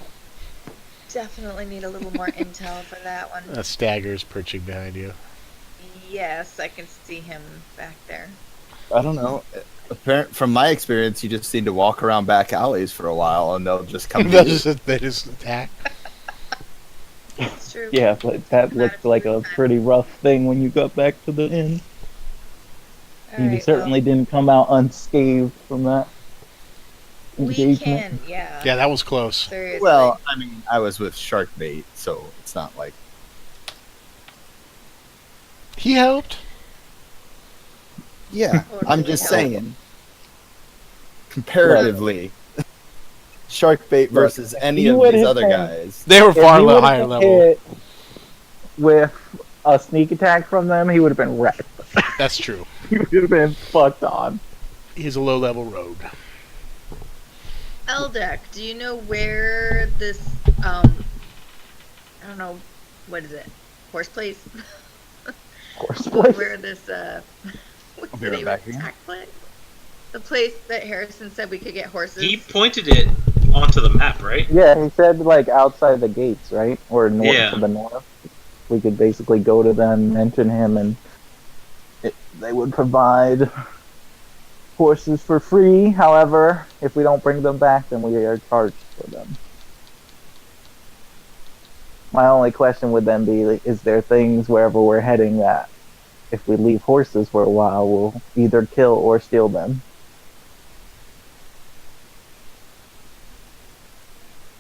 Definitely need a little more intel for that one. A stagger's perching behind you. Yes, I can see him back there. I don't know. From my experience, you just need to walk around back alleys for a while, and they'll just come. they to you. just attack. It's true. Yeah, but that looked like a pretty rough thing when you got back to the inn. You Alright, certainly didn't come out unscathed from that well, we engagement. can, yeah. Yeah, that was close. Seriously. Well, I mean, I was with shark bait, so it's not like He helped. yeah. Totally I'm just help. saying, comparatively, shark bait versus any You of would these have other been- guys. They were If far he would've higher been level. hit with a sneak attack from them, he would have been wrecked. That's true. He would have been fucked on. He's a low level rogue. Eldek, do you know where this, I don't know, what is it? Horse place? Horse place. Where this, what's I'll the be right name back of again. attack place? The place that Harrison said we could get horses. He pointed it onto the map, right? Yeah, he said like outside the gates, right? Or north Yeah. to the north. We could basically go to them, mention him, and they would provide horses for free. However, if we don't bring them back, then we are charged for them. My only question would then be, like, is there things wherever we're heading that if we leave horses for a while, we'll either kill or steal them?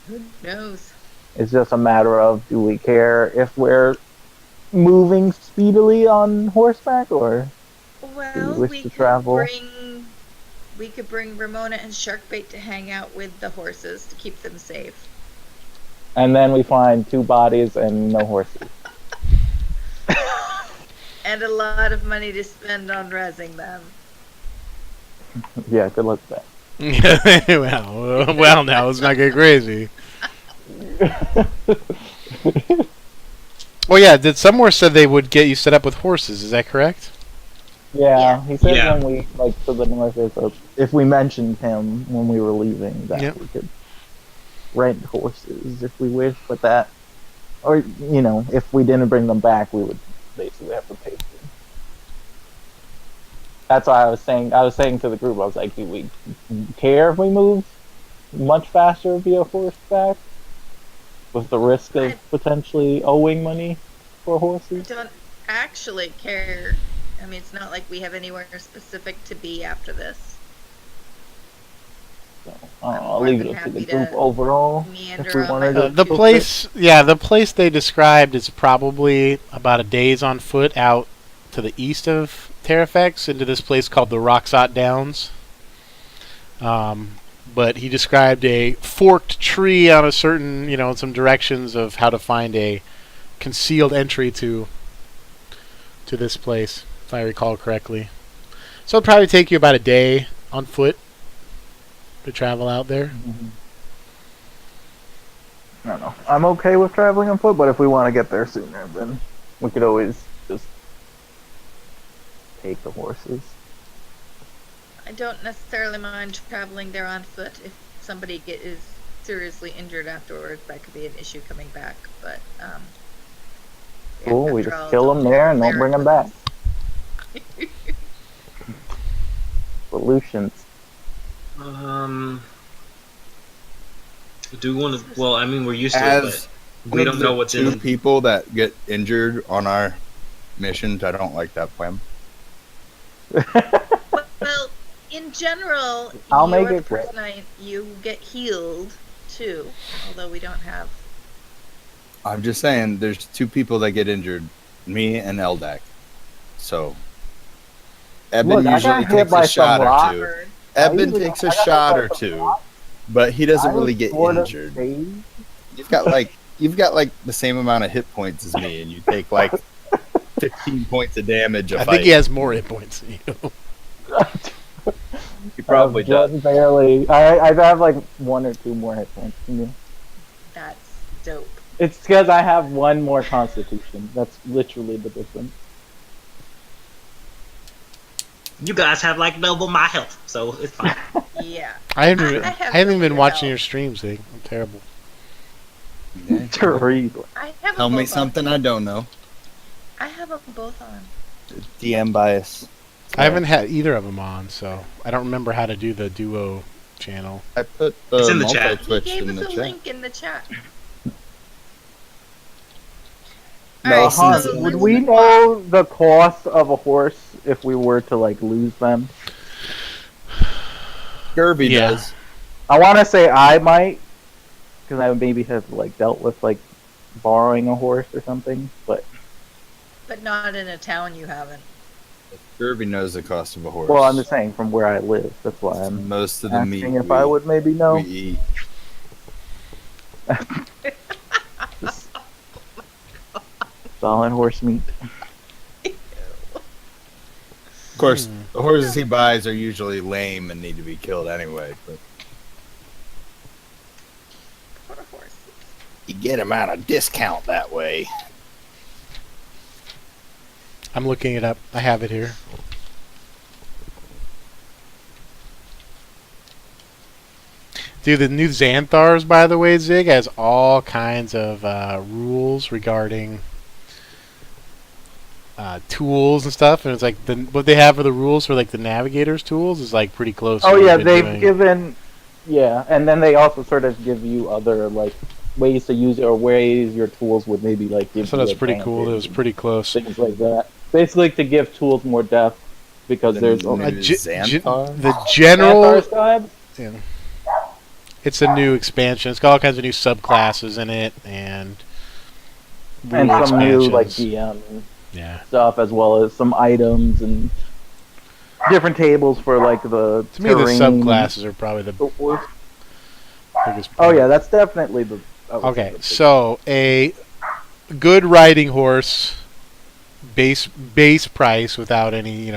Who knows? It's just a matter of, do we care if we're moving speedily on horseback, or Well, wish we to could travel? we could bring Ramona and Sharkbait to hang out with the horses to keep them safe. and then we find 2 bodies and no horses. And a lot of money to spend on rezzing them. Yeah, good luck with that. well, now let's not get crazy. Well, yeah. Did somewhere said they would get you set up with horses? Is that correct? Yeah, he said Yeah. when we to the north, if we mentioned him when we were leaving, that we could rent horses if we wish, but that, or if we didn't bring them back, we would basically have to pay for them. That's why I was saying to the group, I was like, do we care if we move much faster via horseback, with the risk of potentially owing money for I horses? don't actually care. I mean, it's not like we have anywhere specific to be after this. So, I'm I'll more leave than it up to the happy group to overall. meander If we on wanted my to own. The go place, the place they described is probably about a day's on foot out to the east of Terrafex into this place called the Roxot Downs. But he described a forked tree on a certain, some directions of how to find a concealed entry to this place, if I recall correctly. So it'll probably take you about a day on foot to travel out there. I don't know. I'm okay with traveling on foot, but if we want to get there sooner, then we could always just take the horses. I don't necessarily mind traveling there on foot. If somebody is seriously injured afterwards, that could be an issue coming back. But Cool, we after just all, kill them there and don't they're bring them back. Solutions. Do we want to? Well, I mean, we're used to As it, but we don't know what's two in. people that get injured on our missions, I don't like that plan. Well, in general, I'll make you're it the person you get healed too. Although we don't have. I'm just saying, there's two people that get injured, me and Eldak. So, Eben Look, I usually got hit takes by a shot some or rock. two. I Eben usually- takes I a got hit shot by or some two, rock. but he doesn't I really was get sort of injured. phased. You've got like the same amount of hit points as me, and you take like 15 points of damage a I fight. think he has more hit points than you. He probably does. Just barely. I have like 1 or 2 more hit points than you. That's dope. It's because I have 1 more constitution. That's literally the difference. You guys have like double my health, so it's fine. Yeah. I haven't have even been your watching health. your streams, Zig. I'm terrible. Terrible. I have Tell them me both something on. I don't know. I have them both on. DM bias. I haven't had either of them on, so I don't remember how to do the duo channel. I put the It's in the chat. He multi-twitch gave in us the a chat. link in the chat. No, Alright, Hans, so Would let's- we know the cost of a horse if we were to like lose them? Gerby Yeah. does. I want to say I might, because I maybe have like dealt with like borrowing a horse or something. But But not in a town you haven't. Gerby knows the cost of a horse. well, I'm just saying from where I live. That's why I'm Most of the meat asking if I would maybe know. we eat. Just solid horse meat. Of course, the horses he buys are usually lame and need to be killed anyway. But Poor horses. you get them at a discount that way. I'm looking it up. I have it here. Dude, the new Xanthars, by the way, Zig, has all kinds of rules regarding tools and stuff, and it's like what they have for the rules for like the navigator's tools is like pretty close. to Oh what yeah, we've been they've doing. given, yeah, and then they also sort of give you other like ways to use it or ways your tools would maybe like give So you that's pretty cool. It was advantage pretty close. and things like that. Basically, to give tools more depth because The there's new only Xanthar? The general. Xanthar squad. Yeah. It's a new expansion. It's got all kinds of new subclasses in it and And rule some new like expansions. GM Yeah. stuff as well as some items and different tables for like the To me, the terrain subclasses are probably and the so forth. biggest. Oh yeah, that's definitely the. I would say Okay, the big- so a good riding horse, base price without any,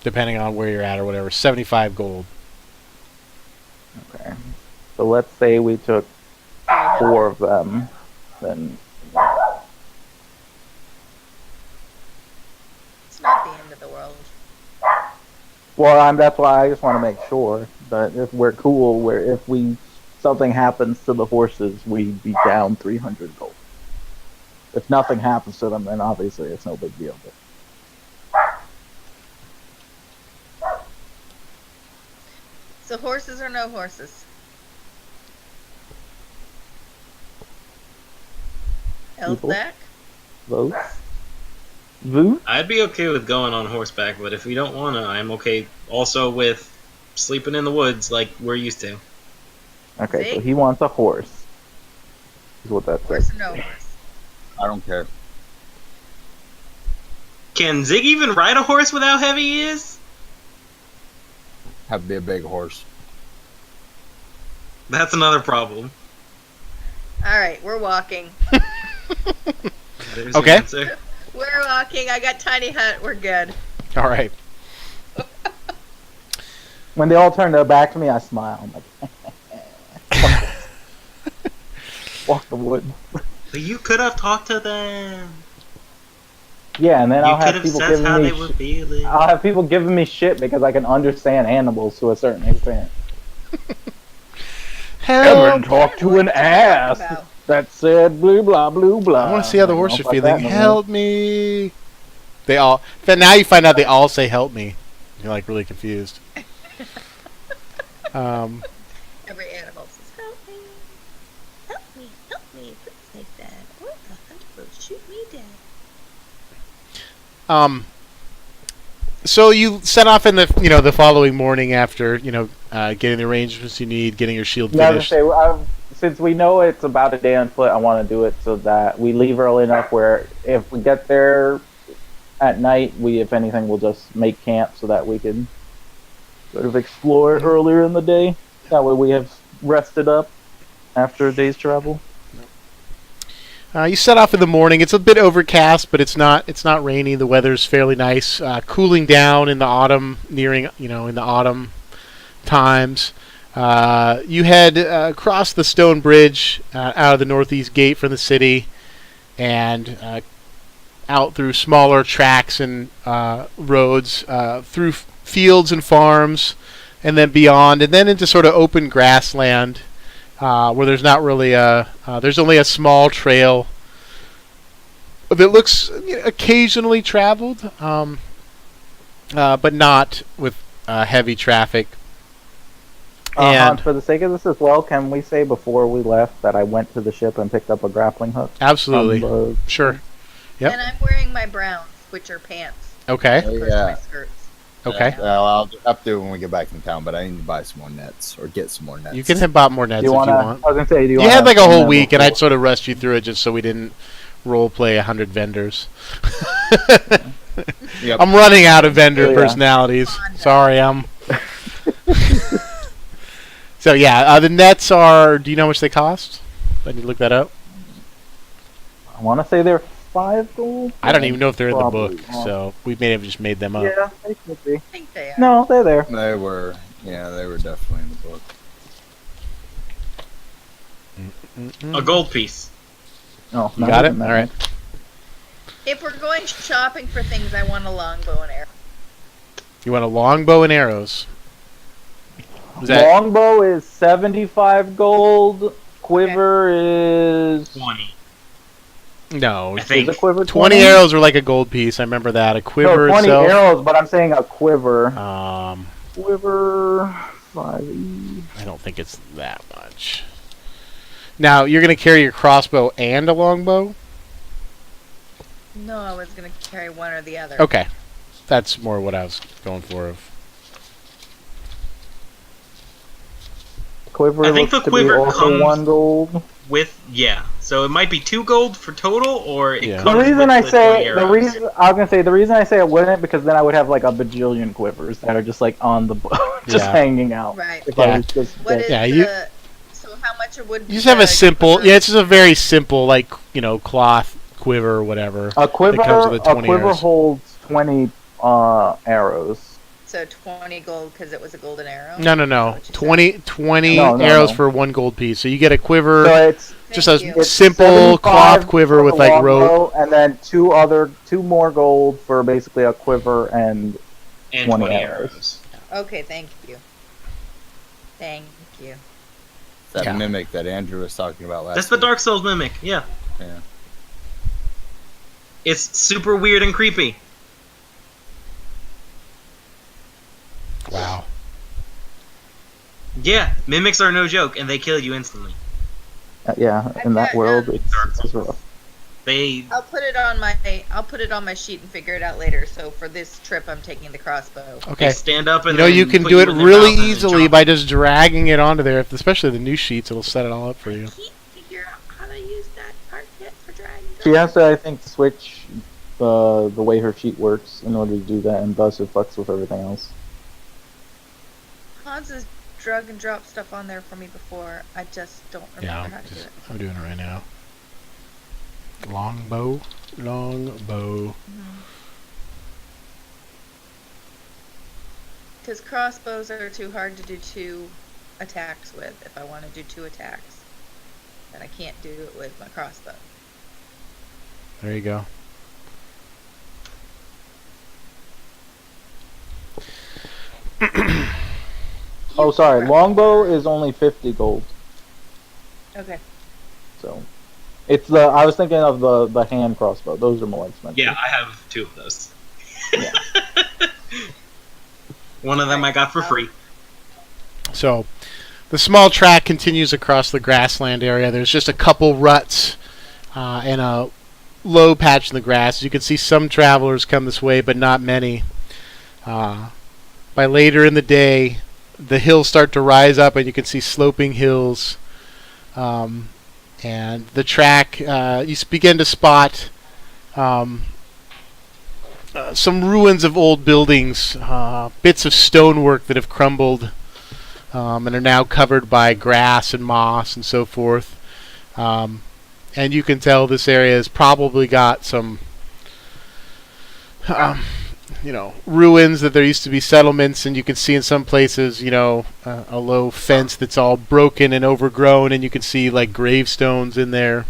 depending on where you're at or whatever, 75 gold. So let's say we took 4 of them, then It's not the end of the world. well, that's why I just want to make sure that if we're cool, where if something happens to the horses, we'd be down 300 gold. If nothing happens to them, then obviously it's no big deal. So horses or no horses? Elzak? Votes? Vote? I'd be okay with going on horseback, but if we don't want to, I'm okay also with sleeping in the woods like we're used to. Okay, See? so he wants a horse. Is what that Horse says. or no horse? I don't care. Can Zig even ride a horse without heavy ears? Have to be a big horse. That's another problem. Alright, we're walking. There's Okay. your answer. We're walking. I got tiny hut. We're good. All right. When they all turn their back to me, I smile. I'm like, walk the wood. But you could have talked to them. Yeah, and then You I'll could have have people said how giving they me were shit. feeling. I'll have people giving me shit because I can understand animals to a certain extent. Cameron talked to an ass About. that said blah blah blah blah. I want to see how the I horse don't are like feeling. that no more. Help me. They all. But now you find out they all say help me. You're like really confused. Every animal says, help me. Help me. Help me. Please take that. Or the hunter will shoot me dead. So you set off in the following morning after getting the arrangements you need, getting your shield Yeah, I finished. was gonna say, since we know it's about a day on foot, I want to do it so that we leave early enough where if we get there at night, if anything, we'll just make camp so that we can sort of explore earlier in the day. That way we have rested up after a day's travel. You set off in the morning. It's a bit overcast, but it's not rainy. The weather's fairly nice, cooling down in the autumn, nearing in the autumn times. You head across the stone bridge out of the northeast gate from the city, and out through smaller tracks and roads, through fields and farms, and then beyond, and then into sort of open grassland. Where there's not really there's only a small trail that looks occasionally traveled, but not with heavy traffic. Han, And for the sake of this as well, can we say before we left that I went to the ship and picked up a grappling hook? absolutely, from sure. Yep. And I'm wearing my browns, which are pants. Okay. Oh, First, yeah. my skirts. Okay. I'll have to when we get back in town, but I need to buy some more nets or get some more nets. You can have bought more nets Do you if wanna, you I want. was gonna say, do you You wanna had like a film whole that week, and before? I'd sort of rushed you through it just so we didn't role play 100 vendors. Yep. I'm running out of vendor Yeah. personalities. Come on, Sorry, So yeah, the nets are. Do you know how much they cost? I need to look that up. I want to say they're 5 gold. I don't even know if they're in the Probably book, not. so we may have just made them up. Yeah, they could be. I think they are. No, they're there. They were definitely in the book. A gold piece. No, You not got it? even that. All right. If we're going shopping for things, I want a longbow and arrow. You want a longbow and arrows. Is that Longbow is 75 gold. Quiver is 20. no? I is think. a quiver 20 arrows were like a gold piece. I remember that. A quiver No, 20 itself. arrows, but I'm saying a quiver. Quiver 5e. I don't think it's that much. Now you're gonna carry your crossbow and a longbow. No, I was going to carry one or the other. Okay, that's more what I was going for. Of Quiver I think looks the to be quiver also comes- 1 gold. So it might be 2 gold for total, or it Yeah. comes The reason with I the say 20 arrows. the reason I say I wouldn't because then I would have like a bajillion quivers that are just like on the boat, just Yeah. hanging out. Right. If Yeah. I was just What is Yeah, the... you- So how much would you just have a the simple. quiver- Yeah, it's just a very simple, like cloth quiver or whatever. a quiver. It comes with A 20 quiver arrows. holds 20 arrows. so 20 gold because it was a golden arrow? No. Is that what you 20 No, no, arrows no. for 1 gold piece. So you get a quiver, So it's just Thank a you. it's simple 75 cloth quiver for with the like longbow, rope. and then two more gold for basically a quiver and And 20 20 arrows. arrows. Okay, thank you. Thank you. That Yeah. mimic that Andrew was talking about last That's the week. Dark Souls mimic, yeah. Yeah. It's super weird and creepy. Wow. Yeah, mimics are no joke, and they kill you instantly. Yeah, in that world, it's rough. They I'll put it on my sheet and figure it out later. So for this trip, I'm taking the crossbow. Okay. stand up and You know, then you can put do it in their really mouth and then easily jump. by just dragging it onto there. Especially the new sheets, it'll set it all up for you. I can't figure out how to use that part yet for dragging. She has to, I think, switch the way her sheet works in order to do that, and thus it fucks with everything else. Hans has drug and dropped stuff on there for me before. I just don't remember how to do it. I'm doing it right now. Longbow. Because crossbows are too hard to do 2 attacks with. If I want to do 2 attacks, then I can't do it with my crossbow. There you go. Oh, sorry, longbow is only 50 gold. Okay. So, it's I was thinking of the hand crossbow. Those are more expensive. Yeah, I have 2 of those. Yeah. One of them I got for free. So, the small track continues across the grassland area. There's just a couple ruts and a low patch in the grass. You can see some travelers come this way, but not many. By later in the day, the hills start to rise up, and you can see sloping hills. And the track, you begin to spot some ruins of old buildings, bits of stonework that have crumbled and are now covered by grass and moss and so forth. And you can tell this area has probably got some ruins, that there used to be settlements, and you can see in some places, a low fence that's all broken and overgrown, and you can see like gravestones in there.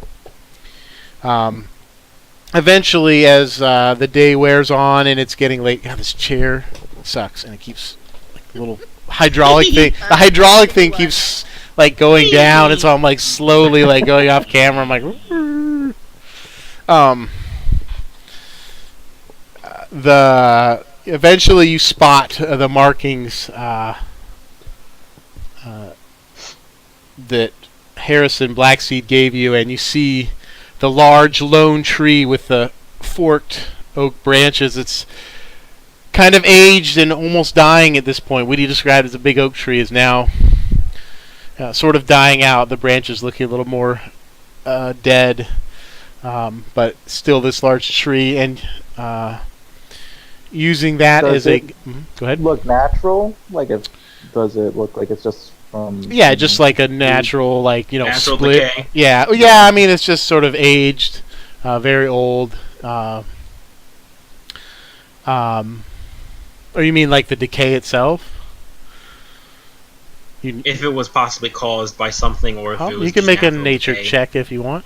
Eventually, as the day wears on and it's getting late, God, this chair sucks, and it keeps like a little hydraulic thing. The hydraulic thing keeps like going down, and so I'm like slowly like going off camera. I'm like, eventually you spot the markings that Harrison Blackseed gave you, and you see the large lone tree with the forked oak branches. It's kind of aged and almost dying at this point. What he described as a big oak tree is now sort of dying out. The branches looking a little more dead, but still this large tree, and using that Does as a... it Go ahead. Look natural? Does it look like it's just from... Yeah, just like a natural, Natural split. decay. Yeah, I mean, it's just sort of aged, very old. Or you mean like the decay itself? If it was possibly caused by something, or if it was You can just make a natural nature decay. check if you want.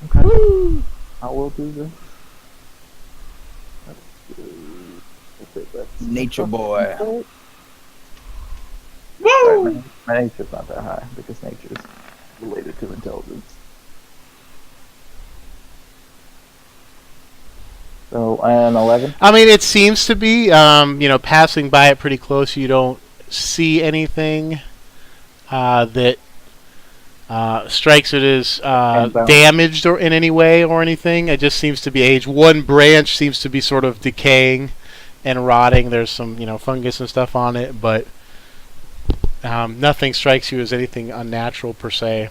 Okay. I will do this. Nature boy. Woo! My nature's not that high because nature is related to intelligence. So, an 11? I mean, it seems to be, passing by it pretty close, you don't see anything that strikes it as damaged or in any way or anything. It just seems to be aged. One branch seems to be sort of decaying and rotting. There's some, fungus and stuff on it, but nothing strikes you as anything unnatural per se.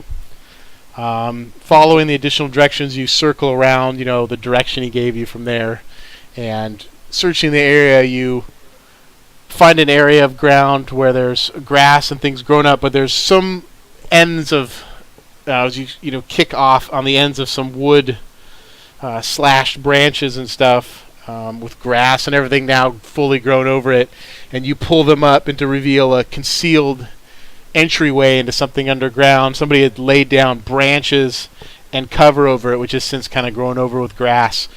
Following the additional directions, you circle around, the direction he gave you from there, and searching the area, you find an area of ground where there's grass and things grown up, but there's some ends of, as you kick off on the ends of some wood slashed branches and stuff. with grass and everything now fully grown over it, and you pull them up and to reveal a concealed entryway into something underground. Somebody had laid down branches and cover over it, which has since kind of grown over with grass.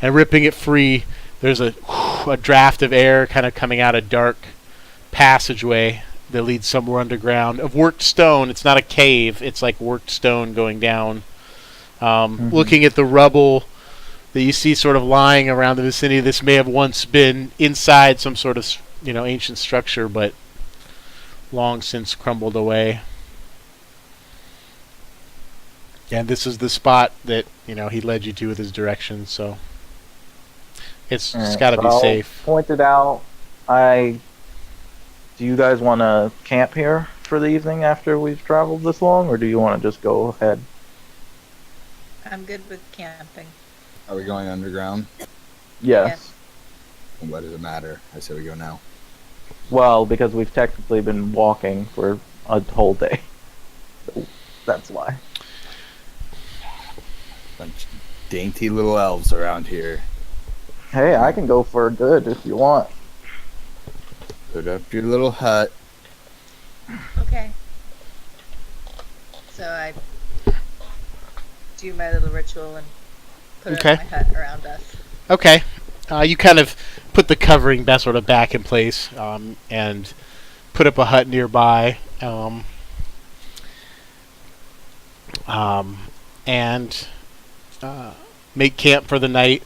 And ripping it free, there's a draft of air kind of coming out a dark passageway that leads somewhere underground of worked stone. It's not a cave, it's like worked stone going down. Looking at the rubble that you see sort of lying around the vicinity, this may have once been inside some sort of ancient structure, but long since crumbled away. And this is the spot that he led you to with his directions, so it's got to be I'll safe. Point it out. Do you guys want to camp here for the evening after we've traveled this long, or do you want to just go ahead? I'm good with camping. Are we going underground? Yes. What does it matter? I say we go now. Well, because we've technically been walking for a whole day. So that's why. Bunch of dainty little elves around here. Hey, I can go for good if you want. Put up your little hut. Okay. So I do my little ritual and put up my hut around us. Okay. You kind of put the covering sort of back in place and put up a hut nearby. And make camp for the night.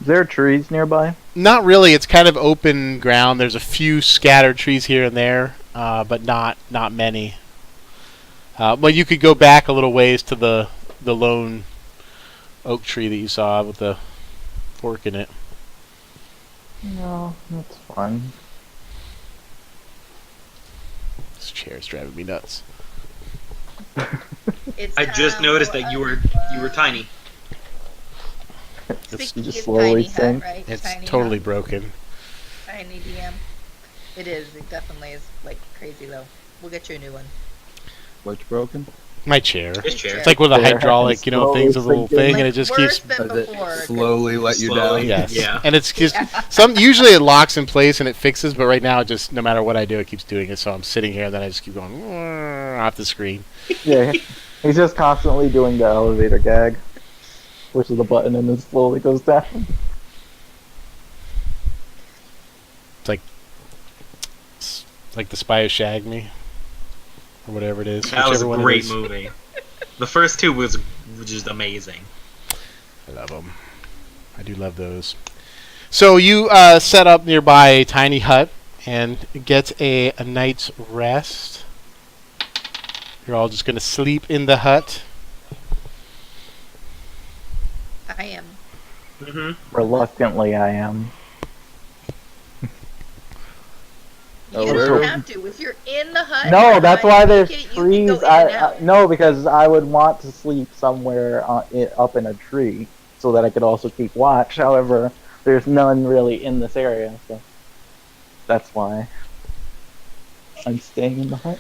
Is there trees nearby? Not really. It's kind of open ground. There's a few scattered trees here and there, but not many. But you could go back a little ways to the lone oak tree that you saw with the fork in it. No, that's fine. This chair's driving me nuts. I just noticed that you were tiny. Speaking just of slowly tiny sink. hut, right? It's Tiny totally hut. broken. Tiny DM. It is. It definitely is like crazy though. We'll get you a new one. What's broken? My chair. His chair. It's like with a Chair. hydraulic, thing's a little Slowly thing, Like, and it just worse keeps. than before. Slowly let you Slowly. down. Yes. Yeah. And it's just usually it locks in place and it fixes, but right now it just no matter what I do, it keeps doing it. So I'm sitting here and then I just keep going off the screen. Yeah, he's just constantly doing the elevator gag. Pushes the button and then slowly goes down. It's like The Spy Who Shagged Me, or whatever it is. That was a whichever one it great is. movie. The first two was just amazing. I love them. I do love those. So you set up nearby a tiny hut and get a night's rest. You're all just going to sleep in the hut. I am. Reluctantly, I am. You Oh, don't where- have to. If you're in the hut. No, you're that's not- why you there's can- you can trees. go in and out. No, because I would want to sleep somewhere up in a tree so that I could also keep watch. However, there's none really in this area, so that's why I'm staying in the hut.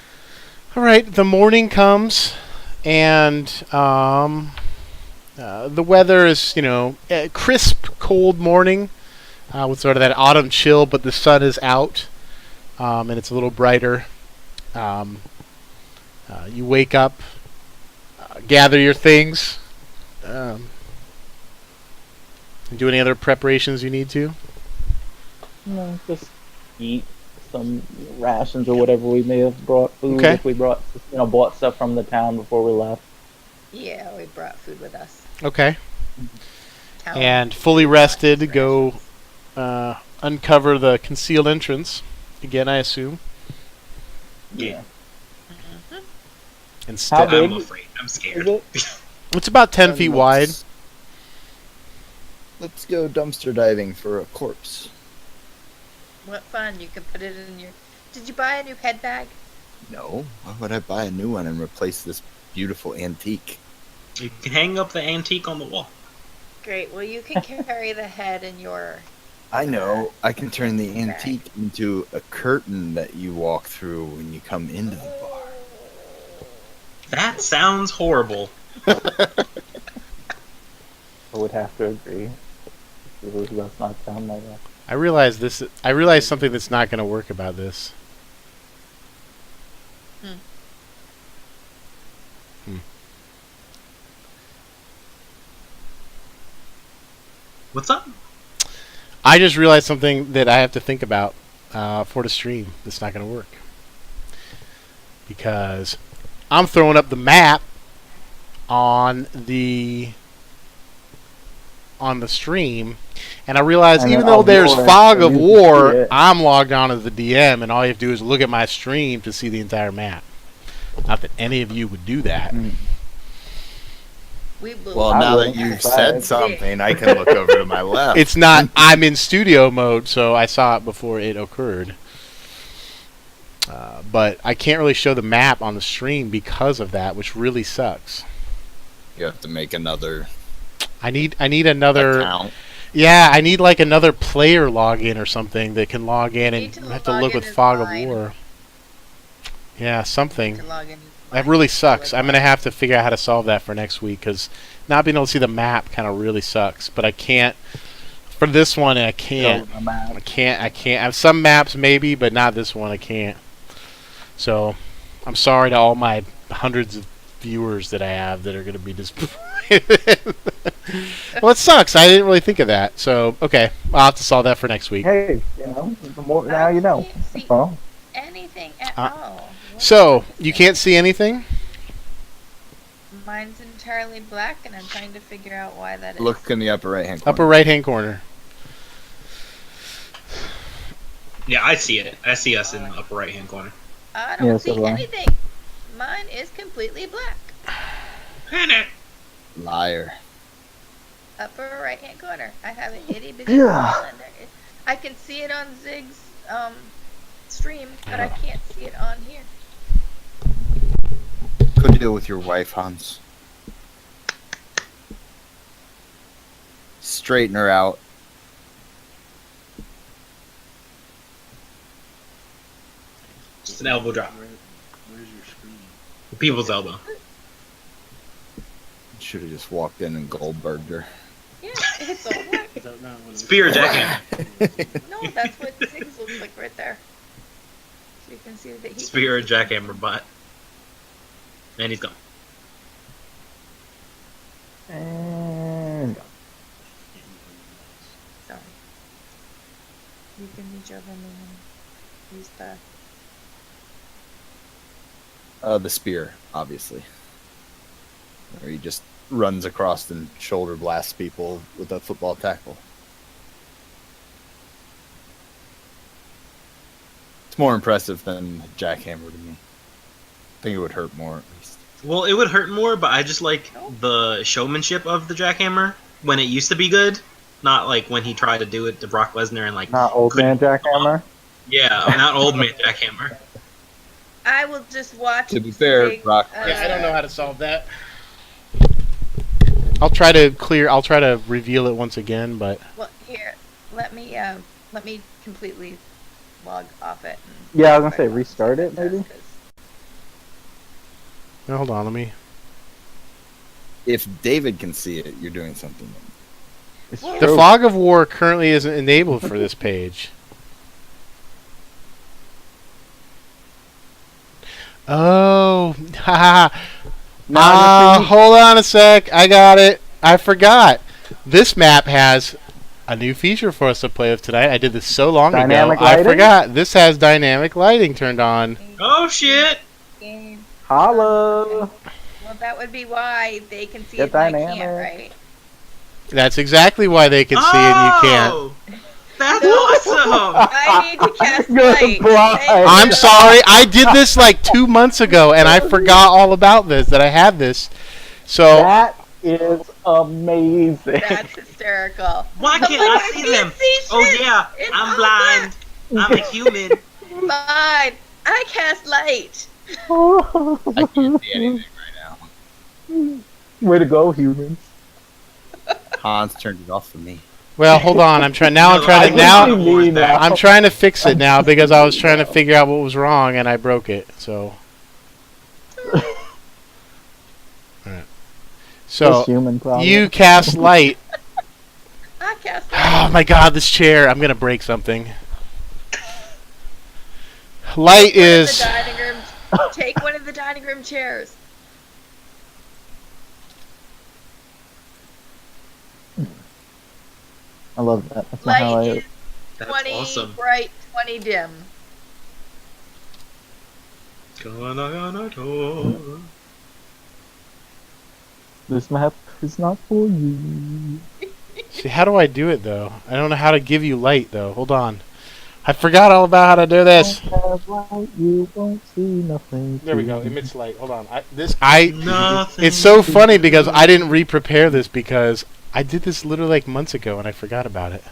All right, the morning comes, and the weather is, a crisp, cold morning with sort of that autumn chill, but the sun is out, and it's a little brighter. You wake up, gather your things. Do any other preparations you need to? No, just eat some rations or whatever we may have brought food Okay. if we brought stuff from the town before we left. Yeah, we brought food with us. Okay. Town. And fully rested, go uncover the concealed entrance. Again, I assume. Yeah. And How step. big I'm afraid. I'm Is scared. it? It's about 10 feet wide. Let's go dumpster diving for a corpse. What fun! You can put it in your. Did you buy a new head bag? No, why would I buy a new one and replace this beautiful antique? You can hang up the antique on the wall. Great. Well, you can carry the head in your. I know. I can turn the antique into a curtain that you walk through when you come into the bar. That sounds horrible. I would have to agree. It does not sound like that. I realize something that's not going to work about this. What's up? I just realized something that I have to think about for the stream that's not going to work. Because I'm throwing up the map on the stream, and I realize And even then though there's War, fog so of you can see war, it. I'm logged on as the DM, and all you have to do is look at my stream to see the entire map. Not that any of you would do that. We will. Well, I now that wouldn't. you've But- said something, I can look over to my left. It's not. I'm in studio mode, so I saw it before it occurred. But I can't really show the map on the stream because of that, which really sucks. You have to make another I need another. account. Yeah, I need like another player login or something that can log in You and need to have to log look in with as Fog mine. of War. Yeah, something. To log in. That really sucks. I'm gonna have to figure out how to solve that for next week because not being able to see the map kind of really sucks. But I can't for this one. I can't. I can't. I have some maps maybe, but not this one. I can't. So I'm sorry to all my hundreds of viewers that I have that are going to be disappointed. Well, it sucks. I didn't really think of that. So okay, I'll have to solve that for next week. Hey, the more now you know. can't see That's all. anything at Uh, all. What So is you it? can't see anything. Mine's entirely black, and I'm trying to figure out why that is. Look in the upper right hand corner. Upper right hand corner. Yeah, I see it. I see us in the upper right hand corner. I don't Yeah, see so do I. anything. Mine is completely black. Liar. Upper right hand corner. I have an itty bitty Yeah. calendar. I can see it on Zig's stream, but I can't see it on here. Could deal with your wife, Hans. Straighten her out. Just an elbow drop. Where's your screen? The people's elbow. Should have just walked in and Goldberged her. Yeah, it's all black. Is that not what it Spear jackhammer. No, that's what Zig's looks like right there. So you can see that he. Spear jackhammer butt. And he's gone. And Sorry. You can reach over me and use The spear, obviously. Where he just runs across and shoulder blasts people with a football tackle. It's more impressive than jackhammer to me. I think it would hurt more at least. Well, it would hurt more, but I just like the showmanship of the jackhammer when it used to be good. Not like when he tried to do it to Brock Lesnar and like. not old man jackhammer. Yeah, not old man jackhammer. I will just watch. To be fair, Zig, Brock Yeah, I don't know how to solve that. I'll try to reveal it once again, but Well, here, let me completely log off it. And Yeah, I was gonna say restart it maybe. no, hold on, let me. If David can see it, you're doing something. It's The The true. fog of war currently isn't enabled for this page. Oh, haha. Hold on a sec. I got it. I forgot. This map has a new feature for us to play with tonight. I did this so long Dynamic ago. I lighting? forgot. This has dynamic lighting turned on. Oh shit! Game. Holla! Well, that would be why they can see Get it and I dynamic. can't, right? That's exactly why they can see it and you can't. Oh! That's awesome! I need to cast Good light. blind. I'm sorry. I did this like 2 months ago and I forgot all about this, that I had this. So That is amazing. That's hysterical. Why can't I see them? Oh yeah, It's I'm all blind. I'm a human. Fine. I cast light. I can't see anything right now. Way to go, humans. Hans turned it off for me. well, hold on. I'm trying now. I'm trying to What do now. you mean now? I'm trying to fix it now because I was trying to figure out what was wrong and I broke it. So, Alright. So human problem. you cast light. I cast Oh my god, this chair! I'm gonna break something. Light is. Take one of the dining room chairs. I love that. That's not how Light I. is That's 20 awesome. bright, 20 dim. This map is not for you. See, how do I do it though? I don't know how to give you light though. Hold on. I forgot all about how to do this. Don't have light, you won't see nothing. There we go. to Emits light. Hold on. Nothing. It's so funny because I didn't re-prepare this because I did this literally like months ago and I forgot about it.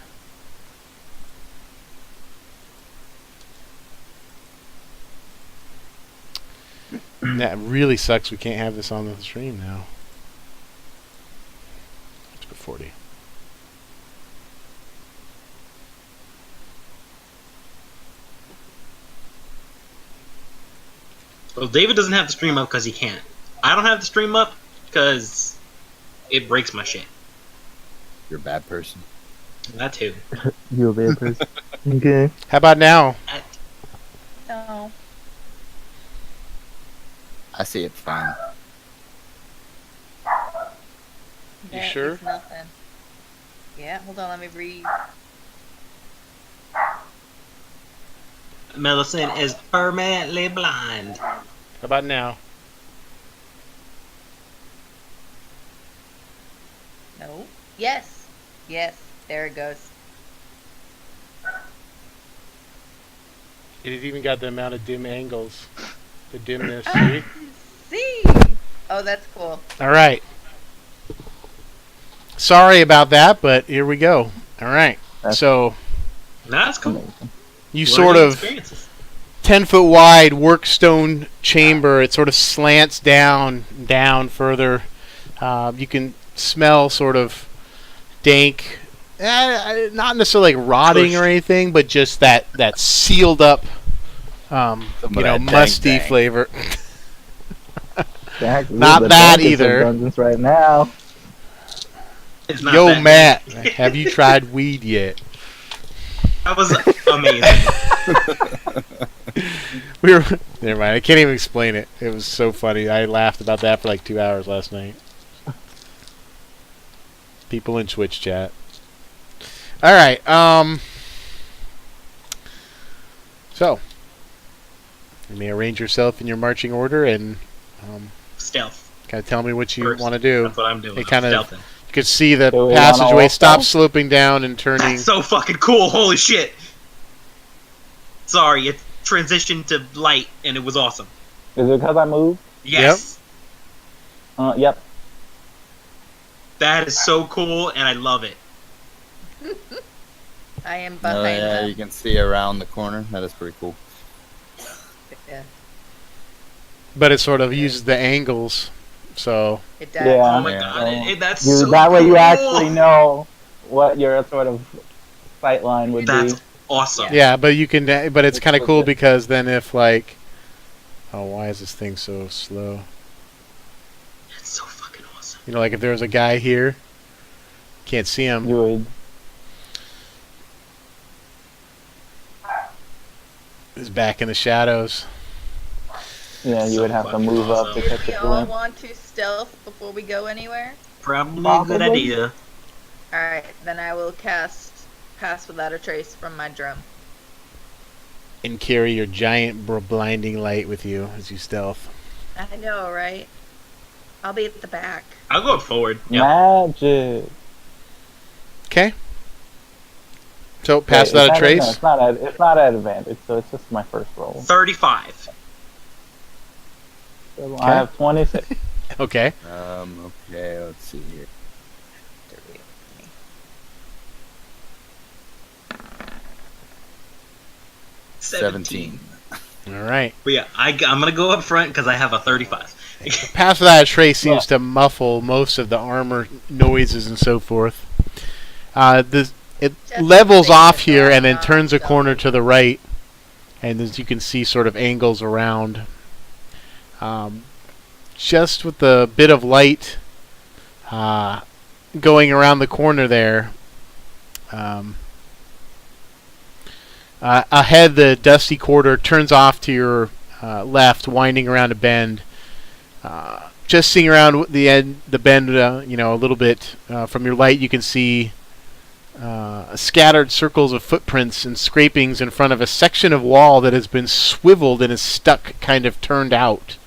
That really sucks. We can't have this on the stream now. Let's put 40. Well, David doesn't have the stream up because he can't. I don't have the stream up because it breaks my shit. You're a bad person. That too. You a bad person. Okay. How about now? No. I see it fine. You That sure? is nothing. Yeah, hold on, let me read. Millicent is permanently blind. How about now? No. Yes. Yes. There it goes. It even got the amount of dim angles. The dimness. See? See. Oh, that's cool. All right. Sorry about that, but here we go. All right. That's So That's cool. amazing. you Learning sort of experiences. 10-foot wide workstone chamber. It sort of slants down further. You can smell sort of dank, not necessarily like rotting or anything, but just that sealed up, Some of that dank musty dank. flavor. Jack, you're Not the bad darkest of either. dungeons right now. It's not Yo, bad. Matt, have you tried weed yet? That was amazing. We were. Never mind. I can't even explain it. It was so funny. I laughed about that for like 2 hours last night. People in Twitch chat. All right. So, you may arrange yourself in your marching order and Stealth. kind of tell me what you First. want to do. That's what I'm doing. It kind of. Stealthing. You can see the Do we wanna passageway all stop stealth? sloping down and turning. That's so fucking cool. Holy shit. Sorry, it transitioned to light and it was awesome. Is it because I moved? Yes. Yep. That is so cool and I love it. I am Oh behind yeah, them. you can see around the corner. That is pretty cool. Yeah, But it sort of uses the angles. So it does. Yeah. Oh my Yeah. god, that's You, so that way you cool. actually know what your sort of sight line would That's be. awesome. yeah, but you can. But it's It's kind of so cool good. because then if like, oh, why is this thing so slow? That's so fucking awesome. You know, like if there was a guy here, can't see him. You would. He's back in the shadows. Yeah, you would have to fucking move up awesome. to Do catch we a all glimpse. want to stealth before we go anywhere? Probably a Probably. good idea. Alright, then I will cast Pass Without a Trace from my drum. And carry your giant blinding light with you as you stealth. I know, right? I'll be at the back. I'll go forward. Yeah. Magic. Okay. So pass Wait, without a trace. No, it's not at advantage, so it's just my first roll. 35. So I have 26. Okay. Okay, let's see here. 17. All right. But yeah, I'm gonna go up front because I have a 35. Pass without a trace seems to muffle most of the armor noises and so forth. It Just levels think off it's here and then not turns a stealthy. corner to the right, and as you can see, sort of angles around. Just with the bit of light going around the corner there. Ahead, the dusty corridor turns off to your left, winding around a bend. Just seeing around the bend, a little bit from your light, you can see scattered circles of footprints and scrapings in front of a section of wall that has been swiveled and is stuck, kind of turned out.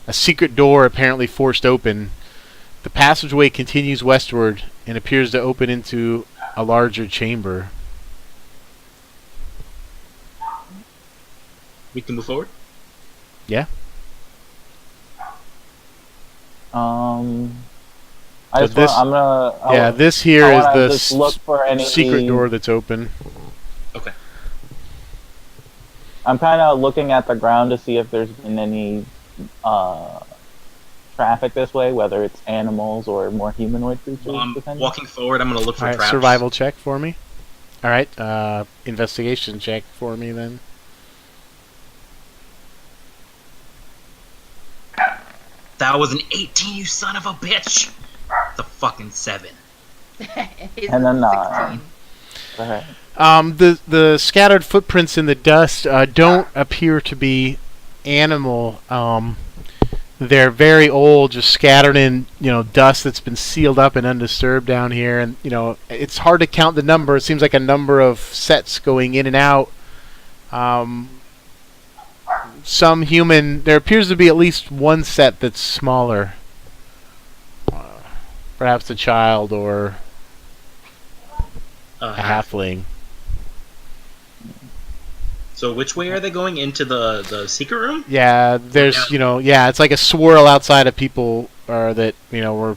A secret door apparently forced open. The passageway continues westward and appears to open into a larger chamber. We can move forward. Yeah. I So just want, I'm gonna. This here I is wanna the just look for any secret door that's open. Okay. I'm kind of looking at the ground to see if there's been any traffic this way, whether it's animals or more humanoid creatures. While I'm depending. walking forward, I'm gonna look for All right, traps. survival check for me. All right, investigation check for me then. That was an 18, you son of a bitch. It's a fucking 7. He's And then, 16. Okay. The scattered footprints in the dust don't appear to be animal. They're very old, just scattered in dust that's been sealed up and undisturbed down here. And it's hard to count the number. It seems like a number of sets going in and out. Some human. There appears to be at least one set that's smaller. Perhaps a child or a halfling. So which way are they going? Into the secret room? Yeah, there's it's like a swirl outside of people, or that were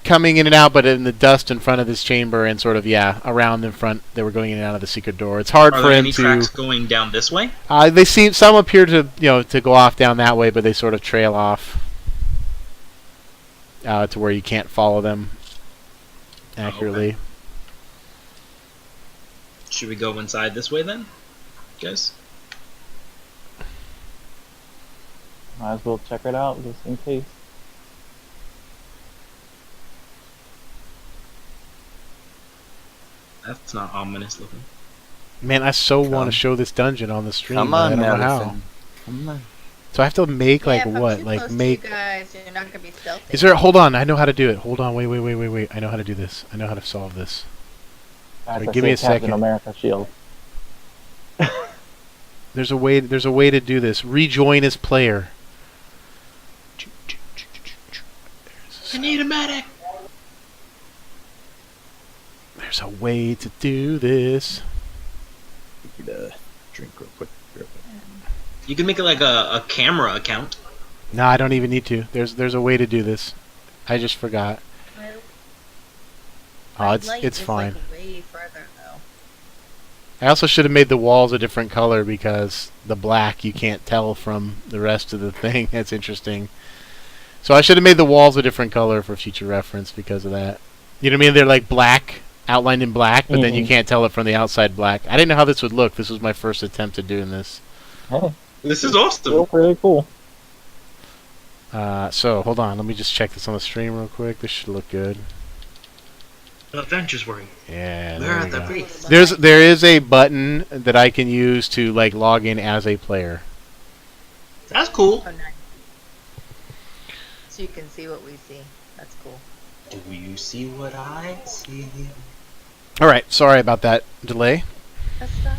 coming in and out, but in the dust in front of this chamber and sort of around in front. They were going in and out of the secret door. It's hard Are for there him any to. tracks going down this way? They seem some appear to to go off down that way, but they sort of trail off to where you can't follow them accurately. Okay. Should we go inside this way then, guys? Might as well check it out just in case. That's not ominous looking. Man, I so want Come. to show this dungeon on the stream. Come but on, I don't know how. Madison. Come on. So I have to make Yeah, if I'm what? too Like close to make. you guys, you're not gonna be stealthy. Is there? Hold on, I know how to do it. Hold on, wait. I know how to do this. I know how to solve this. I have Alright, to give me say a Captain second. America shield. There's a way to do this. Rejoin as player. I need a medic. There's a way to do this. Get a drink real quick. You can make it like a camera account. No, I don't even need to. There's a way to do this. I just forgot. Oh, My it's light it's is, fine. Like, way further though. I also should have made the walls a different color because the black you can't tell from the rest of the thing. That's interesting. So I should have made the walls a different color for future reference because of that. You know what I mean? They're like black, outlined in black, but then you can't tell it from the outside black. I didn't know how this would look. This was my first attempt at doing this. Hey, This is awesome. still pretty cool. So hold on, let me just check this on the stream real quick. This should look good. Adventures worry. Yeah, We're there at we the go. brief. There is a button that I can use to like log in as a player. That's cool. Oh, nice. So you can see what we see. That's cool. Do you see what I see? All right, sorry about that delay. A star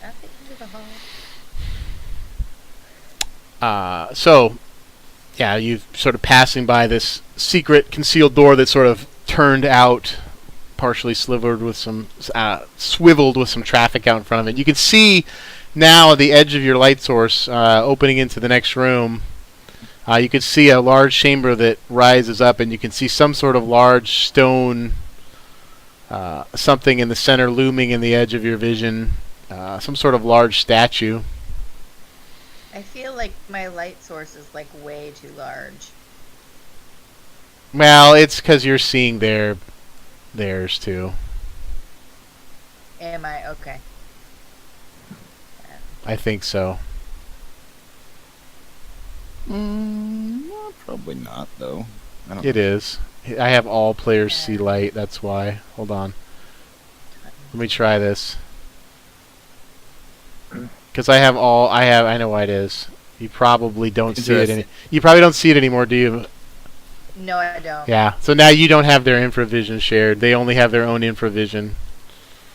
at the end of the hall. So, yeah, you're sort of passing by this secret concealed door that's sort of turned out, partially slivered with some, swiveled with some traffic out in front of it. You can see now at the edge of your light source, opening into the next room. You can see a large chamber that rises up, and you can see some sort of large stone, something in the center looming in the edge of your vision, some sort of large statue. I feel like my light source is like way too large. Well, it's because you're seeing theirs too. Am I? Okay. I think so. No, probably not, though. I don't It know. is. I have all players see Yeah. light. That's why. Hold on. Let me try this. Because I have all. I know why it is. You probably don't see it any. Interesting. You probably don't see it anymore, do you? No, I don't. Yeah. So now you don't have their infravision shared. They only have their own infravision.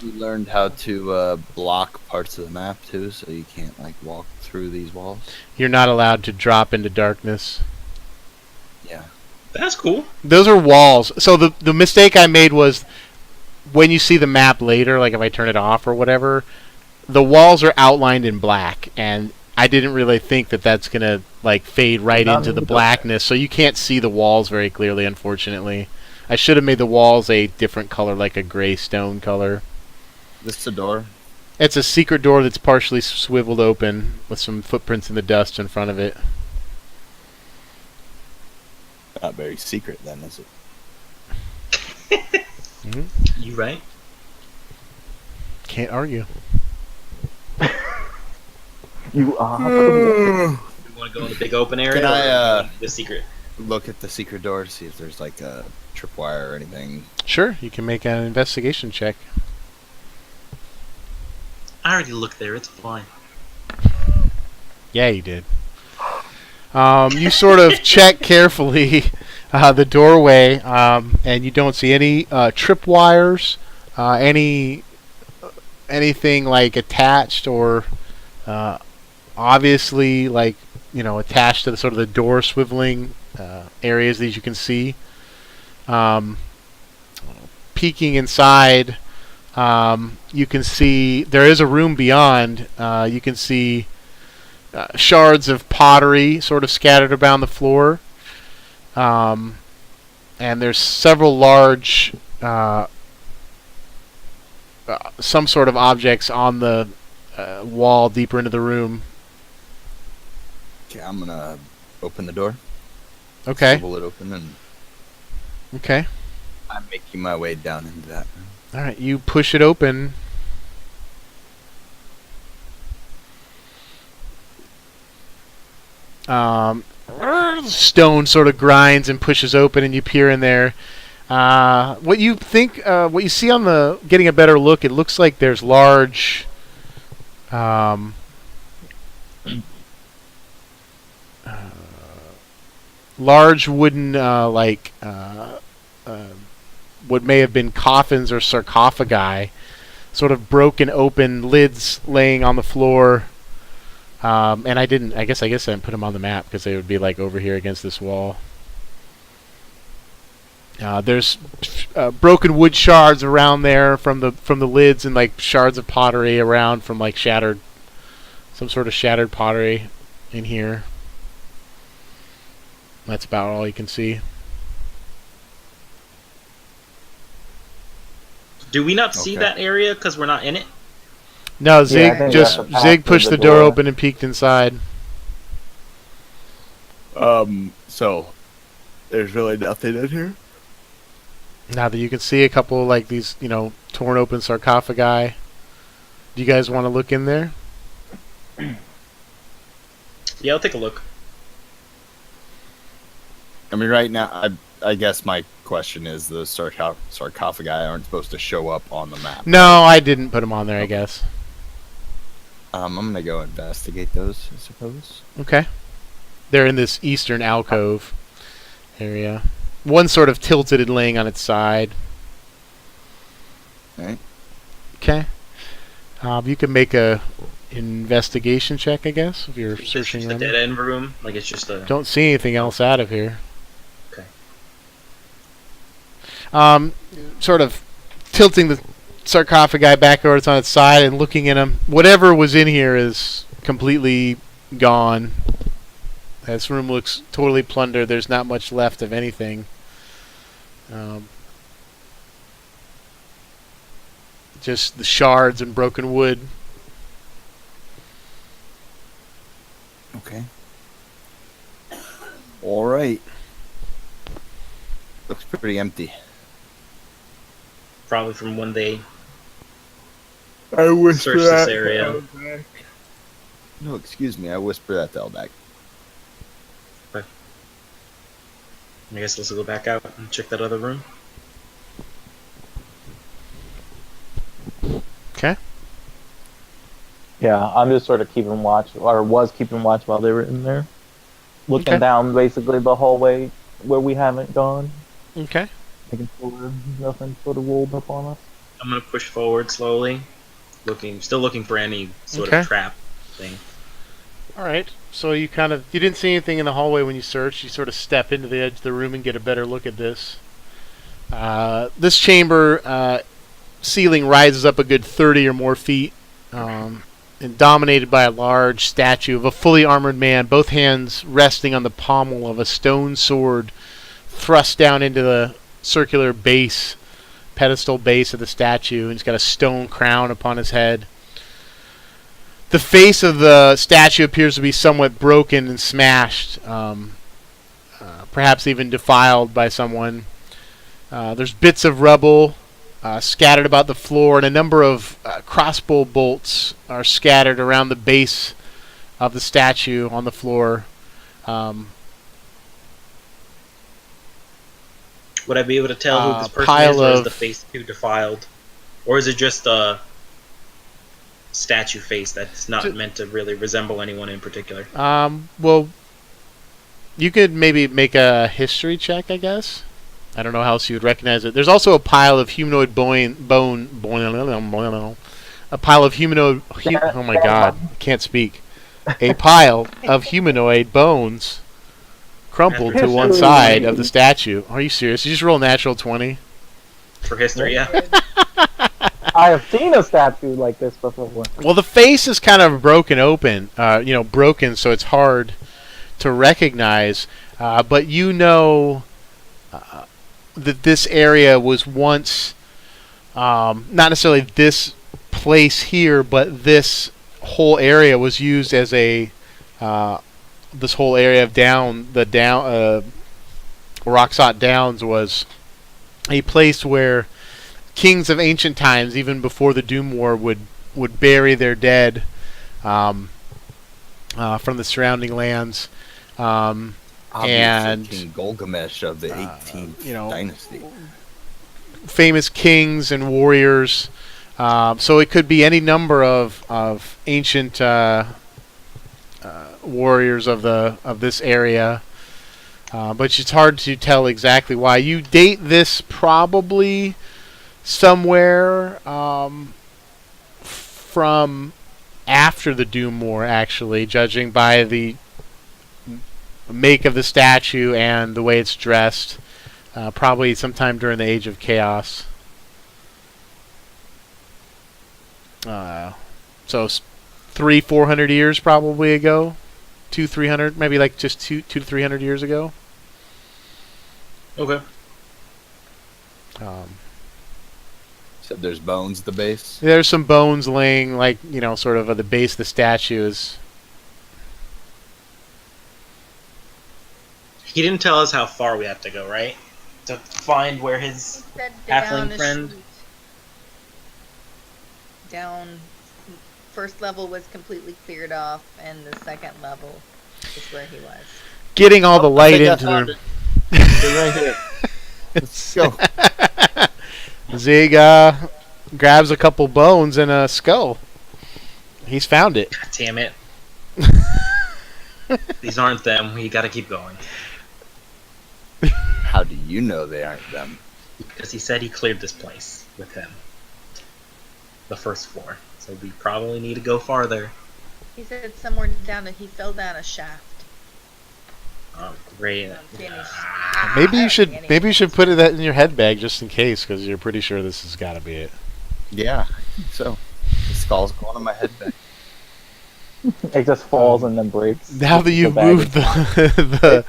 You learned how to block parts of the map too, so you can't like walk through these walls. You're not allowed to drop into darkness. Yeah. That's cool. Those are walls. So the mistake I made was when you see the map later, like if I turn it off or whatever, the walls are outlined in black, and I didn't really think that that's gonna like fade right Not into the me. blackness, so you can't see the walls very clearly. Unfortunately, I should have made the walls a different color, like a gray stone color. This is a door. It's a secret door that's partially swiveled open with some footprints in the dust in front of it. Not very secret then, is it? You right? Can't argue. You are. You want to go in the big open area? Can I, or the secret? Look at the secret door to see if there's like a tripwire or anything. Sure, you can make an investigation check. I already looked there. It's fine. Yeah, you did. You sort of check carefully the doorway, and you don't see any tripwires, anything like attached or obviously like attached to the sort of the door swiveling areas that you can see. Peeking inside, you can see there is a room beyond. You can see shards of pottery sort of scattered around the floor. And there's several large, some sort of objects on the wall deeper into the room. Okay, I'm gonna open the door. Okay. Pull it open, and Okay. I'm making my way down into that room. All right. You push it open. Stone sort of grinds and pushes open, and you peer in there. What you think, what you see on the getting a better look, it looks like there's large, large wooden, what may have been coffins or sarcophagi, sort of broken open, lids laying on the floor. And I guess I didn't put them on the map because they would be like over here against this wall. There's broken wood shards around there from the lids, and like shards of pottery around from like some sort of shattered pottery in here. That's about all you can see. Do we not see Okay. that area because we're not in it? No, Yeah, I Zig think just that's the path Zig to pushed the the door door. open and peeked inside. So there's really nothing in here. Now that you can see a couple like these, torn open sarcophagi. Do you guys want to look in there? Yeah, I'll take a look. I mean, right now, I guess my question is the sarcophagi aren't supposed to show up on the map. No, I didn't put them on there, I guess. I'm gonna go investigate those, I suppose. Okay. They're in this eastern alcove area. One sort of tilted and laying on its side. Right. Okay. You can make a investigation check, I guess, if you're It's searching just a around. dead end room. Like it's just a. Don't see anything else out of here. Okay. Sort of tilting the sarcophagi back over on its side and looking in them. Whatever was in here is completely gone. This room looks totally plundered. There's not much left of anything. Just the shards and broken wood. Okay. All right. Looks pretty empty. Probably from when they I whisper searched this area. No, excuse me. I whisper that to Eldak. I guess let's go back out and check that other room. Okay. Yeah, I'm just sort of keeping watch, or was keeping watch while they were in there, looking Okay. down basically the hallway where we haven't gone, Okay. making sure nothing sort of rolled up on us. I'm gonna push forward slowly, still looking for any sort Okay. of trap thing. All right. So you didn't see anything in the hallway when you searched. You sort of step into the edge of the room and get a better look at this. This chamber ceiling rises up a good 30 or more feet, and dominated by a large statue of a fully armored man, both hands resting on the pommel of a stone sword thrust down into the circular pedestal base of the statue, and he's got a stone crown upon his head. The face of the statue appears to be somewhat broken and smashed, perhaps even defiled by someone. There's bits of rubble scattered about the floor, and a number of crossbow bolts are scattered around the base of the statue on the floor. Would I be able to tell who this person pile is, or is of- the face too defiled? Or is it just a statue face that's not meant to really resemble anyone in particular? Well, you could maybe make a history check, I guess. I don't know how else you would recognize it. There's also a pile of humanoid a pile of humanoid. Oh my God, can't speak. A pile of humanoid bones crumpled to one side of the statue. Are you serious? You just roll a natural 20. For history, yeah. I have seen a statue like this before. Well, the face is kind of broken open, broken, so it's hard to recognize. But you know that this area was once, not necessarily this place here, but this whole area was used as a, this whole area of Rocksot Downs was a place where kings of ancient times, even before the Doom War, would bury their dead from the surrounding lands. And King Gilgamesh of the 18th dynasty. Famous kings and warriors. So it could be any number of ancient warriors of this area. But it's hard to tell exactly why. You date this probably somewhere from after the Doom War, actually, judging by the make of the statue and the way it's dressed. Probably sometime during the Age of Chaos. So 300-400 years probably ago. 200-300, maybe like just 200 to 300 years ago. Okay. Said there's bones at the base. There's some bones laying, like, sort of at the base of the statue. He didn't tell us how far we have to go, right? To find where his He said halfling down a friend. chute. Down. First level was completely cleared off, and the second level is where he was. Getting all the light I into the found room. it. They're right here. Let's go. Zig grabs a couple bones and a skull. He's found it. God damn it. These aren't them. We gotta keep going. How do you know they aren't them? Because he said he cleared this place with him. The first floor. So we probably need to go farther. He said somewhere down, he fell down a shaft. Oh, great. Maybe you should put that in your head bag just in case, because you're pretty sure this has got to be it. Yeah, I think so. The skull's going on my head back. It just falls and then breaks. Now that you've bag moved is-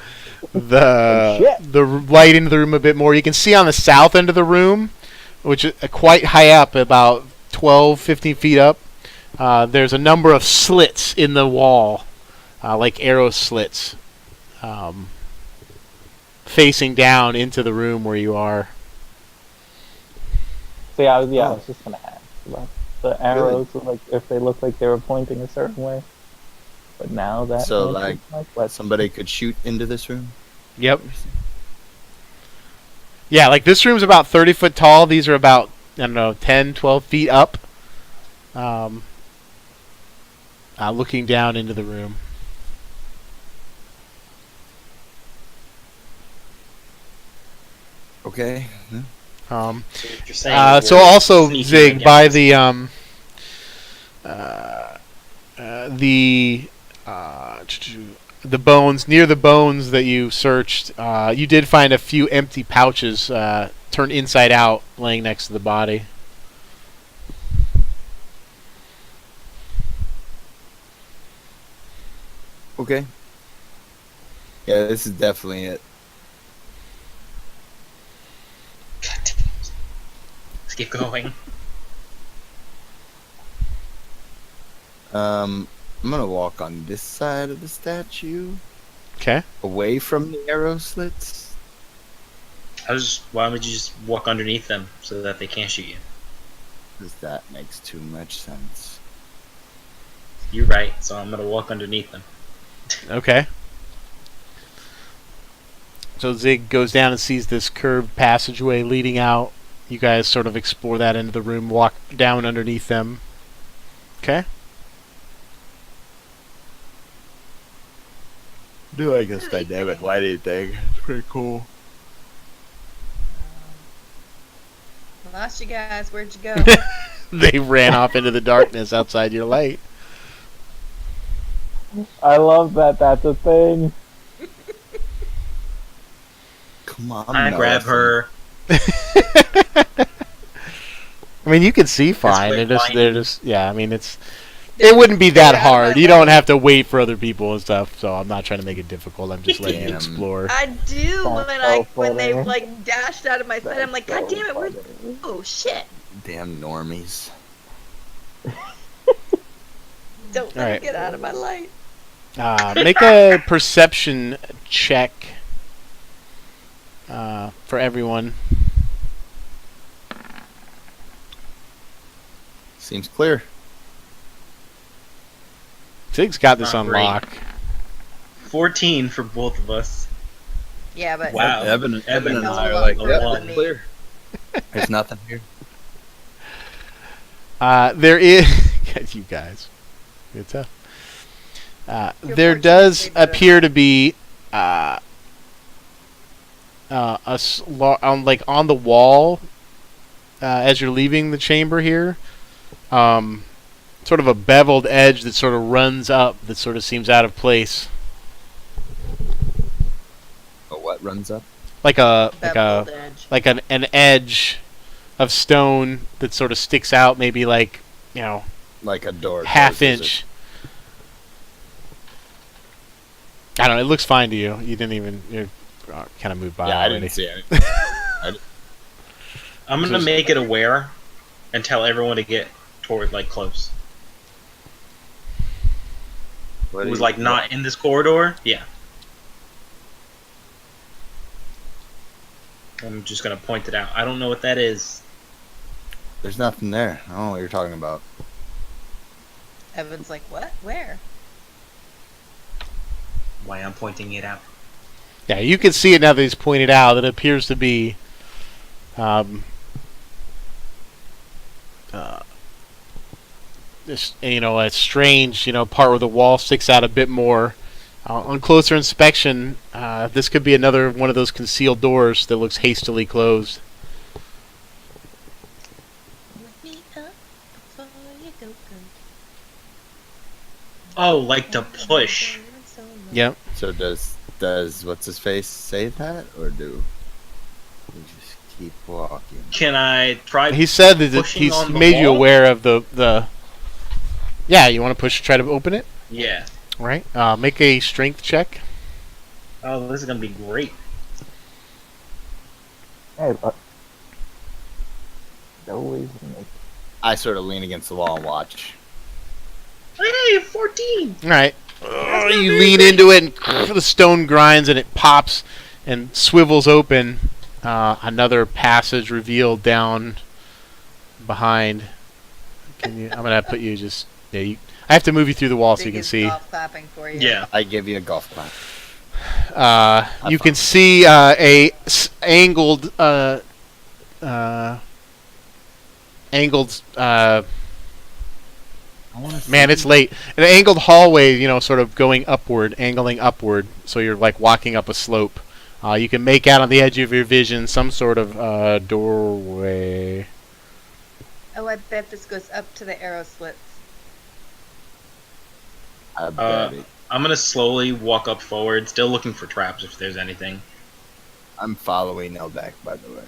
the light into the room a bit more, you can see on the south end of the room, which is quite high up, about 12, 15 feet up, there's a number of slits in the wall, like arrow slits, facing down into the room where you are. See, I was just gonna ask about the arrows, like if they look like they were pointing a certain way. But now that So, makes like, what? Somebody could shoot into this room? Yep. Yeah, like this room's about 30 foot tall. These are about, I don't know, 10, 12 feet up. Looking down into the room. Okay. Um, So what you're saying so we're also, sneaking Zig, against by us. the bones, near the bones that you searched, you did find a few empty pouches turned inside out laying next to the body. Okay. Yeah, this is definitely it. Let's keep going. I'm gonna walk on this side of the statue, Okay. away from the arrow slits. Why would you just walk underneath them so that they can't shoot you? Because that makes too much sense. You're right, so I'm gonna walk underneath them. Okay. So Zig goes down and sees this curved passageway leading out. You guys sort of explore that into the room, walk down underneath them. Okay. Do like this dynamic lighting thing. It's pretty cool. Lost you guys. Where'd you go? They ran off into the darkness outside your light. I love that that's a thing. Come on, I grab her. I mean, you can see fine. quick They're blinding. just, yeah. I mean, it wouldn't be that They're out of hard. my You don't light. have to wait for other people and stuff. So I'm not trying to make it difficult. I'm just letting you Damn. explore. I do That's so when they funny. like dashed out of my sight. I'm like, God damn it! Where? Oh shit! Damn normies. Don't let Alright. me get out of my light. Make a perception check for everyone. Seems clear. Zig's got this Not on great. lock. 14 for both of us. Yeah, but Wow. Evan and knows I a are lot like, more yep, than that's me. clear. There's nothing here. There is you guys. Good stuff. You're There fortunate does they did it. appear to be on the wall as you're leaving the chamber here, sort of a beveled edge that sort of runs up that sort of seems out of place, Oh, what runs up? like a Beveled edge. like an edge of stone that sort of sticks out, maybe like, you know, Like a door. half closes inch. I don't know. It looks fine to you. You didn't even. You're kind of moved it. by. Yeah, I already. didn't see anything. I'm gonna Just- make it aware and tell everyone to get toward like close. What It do was you- like not in this corridor. Yeah. I'm just gonna point it out. I don't know what that is. There's nothing there. I don't know what you're talking about. Evan's like, what? Where? Why I'm pointing it out. Yeah, you can see it now that he's pointed out. It appears to be, this, you know, a strange, you know, part where the wall sticks out a bit more. On closer inspection, this could be another one of those concealed doors that looks hastily closed. Wake me up before you go, Oh, like to push. Yep. So does what's his face say that, or do we just keep walking? Can I try? He said that pushing he's on the made you wall? aware of the. Yeah, you want to push, try to open it, Yeah. right? Make a strength check. Oh, this is gonna be great. Hey, look. Always make I sort of lean against the wall and watch. Hey, 14. All right. You lean into it, and the stone grinds, and it pops and swivels open. Another passage revealed down behind. Can you? I'm gonna put you just. Yeah, I have to move you through the wall so you can see. Golf clapping for you. Yeah. I give you a golf clap. You can see angled man, it's late. An angled hallway, sort of going upward, angling upward, so you're like walking up a slope. You can make out on the edge of your vision some sort of doorway. Oh, I bet this goes up to the arrow slits. I bet it. I'm gonna slowly walk up forward, still looking for traps if there's anything. I'm following Eldak, by the way.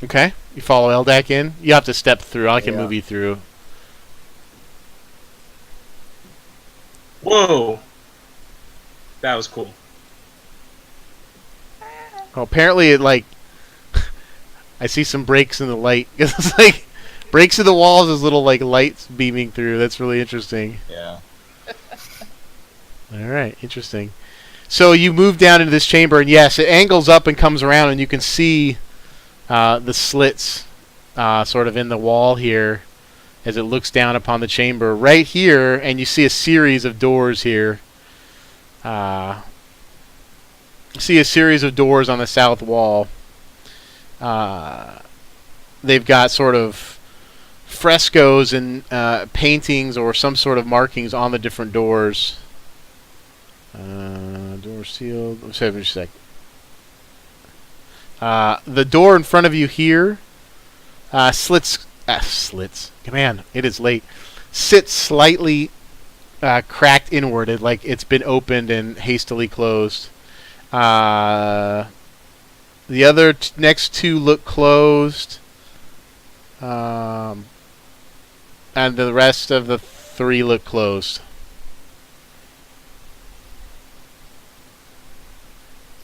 Okay, you follow Eldak in. You have to step through. I can Yeah. move you through. Whoa! That was cool. Oh, apparently, I see some breaks in the light. It's like breaks in the walls as little lights beaming through. That's really interesting. Yeah. All right, interesting. So you move down into this chamber, and yes, it angles up and comes around, and you can see the slits sort of in the wall here as it looks down upon the chamber right here, and you see a series of doors here. You see a series of doors on the south wall. They've got sort of frescoes and paintings or some sort of markings on the different doors. Door sealed. Let's have a sec. The door in front of you here slits. Man, it is late. Sits slightly cracked inward, like it's been opened and hastily closed. The other next two look closed, and the rest of the three look closed.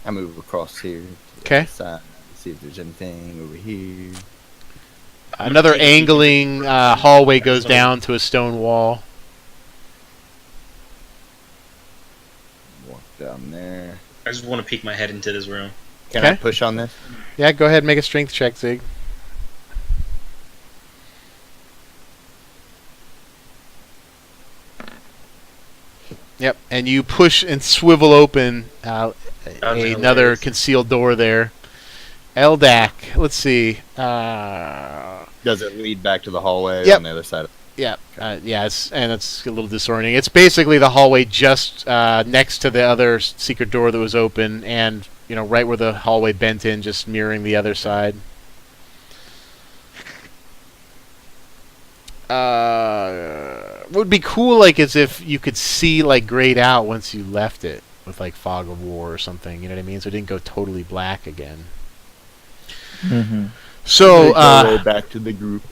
I move across here. To Okay. the side, see if there's anything over here. Another angling hallway goes down to a stone wall. Walk down there. I just want to peek my head into this room. Can I Okay. push on this? Yeah, go ahead and make a strength check, Zig. Yep, and you push and swivel open another hilarious. concealed door there. Eldak, let's see. Does it lead back to the hallway Yep. on the other side? Yeah, it's a little disorienting. It's basically the hallway just next to the other secret door that was open, and right where the hallway bent in, just mirroring the other side. What would be cool, is if you could see grayed out once you left it with fog of war or something. You know what I mean? So it didn't go totally black again. Mm-hmm. So Make our way back to the group.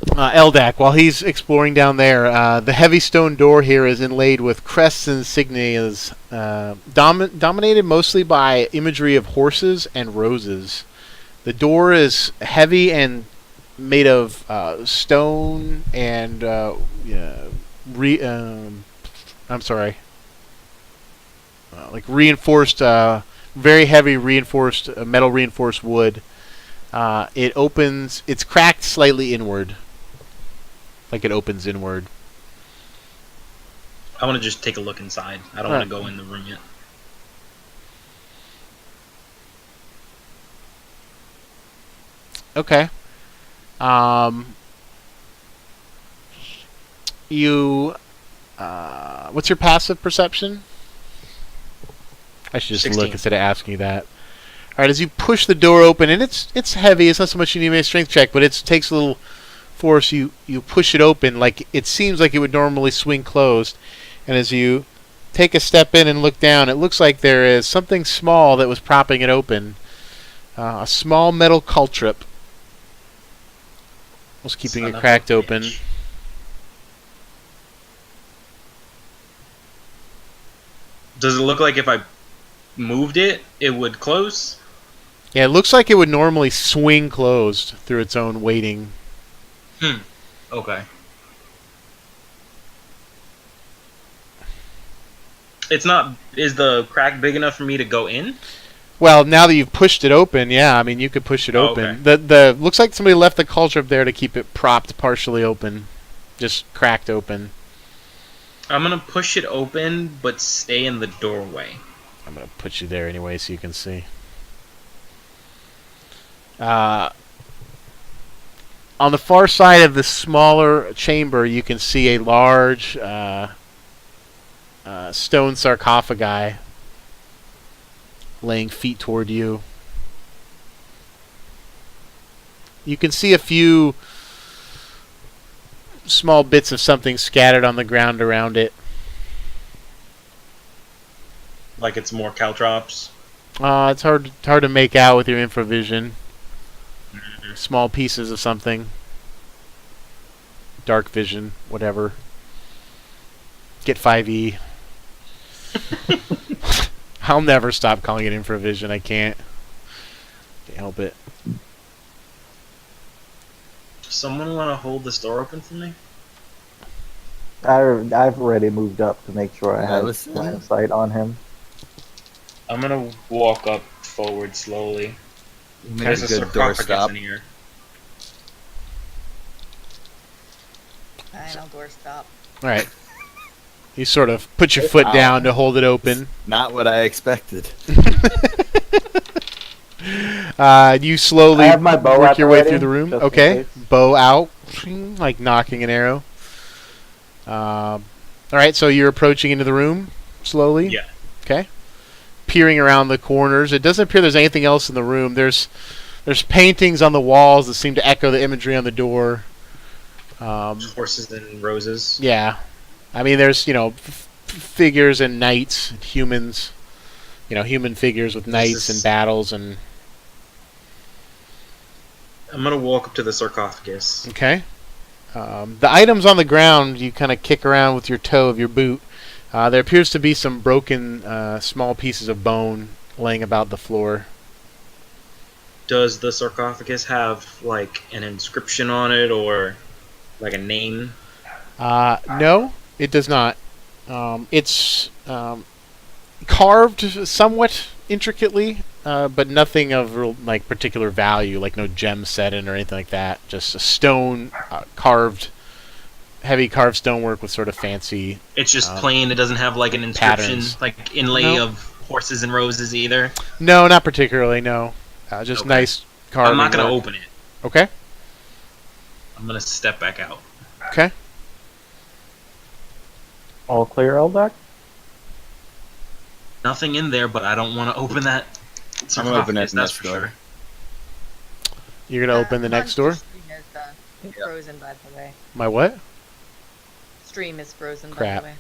Eldak, while he's exploring down there, the heavy stone door here is inlaid with crests and insignias, dominated mostly by imagery of horses and roses. The door is heavy and made of stone and reinforced, very heavy reinforced metal reinforced wood. It opens. It's cracked slightly inward. It opens inward. I want to just take a look inside. I don't want to go in the room yet. Okay. You. What's your passive perception? I should just 16. look instead of asking you that. All right, as you push the door open, and it's heavy. It's not so much you need to make a strength check, but it takes a little force. You push it open, it seems like it would normally swing closed. And as you take a step in and look down, it looks like there is something small that was propping it open. A small metal caltrip was keeping Son it of a cracked open. bitch. Does it look like if I moved it, it would close? Yeah, it looks like it would normally swing closed through its own weighting. Okay. It's not. Is the crack big enough for me to go in? Well, now that you've pushed it open, yeah, I mean you could push it Oh, open. okay. The looks like somebody left the caltrip there to keep it propped partially open, just cracked open. I'm gonna push it open, but stay in the doorway. I'm gonna put you there anyway so you can see. On the far side of the smaller chamber, you can see a large stone sarcophagi laying feet toward you. You can see a few small bits of something scattered on the ground around it. Like it's more caltrops. It's hard to make out with your infravision. Small pieces of something. Dark vision, whatever. Get 5e. I'll never stop calling it infravision. I can't help it. Someone want to hold this door open for me? I've already moved up to make sure I have listen. line of sight on him. I'm gonna walk up forward slowly. Make There's a a good door sarcophagus stop. in here. Fine, I'll door stop. All right. You sort of put your foot down to hold it open. Not what I expected. You slowly I have my bow work out your way already, through the room. just in Okay. case. Bow out, like knocking an arrow. All right, so you're approaching into the room slowly? Yeah. Okay. Peering around the corners. It doesn't appear there's anything else in the room. There's paintings on the walls that seem to echo the imagery on the door. Horses and roses. Yeah. I mean, there's, figures and knights, and humans. Human figures with knights and battles and... I'm gonna walk up to the sarcophagus. Okay. The items on the ground, you kind of kick around with your toe of your boot. There appears to be some broken small pieces of bone laying about the floor. Does the sarcophagus have like an inscription on it or like a name? No, it does not. It's carved somewhat intricately, but nothing of real, particular value, like no gem set in or anything like that. Just a stone heavy carved stonework with sort of fancy. It's just plain. It doesn't have like an inscription, patterns. like inlay No. of horses and roses either. No, not particularly. No, just Okay. nice carving. I'm not gonna work. open it. Okay. I'm gonna step back out. Okay. All clear, Eldak? Nothing in there, but I don't want to open that I'm gonna open sarcophagus. that That's next for door. sure. You're gonna open the next door. Stream is frozen, by the way. My what? Stream is frozen, Crap. by the way.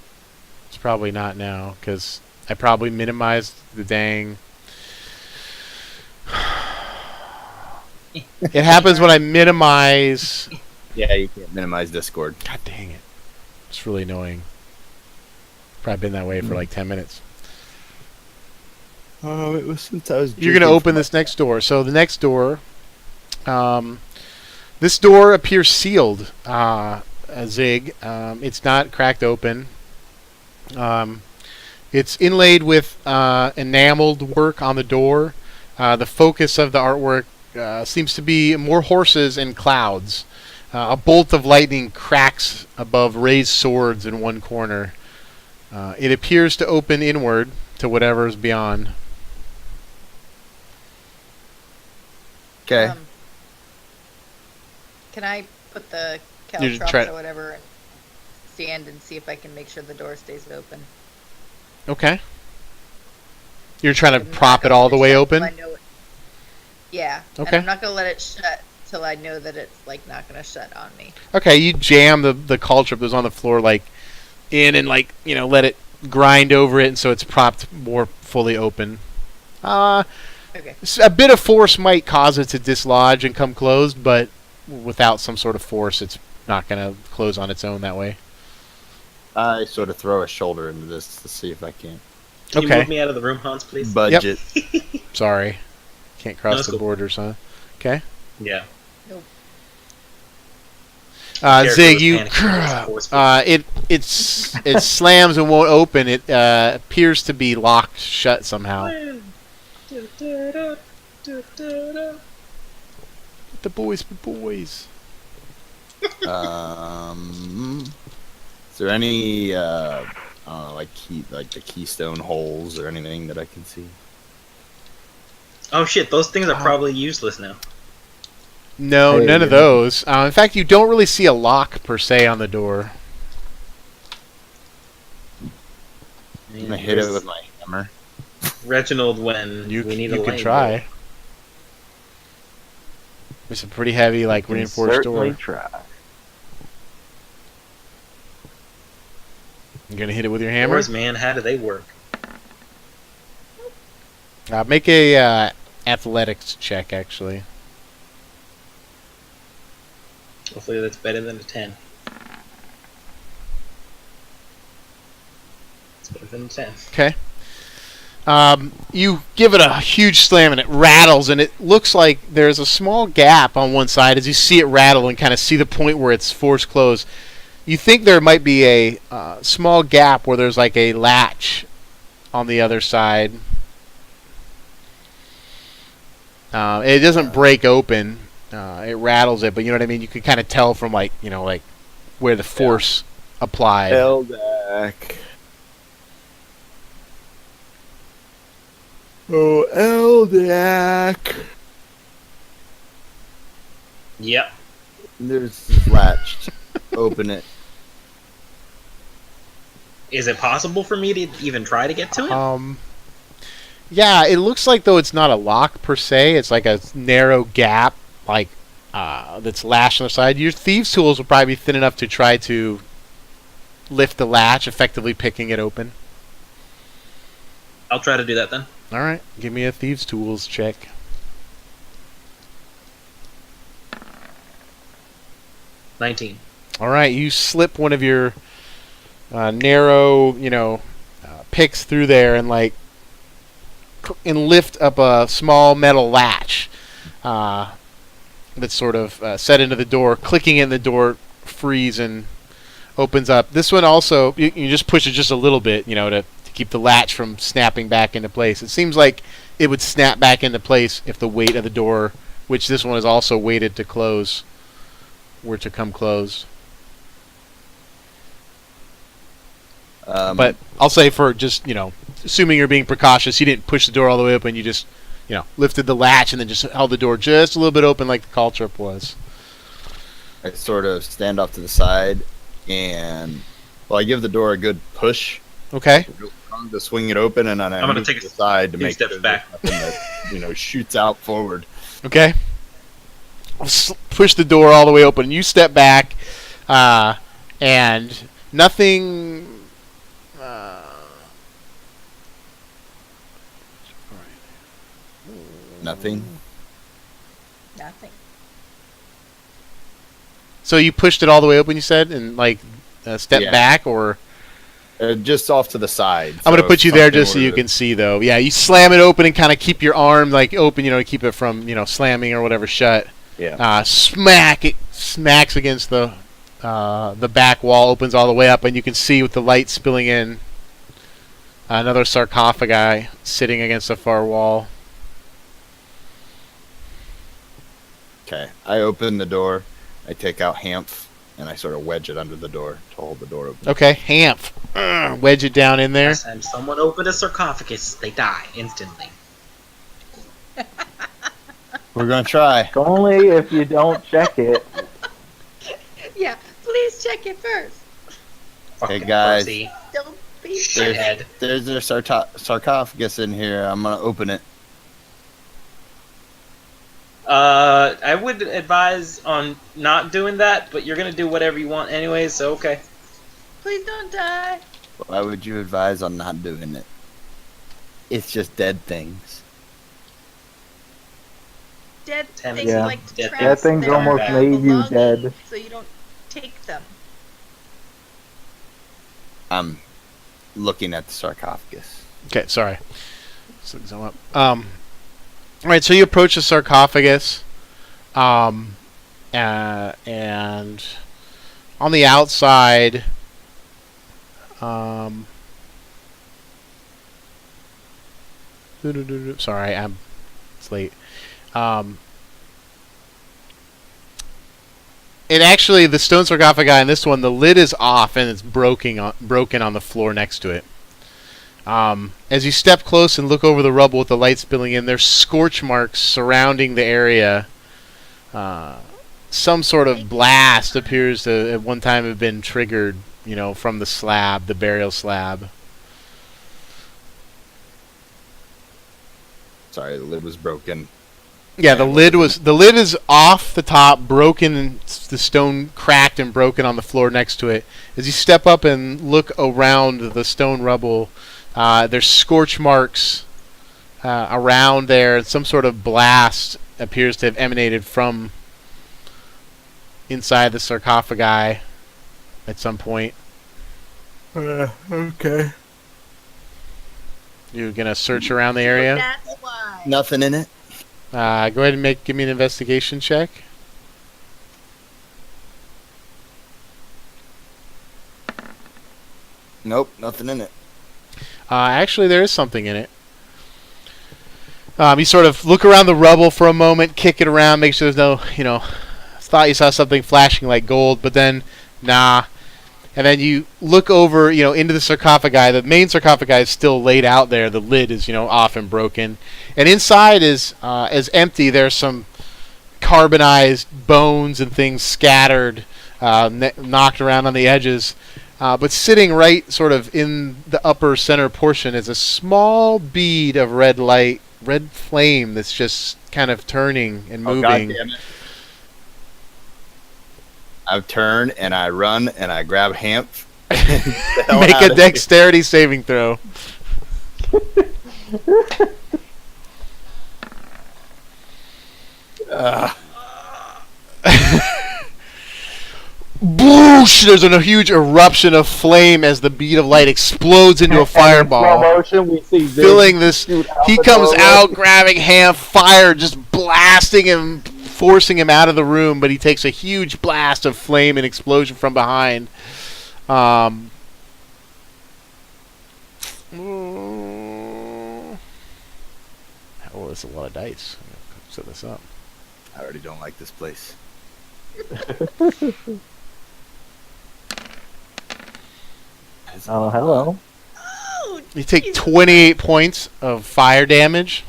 It's probably not now because I probably minimized the dang. It happens when I minimize. Yeah, you can't minimize Discord. God dang it! It's really annoying. Probably been that way for like 10 minutes. Oh, it was since I was. You're gonna open this next door. So the next door, this door appears sealed. Zig. It's not cracked open. It's inlaid with enameled work on the door. The focus of the artwork seems to be more horses and clouds. A bolt of lightning cracks above raised swords in one corner. It appears to open inward to whatever is beyond. Okay. Can I put the You caltrops try- or whatever and stand and see if I can make sure the door stays open? Okay. You're trying to I'm not prop it gonna all let the way shut open? till I know yeah. Okay. And I'm not gonna let it shut till I know that it's not gonna shut on me. Okay, you jam the caltrop that's on the floor in and let it grind over it, and so it's propped more fully open. Okay. A bit of force might cause it to dislodge and come closed, but without some sort of force, it's not going to close on its own that way. I sort of throw a shoulder into this to see if I can Can you Okay. move me out of the room, Hans, please? budget. Sorry. Can't cross that's the cool. borders, huh? Okay. Yeah. Zig, you Panicking. it slams and won't open. It appears to be locked shut somehow. The boys be boys. Is there any like the keystone holes or anything that I can see? Oh shit, those things are probably useless now. No, Hey, none of yeah. those. In fact, you don't really see a lock per se on the door. I'm gonna hit it with my hammer. Reginald when You we need a you lane. can try. It's a pretty heavy, like Can reinforced certainly door. try. You're gonna hit it with your hammer. Doors, man, how do they work? Make a athletics check, actually. Hopefully that's better than a 10. It's better than a 10. Okay. You give it a huge slam and it rattles, and it looks like there's a small gap on one side as you see it rattle and kind of see the point where it's forced closed. You think there might be a small gap where there's like a latch on the other side. It doesn't break open. It rattles it, but you know what I mean? You can kind of tell from like where the force applied. Eldak. Oh, Eldak. Yep. There's this latch. Open it. Is it possible for me to even try to get to it? Yeah, it looks like though it's not a lock per se. It's like a narrow gap, like that's lashed on the side. Your thieves' tools will probably be thin enough to try to lift the latch, effectively picking it open. I'll try to do that then. All right, give me a thieves' tools check. 19. All right, you slip one of your narrow, picks through there and lift up a small metal latch that's sort of set into the door. Clicking in the door frees and opens up. This one also, you just push it just a little bit, to keep the latch from snapping back into place. It seems like it would snap back into place if the weight of the door, which this one is also weighted to close, were to come closed. But I'll say for just, assuming you're being precautious, you didn't push the door all the way open, you just, lifted the latch and then just held the door just a little bit open like the call trip was. I sort of stand off to the side and, I give the door a good push. Okay. Real strong to swing it open, and then I'm gonna move take to the side to few make steps sure back. there's nothing that, shoots out forward. Okay. Push the door all the way open. You step back, and nothing. Nothing. Nothing. So you pushed it all the way open, you said, and step Yeah. back, or Just off to the side. I'm gonna So put you if there something just so were you to- can see, though. Yeah, you slam it open and kind of keep your arm open, to keep it from slamming or whatever shut. Yeah. Smack! It smacks against the back wall, opens all the way up, and you can see with the light spilling in another sarcophagi sitting against the far wall. Okay. I open the door. I take out Hamph and I sort of wedge it under the door to hold the door open. Okay, Hamph. Wedge it down in there. Last time someone opened a sarcophagus, they die instantly. We're gonna try. Only if you don't check it. Yeah, please check it first. Fucking guys. pussy. Don't be Shithead. There's a sarcophagus in here. I'm gonna open it. I would advise on not doing that, but you're gonna do whatever you want anyways, so okay. Please don't die. Why would you advise on not doing it? It's just dead things. Dead Ten- things Yeah. like to Dead trap That thing's their almost made you belongings dead. So you don't take them. I'm looking at the sarcophagus. Okay, sorry. Something's up. All right, so you approach the sarcophagus, and on the outside, sorry, it's late. And actually, the stone sarcophagi in this one, the lid is off and it's broken on the floor next to it. As you step close and look over the rubble with the light spilling in, there's scorch marks surrounding the area. Some sort of blast appears to at one time have been triggered, from the slab, the burial slab. Sorry, the lid was broken. Yeah, the lid is off the top, broken, and the stone cracked and broken on the floor next to it. As you step up and look around the stone rubble, there's scorch marks around there. Some sort of blast appears to have emanated from inside the sarcophagi at some point. Okay. You're gonna search around the area? That's why. Nothing in it. Go ahead and give me an investigation check. Nope, nothing in it. Actually, there is something in it. You sort of look around the rubble for a moment, kick it around, make sure there's no, thought you saw something flashing like gold, but then, nah. And then you look over, into the sarcophagi. The main sarcophagi is still laid out there. The lid is, off and broken. And inside is empty. There's some carbonized bones and things scattered, knocked around on the edges. But sitting right sort of in the upper center portion is a small bead of red light, red flame that's just kind of turning and moving. Oh, God damn it. I turn and I run and I grab Hamp. Make a dexterity saving throw. Boosh! There's a huge eruption of flame as the bead of light explodes into a fireball. In slow motion, we see Zig Filling this, shoot out he the comes doorway. out grabbing Ham, fire just blasting him, forcing him out of the room, but he takes a huge blast of flame and explosion from behind. Oh, that's a lot of dice. I'm gonna set this up. I already don't like this place. Oh, hello. Oh, You take Jesus. 28 points of fire damage.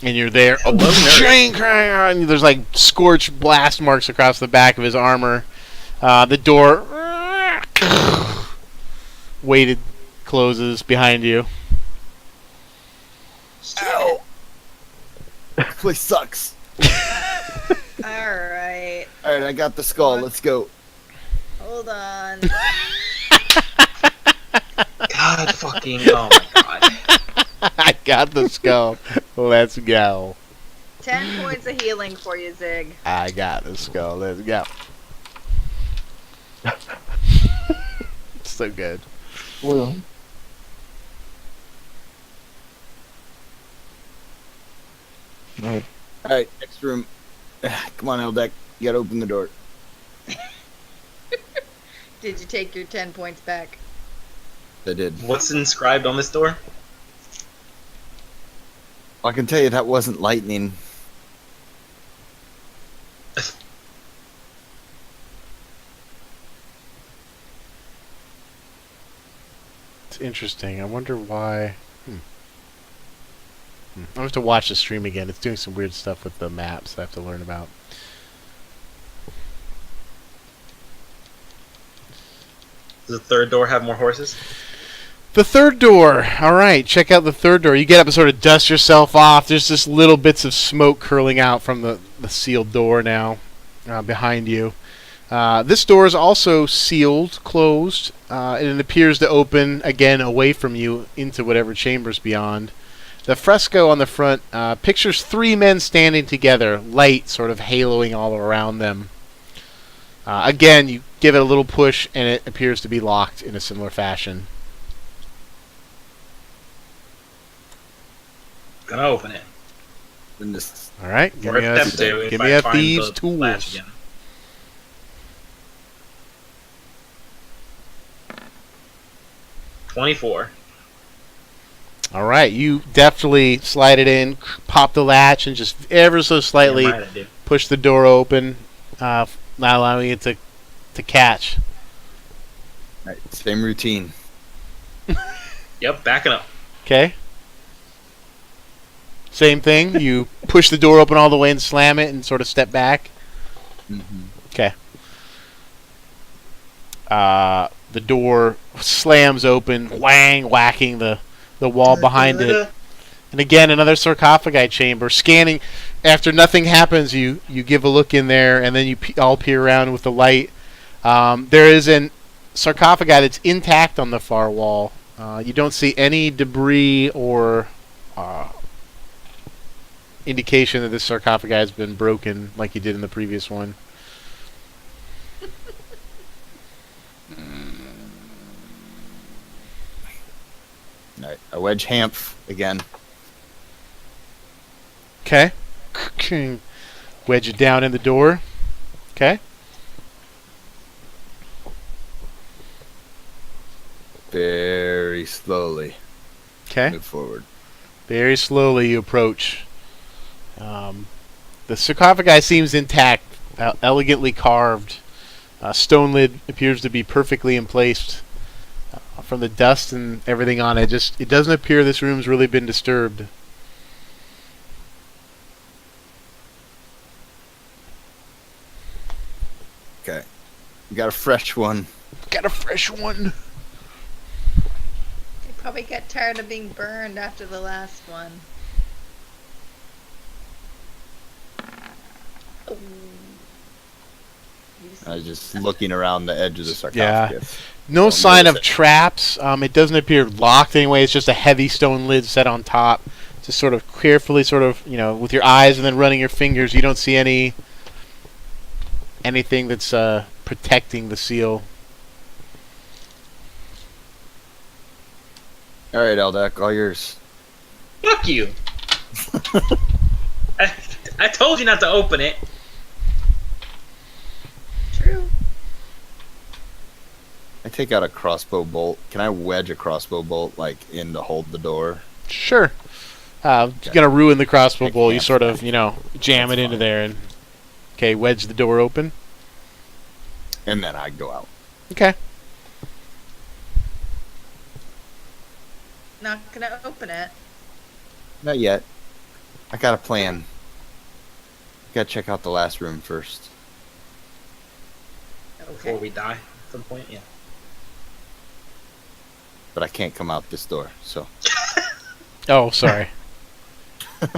And you're there. Oh, and there's like scorched blast marks across the back of his armor. The door weighted closes behind you. Ow! This place sucks. Alright. Alright, I got the skull. Let's go. Hold on. God fucking, oh my god. I got the skull. Let's go. 10 points of healing for you, Zig. I got the skull. Let's go. So good. Well, right. Alright, next room. Come on, Eldeck. You gotta open the door. Did you take your 10 points back? I did. What's inscribed on this door? I can tell you that wasn't lightning. It's interesting. I wonder why. I'll have to watch the stream again. It's doing some weird stuff with the maps I have to learn about. Does the third door have more horses? The third door. All right, check out the third door. You get up and sort of dust yourself off. There's just little bits of smoke curling out from the sealed door now behind you. This door is also sealed, closed, and it appears to open again away from you into whatever chambers beyond. The fresco on the front pictures three men standing together, light sort of haloing all around them. Again, you give it a little push, and it appears to be locked in a similar fashion. Gonna open it. And this, All right, give Or me attempt to if give I me a find thieves' the latch tools. again. $24. All right, you definitely slide it in, pop the latch, and just ever so slightly Damn right I do. push the door open, not allowing it to catch. All right, same routine. Yep, backing up. Okay. Same thing. You push the door open all the way and slam it, and sort of step back. Mm-hmm. Okay. The door slams open, whacking the wall behind it. And again, another sarcophagi chamber. Scanning. After nothing happens, you give a look in there, and then you all peer around with the light. There is an sarcophagi that's intact on the far wall. You don't see any debris or indication that this sarcophagi has been broken like you did in the previous one. All right, I wedge Hamph again. Okay. Wedge it down in the door. Okay. Very slowly Okay. move forward. Very slowly you approach. The sarcophagi seems intact, elegantly carved. Stone lid appears to be perfectly in place. From the dust and everything on it, it doesn't appear this room's really been disturbed. Okay, we got a fresh one. Got a fresh one. They probably got tired of being burned after the last one. Oh. I was just looking around the edge of the sarcophagus. No Don't sign notice of it. traps. It doesn't appear locked anyway. It's just a heavy stone lid set on top. Just sort of carefully, with your eyes and then running your fingers. You don't see anything that's protecting the seal. All right, Eldak, all yours. Fuck you. I told you not to open it. True. I take out a crossbow bolt. Can I wedge a crossbow bolt in to hold the door? Sure. You're gonna ruin the crossbow I bolt. You can't. sort of, jam That's it into fine. there and wedge the door open. And then I go out. Okay. Not gonna open it. Not yet. I got a plan. Gotta check out the last room first. Before Okay. we die at some point, yeah. But I can't come out this door, so. Oh, sorry. I'm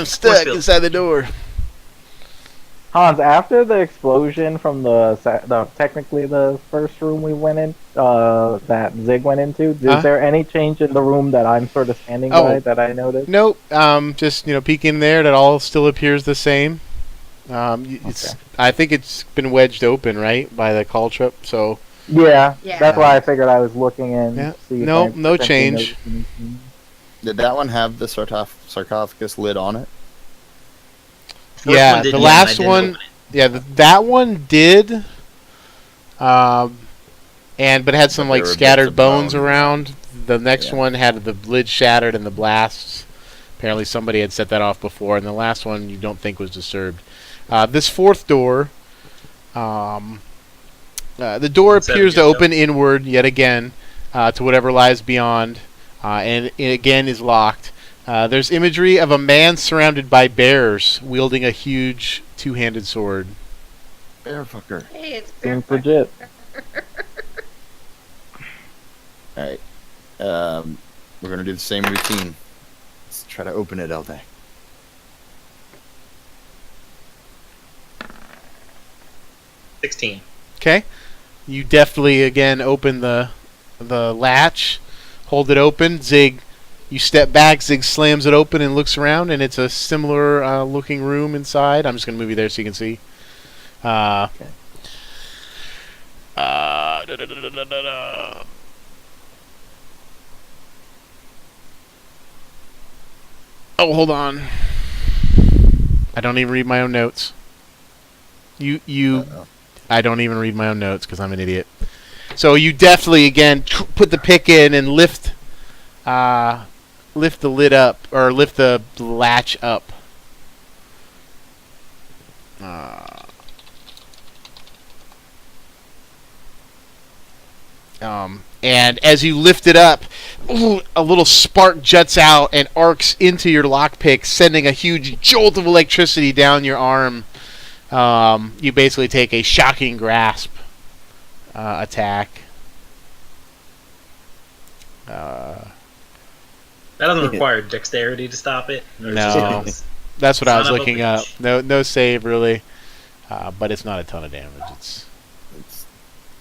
stuck Forcefield. inside the door. Hans, after the explosion from technically the first room we went in, that Zig went into, is there any change in the room that I'm sort of standing by that I noticed? Nope. Just peeking there, that all still appears the same. It's. Okay. I think it's been wedged open, right, by the call trip. So Yeah, Yeah. that's why I figured I was looking in. Yeah. See if No- I no potentially change. noticed anything. Did that one have the sarcophagus lid on it? First yeah, one did, the and I last didn't one. open it. Yeah, that one did. But it had some But there were bits scattered of bones bone. around. The next Yeah. one had the lid shattered and the blasts. Apparently somebody had set that off before, and the last one you don't think was disturbed. This fourth door, the door It's appears to evident, open inward yet again to whatever lies beyond, and it again is locked. There's imagery of a man surrounded by bears wielding a huge two-handed sword. Bear fucker. Hey, it's Seems Bear legit. Alright. We're gonna do the same routine. Let's try to open it, Eldak. $16. Okay, you deftly again open the latch, hold it open. Zig, you step back. Zig slams it open and looks around, and it's a similar looking room inside. I'm just gonna move you there so you can see. Okay. Da-da-da-da-da-da. Oh, hold on. I don't even read my own notes. You Uh-oh. I don't even read my own notes because I'm an idiot. So you definitely, again, put the pick in and lift lift the lid up, or lift the latch up. And as you lift it up, a little spark juts out and arcs into your lockpick, sending a huge jolt of electricity down your arm. You basically take a shocking grasp attack. That doesn't require dexterity to stop it. Or is No. it just- That's what I was Son of a looking up. bitch. No save really, but it's not a ton of damage. It's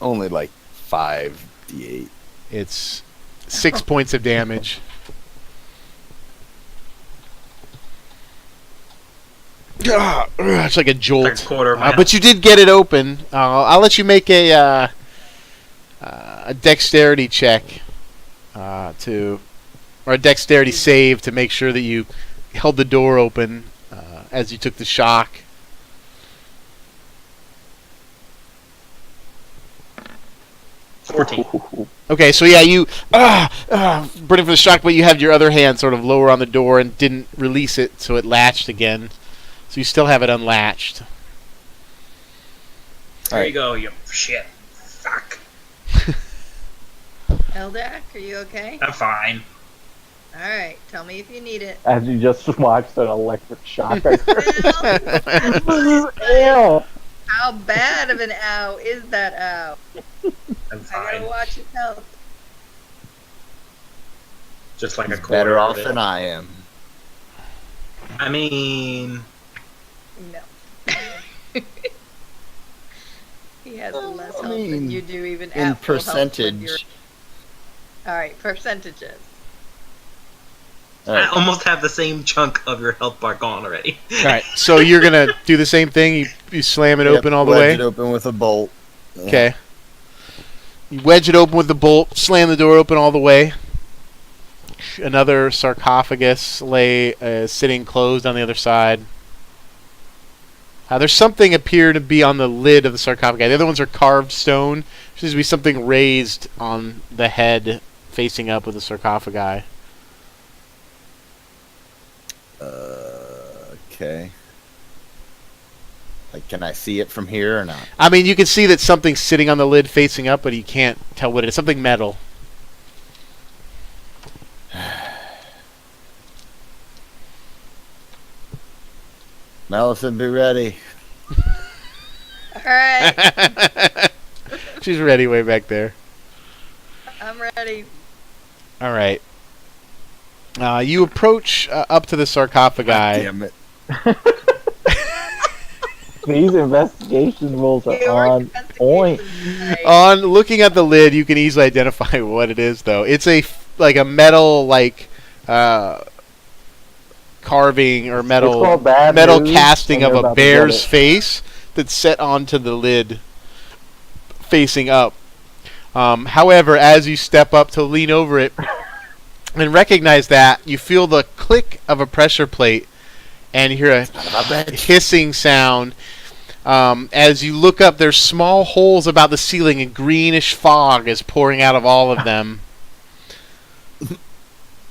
only like 5d8. It's 6 points of damage. It's like a Third jolt. quarter of my But you did get it open. I'll let you make a dexterity check or a dexterity save to make sure that you held the door open as you took the shock. $14. Okay, so yeah, you burning for the shock, but you had your other hand sort of lower on the door and didn't release it, so it latched again. So you still have it unlatched. There you go, you shit. Fuck. Eldak, are you okay? I'm fine. Alright, tell me if you need it. As you just watched an electric shock. Ew. How bad of an ow is that ow? I'm I fine. gotta watch his health. Just like a He's quarter better of off it. than I am. I mean, No. He has less I health than mean, you do, even In at full health when you're- percentage, Alright, percentages. I almost have the same chunk of your health bar gone already. All right, so you're gonna do the same thing. You slam it open all the wedge way. it open with a bolt. Yeah. Okay. You wedge it open with the bolt, slam the door open all the way. Another sarcophagus lay sitting closed on the other side. There's something appear to be on the lid of the sarcophagus. The other ones are carved stone. There seems to be something raised on the head facing up with the sarcophagi. Okay. Like, can I see it from here or not? I mean, you can see that something's sitting on the lid facing up, but you can't tell what it is. Something metal. Mellison, be ready. Alright, She's ready way back there. I'm ready. All right. You approach up to the sarcophagi. Damn it. These investigation rolls are Your on point. investigation, right? On looking at the lid, you can easily identify what it is, though. It's a metal carving or It's called bad metal news, casting and of you're a about to get bear's it. face that's set onto the lid, facing up. However, as you step up to lean over it and recognize that, you feel the click of a pressure plate and you hear a hissing sound. As you look up, there's small holes about the ceiling and greenish fog is pouring out of all of them.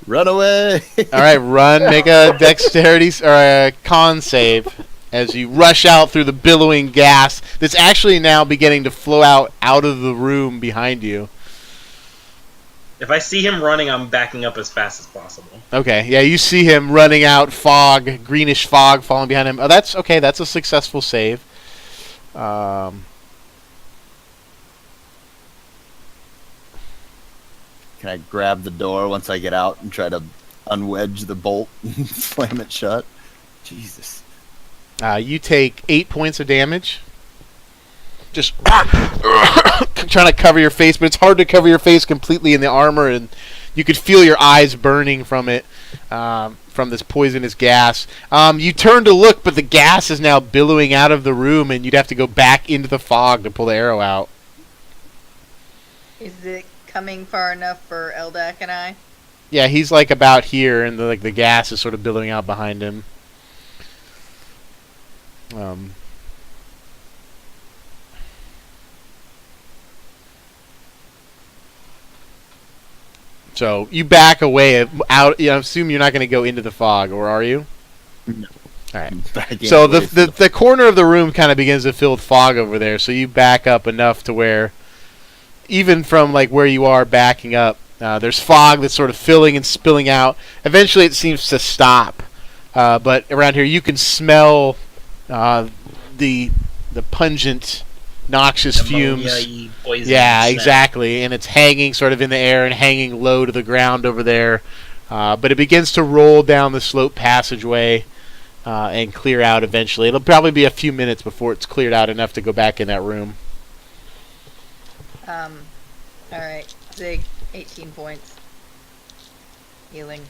Run away! All right, run. Make a dexterity or a con save as you rush out through the billowing gas that's actually now beginning to flow out of the room behind you. If I see him running, I'm backing up as fast as possible. Okay, yeah, you see him running out, fog, greenish fog falling behind him. Oh, that's okay. That's a successful save. Can I grab the door once I get out and try to unwedge the bolt and slam it shut? Jesus. You take 8 points of damage. Just trying to cover your face, but it's hard to cover your face completely in the armor, and you could feel your eyes burning from it, from this poisonous gas. You turn to look, but the gas is now billowing out of the room, and you'd have to go back into the fog to pull the arrow out. Is it coming far enough for Eldak and I? Yeah, he's like about here, and the gas is sort of billowing out behind him. So you back away out. I assume you're not going to go into the fog, or are you? No. All right. Back in So away from the corner of the room kind of begins to fill with fog over there. So you back up enough to where, even from like where you are backing up, there's fog that's sort of filling and spilling out. Eventually, it seems to stop. But around here, you can smell the pungent, noxious fumes. Ammonia-y poison Yeah, smell. exactly. And it's hanging sort of in the air and hanging low to the ground over there. But it begins to roll down the slope passageway and clear out eventually. It'll probably be a few minutes before it's cleared out enough to go back in that room. All right. Zig, 18 points. Healing.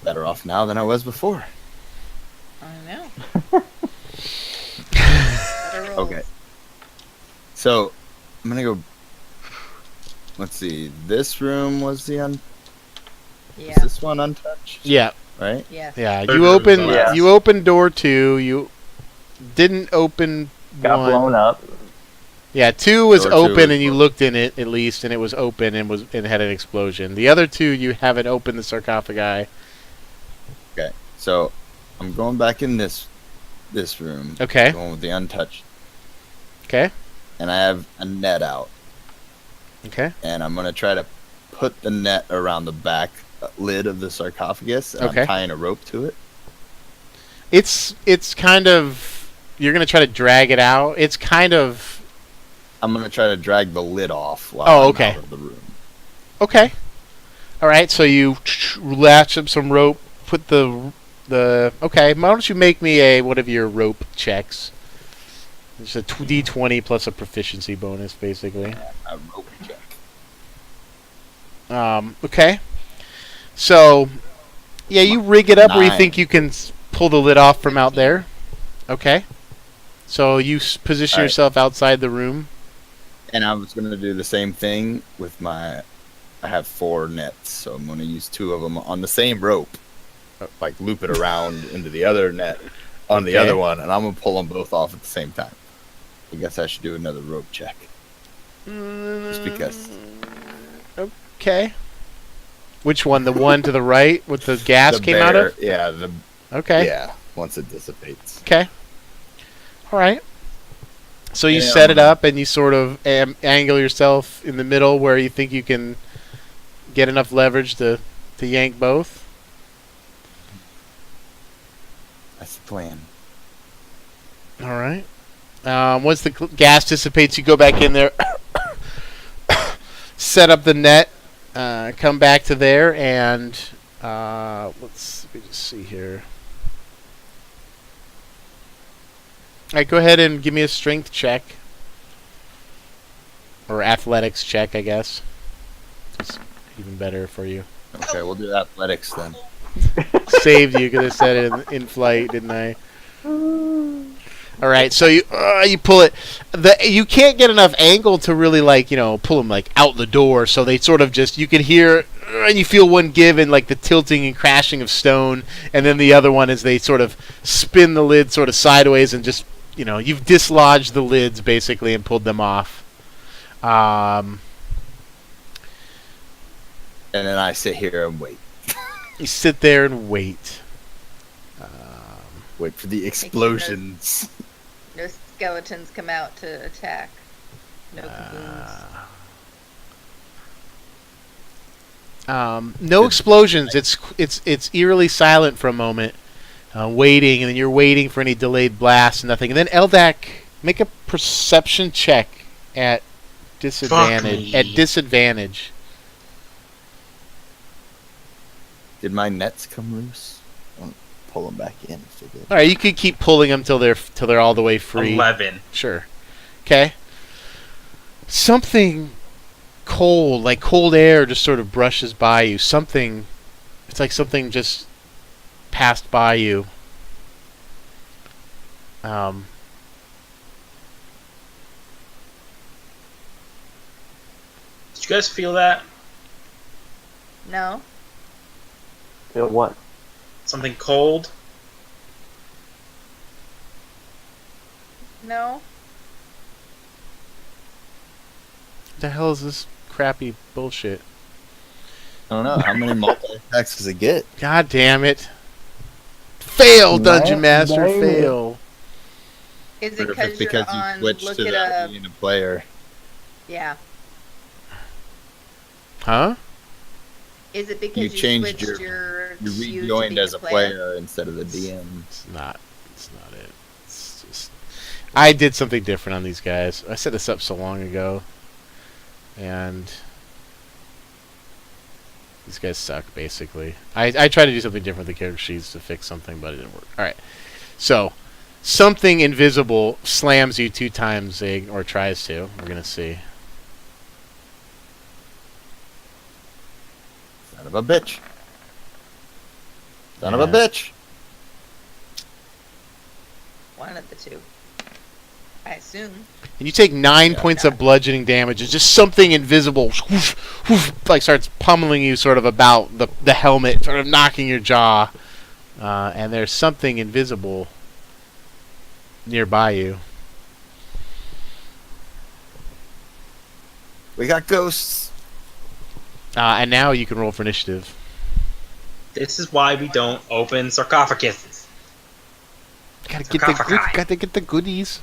better off now than I was before. I know. Better rolls. Okay. So, I'm gonna go. Let's see. This room was the Yeah. Is this one untouched? Yeah, Right? Yes. yeah. Third You room's open the last. you open door 2. You didn't open Got 1. blown up. Yeah, 2 was Door 2 open, was and you broken. looked in it at least, and it was open and had an explosion. The other 2, you haven't opened the sarcophagi. Okay. So, I'm going back in this room. Okay. The one with the untouched. Okay. And I have a net out. Okay. And I'm gonna try to put the net around the back lid of the sarcophagus. And Okay. I'm tying a rope to it. It's kind of, you're gonna try to drag it out. It's kind of I'm gonna try to drag the lid off while Oh, I'm okay. out of the room. okay. All right. So you latch up some rope. Put the okay. Why don't you make me a one of your rope checks? It's a D20 plus a proficiency bonus, basically. A rope check. Okay. So, yeah, you rig it up where you 9. think you can pull the lid off from out there. Okay. So you position All right. yourself outside the room. And I was gonna do the same thing with my. I have 4 nets, so I'm gonna use 2 of them on the same rope, like loop it around into the other net on the Okay. other one, and I'm gonna pull them both off at the same time. I guess I should do another rope check, just because. Okay. Which one? The one to the right with the gas The came out of? Yeah, the Okay. yeah. Once it dissipates. Okay. All right. So you Yeah, set it up and you sort of angle yourself in the middle where you think you can get enough leverage to yank both. That's the plan. All right. Once the gas dissipates, you go back in there, set up the net, come back to there, and let me just see here. All right, go ahead and give me a strength check. Or athletics check, I guess. It's even better for you. Okay, we'll do athletics then. Saved you because I said it in flight, didn't I? All right, so you pull it. You can't get enough angle to really pull them out the door. So they sort of just you can hear and you feel one give and like the tilting and crashing of stone, and then the other one is they sort of spin the lid sort of sideways and just you've dislodged the lids basically and pulled them off. And then I sit here and wait. You sit there and wait. Wait for the explosions. No skeletons come out to attack. No kaboons. No explosions. It's eerily silent for a moment, waiting, and then you're waiting for any delayed blasts. Nothing, and then Eldak, make a perception check at disadvantage. me. At disadvantage. Did my nets come loose? I'll pull them back in if they did. All right, you could keep pulling them till they're all the way free. 11. Sure. Okay. Something cold, like cold air, just sort of brushes by you. It's like something just passed by you. Did you guys feel that? No. Feel what? Something cold? No. the hell is this crappy bullshit? I don't know. How many multi-attacks does it get? God damn it. Fail, Dungeon Master, Dang it. fail. Is it Or if it's because because you're you on switched look to it the up? being a player. Yeah. Huh? Is it because You you, changed switched your- your You queue to rejoined be as the a player instead of the DM. It's not it. It's just I did something different on these guys. I set this up so long ago. And these guys suck, basically. I tried to do something different with the character sheets to fix something, but it didn't work. Alright. So, something invisible slams you 2 times, Zig, or tries to. We're going to see. Son of a bitch. Son of Yeah. a bitch. One of the two. I assume. And you take 9 Yeah. points of bludgeoning damage. It's just something invisible, whoosh, whoosh, like starts pummeling you sort of about the helmet, sort of knocking your jaw. And there's something invisible nearby you. We got ghosts. And now you can roll for initiative. This is why we don't open sarcophaguses. Gotta get the goodies.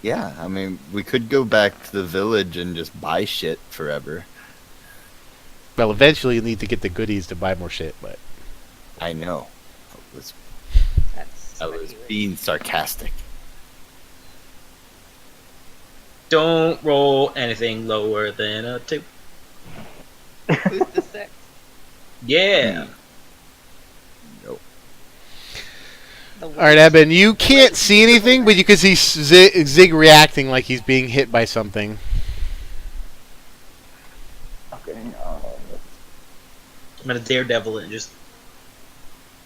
Yeah, I mean, we could go back to the village and just buy shit forever. Well, eventually you'll need to get the goodies to buy more shit, but I know. That's I what was you would- being sarcastic. Don't roll anything lower than a 2. Who's the 6? Yeah. Nope. The all right, worst. Eben, you can't see anything, but you can see Zig reacting like he's being hit by something. Okay. I'm gonna daredevil it and just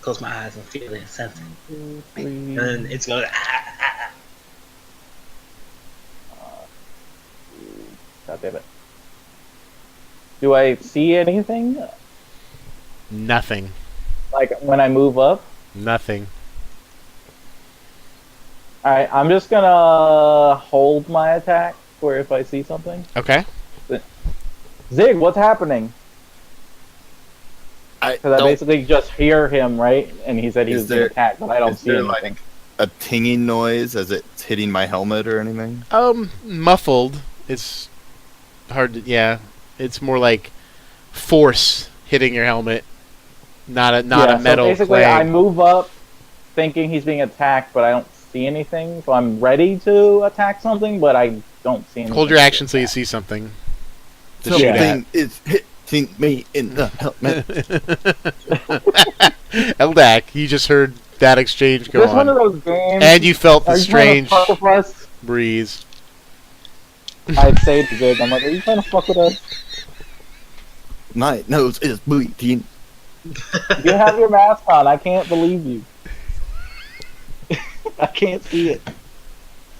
close my eyes and feel it and sense it. 2, And 3. then it's going God damn it. Do I see anything? Nothing. Like when I move up? Nothing. Alright, I'm just gonna hold my attack for if I see something. Okay. Zig, what's happening? I Because I don't. basically just hear him, right? And he said he Is was being there- attacked, but I don't Is see there anything. like a tinging noise as it's hitting my helmet or anything? Muffled. It's hard to, yeah. It's more like force hitting your helmet, not a metal So basically, I clang. move up thinking he's being attacked, but I don't see anything. So I'm ready to attack something, but I don't see anything. Hold your action so you see something. To shoot at. Something is hitting me in the helmet. Eldak, you just heard that exchange go This one of on. those games. And you felt the are you trying to strange fuck with us? breeze. I'd say to Zig, I'm like, are you trying to fuck with us? My nose is bleeding. You have your mask on. I can't believe you. I can't see it.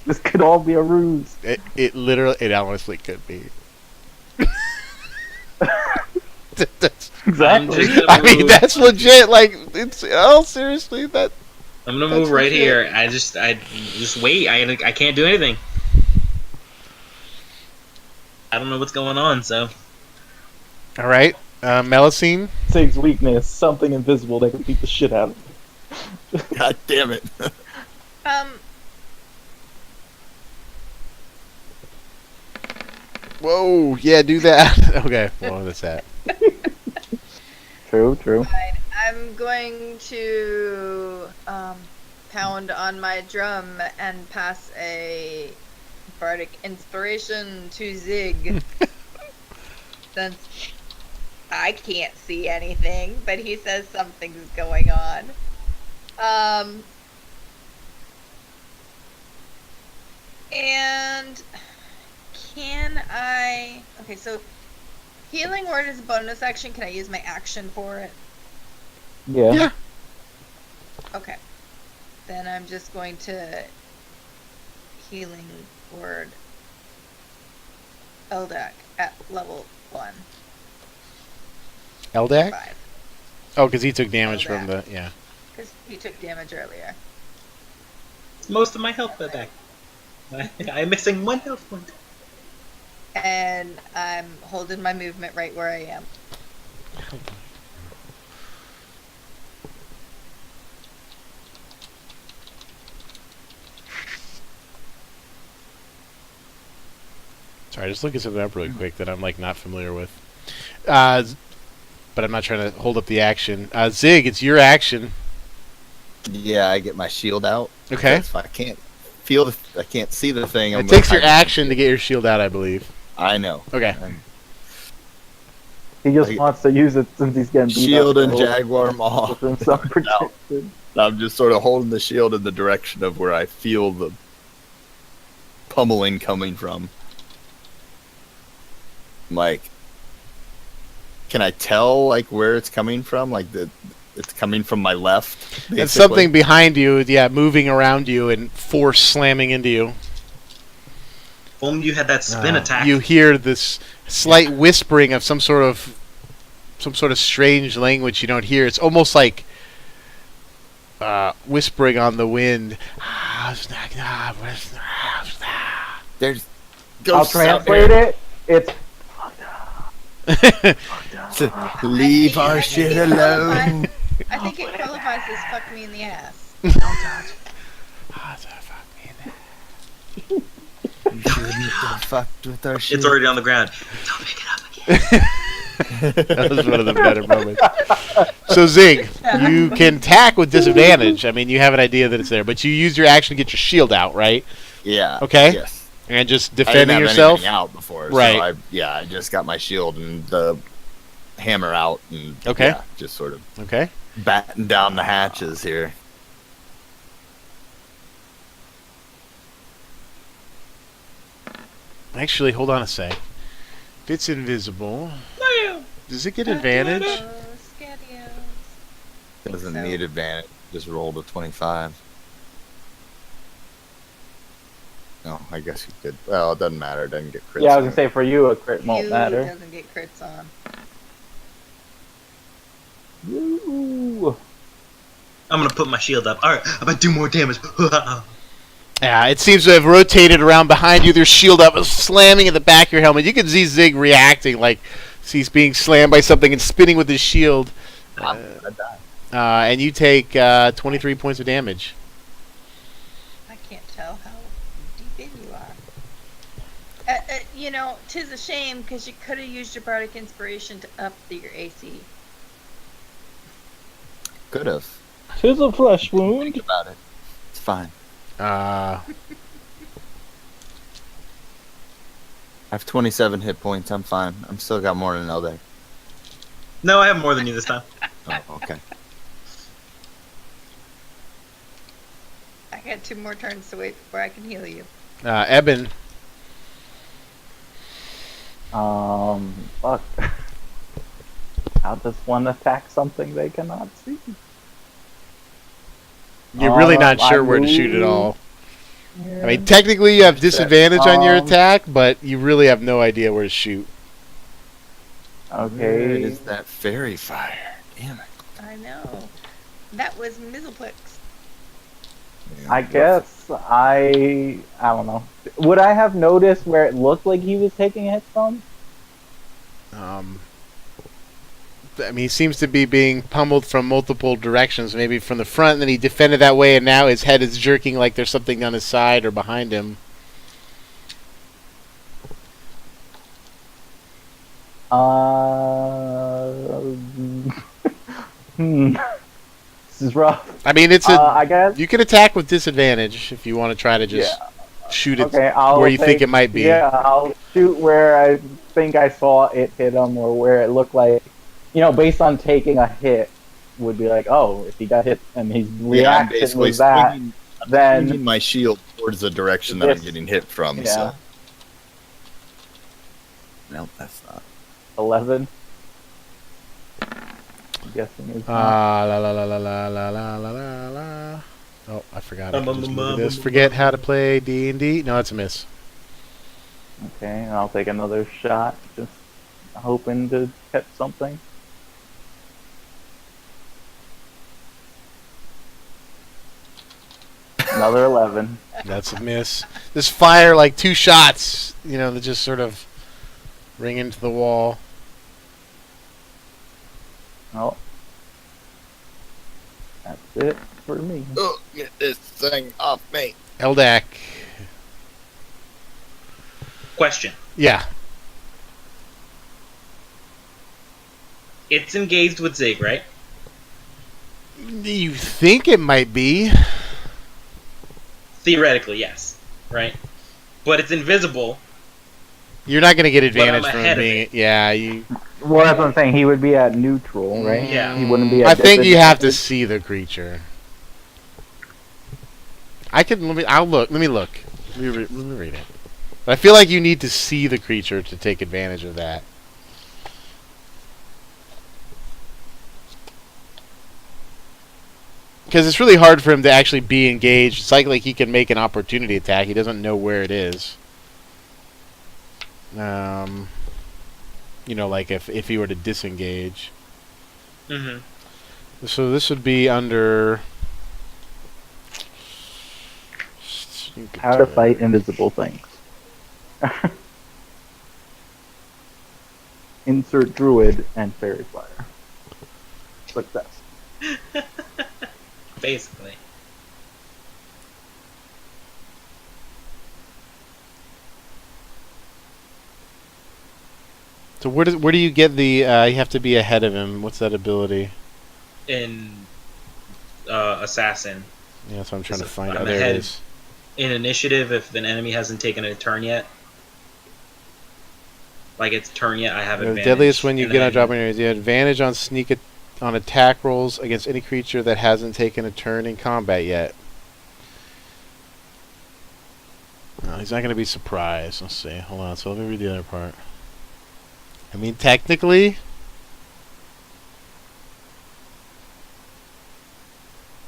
This could all be a ruse. It honestly could be. That's, Exactly. I mean, that's legit. Like, it's seriously that. I'm gonna That's move right legit. here. I just wait. I can't do anything. I don't know what's going on, so All right, Melusine. Zig's weakness, something invisible that can beat the shit out of him. God damn it. Whoa, yeah, do that. Okay, well, that's that. True. Fine. I'm going to pound on my drum and pass a bardic inspiration to Zig. Since I can't see anything, but he says something's going on. And can I... Okay, so healing word is a bonus action. Can I use my action for it? Yeah. Yeah. Okay. Then I'm just going to healing word Eldak at level 1. Eldak? 5. Oh, because he took damage from Eldak. the yeah. Because he took damage earlier. most of my health back. I'm missing 1 health point. And I'm holding my movement right where I am. Sorry, just looking something up really quick that I'm like not familiar with. But I'm not trying to hold up the action. Zig, it's your action. Yeah, I get my shield out. Okay. If I can't I can't see the thing. It takes your action to get your shield out, I believe. I know. Okay. He just Like- wants to use it since he's getting beat Shield up. and Jaguar Maw. With himself protected. I'm just sort of holding the shield in the direction of where I feel the pummeling coming from. Like, can I tell like where it's coming from? Like it's coming from my left. Basically. It's something behind you, moving around you and force slamming into you. If only you had that spin attack. You hear this slight whispering of some sort of strange language you don't hear. It's almost like whispering on the wind. There's I'll ghosts out translate there. it. It's Leave our shit alone. I think it qualifies as fuck me in the ass. You shouldn't have fucked with our shit. It's already on the ground. Don't pick it up again. That was one of the better moments. So Zig, you can attack with disadvantage. I mean, you have an idea that it's there, but you use your action to get your shield out, right? Yeah. Okay. Yes. And just I didn't defending have yourself. anything out before, Right. So I just got my shield and the hammer out, and Okay. yeah, just sort of Okay. batten down the hatches here. Actually, hold on a sec. If it's invisible, does it get advantage? Scadios. Doesn't so. need advantage. Just rolled a 25. No, I guess you could. Well, it doesn't matter. It doesn't get crits. yeah. I was on gonna say for you, a crit won't You matter. doesn't get crits on. Ooh. I'm gonna put my shield up. Alright, I'm gonna do more damage. Yeah, it seems to have rotated around behind you. Their shield up, slamming at the back of your helmet. You can see Zig reacting like he's being slammed by something and spinning with his shield. I died. And you take 23 points of damage. I can't tell how deep in you are. You know, 'tis a shame because you could have used your bardic inspiration to up your AC. Could have. 'Tis a flesh wound. Think about it. It's fine. Uh, I have 27 hit points. I'm fine. I'm still got more than Elday. No, I have more than you this time. Oh, okay. I got 2 more turns to wait before I can heal you. Eben, Fuck. How does one attack something they cannot see? you're really not I sure where to shoot at move- all. I mean, technically you have disadvantage on your attack, but you really have no idea where to shoot. Where Okay. is that fairy fire? Damn it. I know. That was Mizzleplex. I guess I don't know. Would I have noticed where it looked like he was taking hits from? I mean, he seems to be being pummeled from multiple directions. Maybe from the front, and then he defended that way, and now his head is jerking like there's something on his side or behind him. This is rough. I mean, it's a. I guess. You can attack with disadvantage if you want to try to just shoot it Okay, I'll where you think take- it might be. Yeah, I'll shoot where I think I saw it hit him, or where it looked like, based on taking a hit, would be like, oh, if he got hit and his I'm reaction basically was that, swinging then my shield towards the direction that I'm This- getting hit from. yeah, So. No, that's not. 11. I'm guessing is La la la la la la la la la la. Oh, I forgot. I can just move this. Forget how to play D&D. No, it's a miss. okay. And I'll take another shot, just hoping to catch something. Another 11. That's a miss. This fire like 2 shots, that just sort of Ring into the wall. Oh. That's it for me. Oh, get this thing off me. Eldak. Question. Yeah. It's engaged with Zig, right? You think it might be? Theoretically, yes. Right? But it's invisible. You're not going to get advantage I'm from ahead of being. it. Yeah, you. Well, that's what I'm saying. He would be at neutral, right? Yeah. He wouldn't be at I think you have to disadvantage. see the creature. I can. I'll look. Let me look. Let me read it. But I feel like you need to see the creature to take advantage of that. Because it's really hard for him to actually be engaged. It's like he can make an opportunity attack. He doesn't know where it is. You know, like if he were to disengage. Mm-hmm. So this would be under. How to fight invisible things. Insert druid and fairy fire. Success. Basically. So where do you get the? You have to be ahead of him. What's that ability? In Assassin. Yeah, that's what I'm trying to Is it- find. I'm Oh, there ahead. it is. In Initiative, if an enemy hasn't taken a turn yet. Like it's turn yet, I have The advantage. deadliest when you and get on then- dropping areas. You have advantage on on attack rolls against any creature that hasn't taken a turn in combat yet. No, he's not going to be surprised. Let's see. Hold on. So let me read the other part. I mean, technically,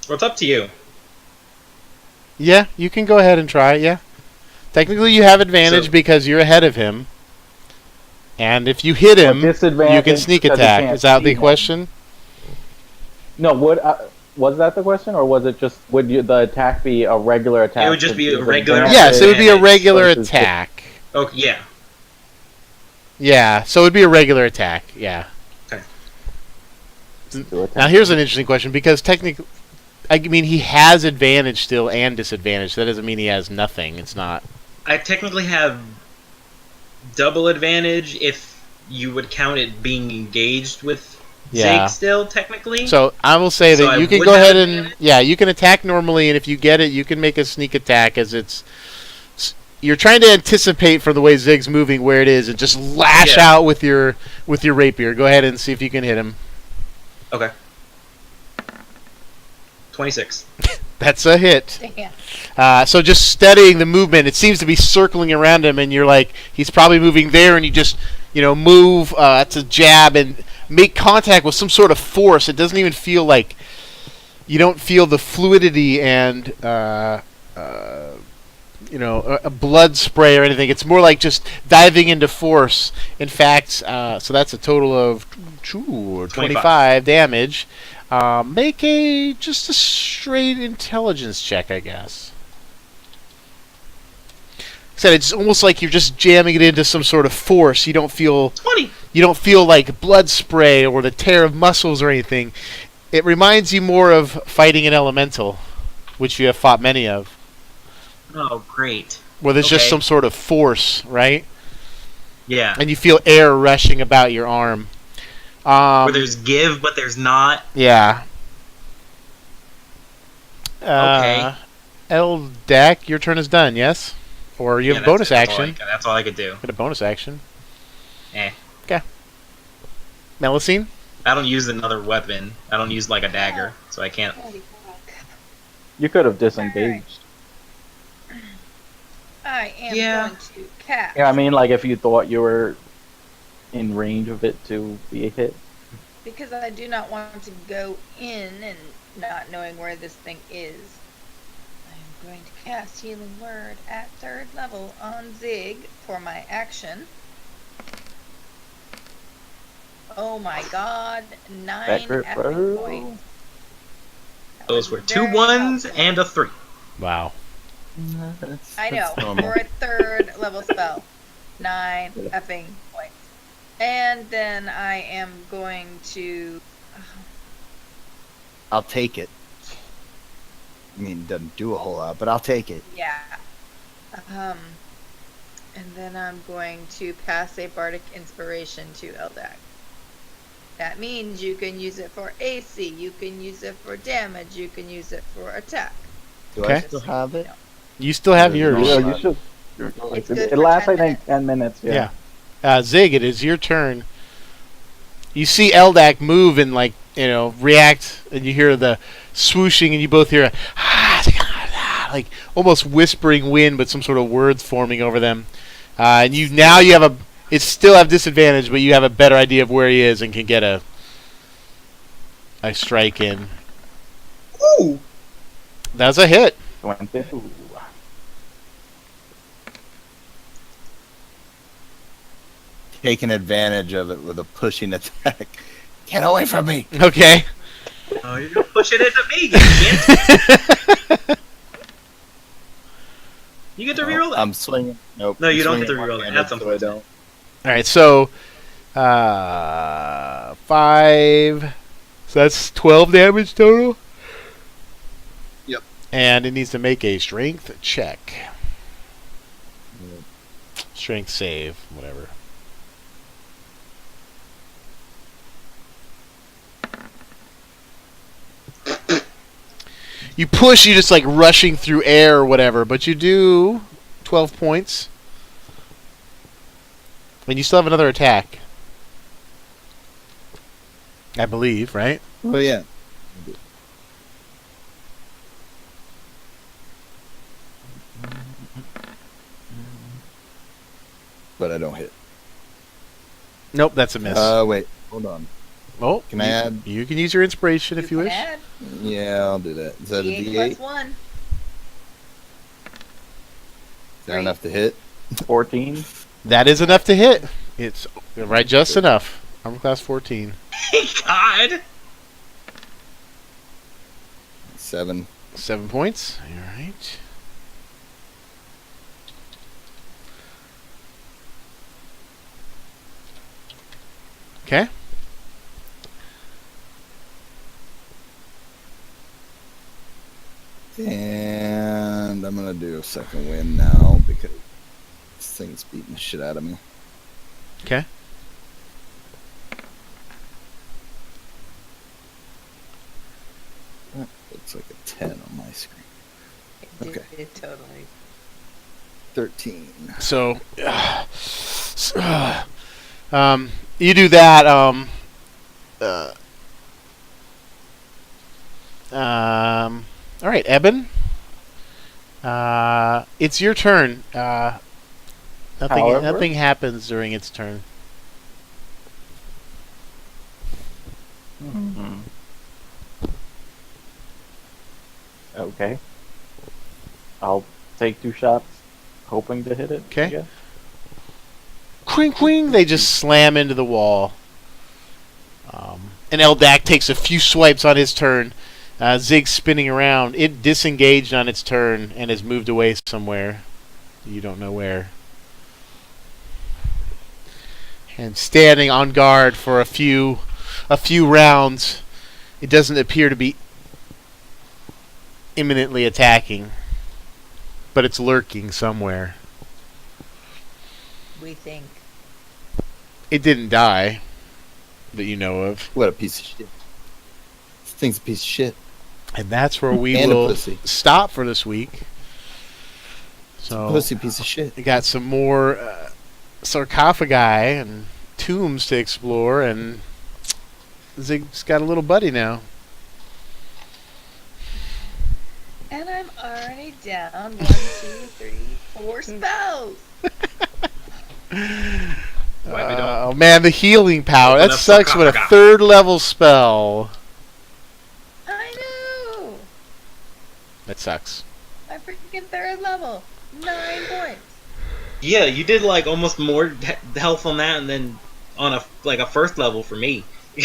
Well, it's up to you. yeah, you can go ahead and try it. Yeah, technically you have advantage So- because you're ahead of him, and if you hit him, you disadvantage can sneak because you attack. can't Is that see the him. question? No, was that the question, or was it just the attack be a regular attack? It would just with be a regular disadvantage? Yes, it would be a advantage regular versus the- attack. Oh, yeah. Yeah, so it would be a regular attack. Yeah. to attack. Now here's an interesting question because technically, I mean, he has advantage still and disadvantage. That doesn't mean he has nothing. It's not. I technically have double advantage if you would count it being engaged with Yeah. Zig still, technically. So I will say So that I you can would go have ahead and advantage? you can attack normally, and if you get it, you can make a sneak attack as you're trying to anticipate from the way Zig's moving where it is and just lash Yeah. out with your rapier. Go ahead and see if you can hit him. Okay. 26. That's a hit. Damn. So just studying the movement, it seems to be circling around him, and you're like, he's probably moving there, and you just, move to jab and make contact with some sort of force. It doesn't even feel like you don't feel the fluidity and a blood spray or anything. It's more like just diving into force. In fact, so that's a total of 25 damage. Make just a straight intelligence check, I guess. Said it's almost like you're just jamming it into some sort of force. You don't feel 20! like blood spray or the tear of muscles or anything. It reminds you more of fighting an elemental, which you have fought many of, Oh, great. where there's just Okay. some sort of force, right? Yeah. And you feel air rushing about your arm. Where there's give, but there's not. Yeah. Okay. Eldak, your turn is done, yes? Or you have a bonus action. That's all I could do. Get a bonus action. Eh. Melusine? I don't use another weapon. I don't use like a dagger, so I can't. Holy fuck. You could have disengaged. I am Yeah. going to cast. Yeah, I mean, like if you thought you were in range of it to be a hit. Because I do not want to go in and not knowing where this thing is. I am going to cast Healing Word at 3rd level on Zig for my action. Oh my god, 9 Accurate epic roll. points. That Those was were 2 very 1s helpful. and a 3. Wow. I know, That's normal. for a 3rd level spell. 9 effing points. And then I am going to. I'll take it. I mean, it doesn't do a whole lot, but I'll take it. Yeah. And then I'm going to pass a bardic inspiration to Eldak. That means you can use it for AC, you can use it for damage, you can use it for attack. Do I Okay. still have it? You still have Yeah, yours. You should. It's good It for lasts, 10 I think, minutes. 10 minutes. Yeah. Zig, it is your turn. You see Eldak move and react, and you hear the swooshing, and you both hear like almost whispering wind, but some sort of words forming over them. And you have it still have disadvantage, but you have a better idea of where he is and can get a strike in. Ooh! That's a hit. 22. Taking advantage of it with a pushing attack. Get away from me! Okay. Oh, you're gonna push it into me, you idiot. You get to reroll that. I'm swinging. Nope. No, you I'm don't get to swinging reroll that. one-handed, That's so I unfortunate. don't. All right. So 5. So that's 12 damage total. Yep. And it needs to make a strength check. Strength save, whatever. You push, you just like rushing through air or whatever, but you do 12 points. And you still have another attack. I believe, right? Oh, yeah. But I don't hit. Nope, that's a miss. Wait. Hold on. Oh, Can I add? You can use your inspiration if you wish. Add Yeah, I'll do that. Is that a D8 D8? plus 1. Is that enough to hit? 14. That is enough to hit. It's right, just enough. Armor class 14. God! 7. 7 points. All right. Okay. And I'm gonna do a second wind now because this thing's beating the shit out of me. Okay. Looks like a 10 on my screen. Okay. It totally. 13. So, you do that. All right, Eben. It's your turn. However- Nothing happens during its turn. Okay. I'll take 2 shots, hoping to hit it. Okay. I guess. Quing, quing. They just slam into the wall. And Eldak takes a few swipes on his turn. Zig's spinning around. It disengaged on its turn and has moved away somewhere. You don't know where. And standing on guard for a few rounds. It doesn't appear to be imminently attacking, but it's lurking somewhere. We think. It didn't die that you know of. What a piece of shit. This thing's a piece of shit. And that's where we And a will pussy. stop for this week. So Pussy piece of shit. we got some more sarcophagi and tombs to explore, and Zig's got a little buddy now. And I'm already down 1, 2, 3, 4 spells. Why we don't? Oh man, the healing power. That Enough sucks with a sarcophagi. 3rd level spell. I know. That sucks. My freaking 3rd level. 9 points. Yeah, you did like almost more health on that, and then on a first level for me. I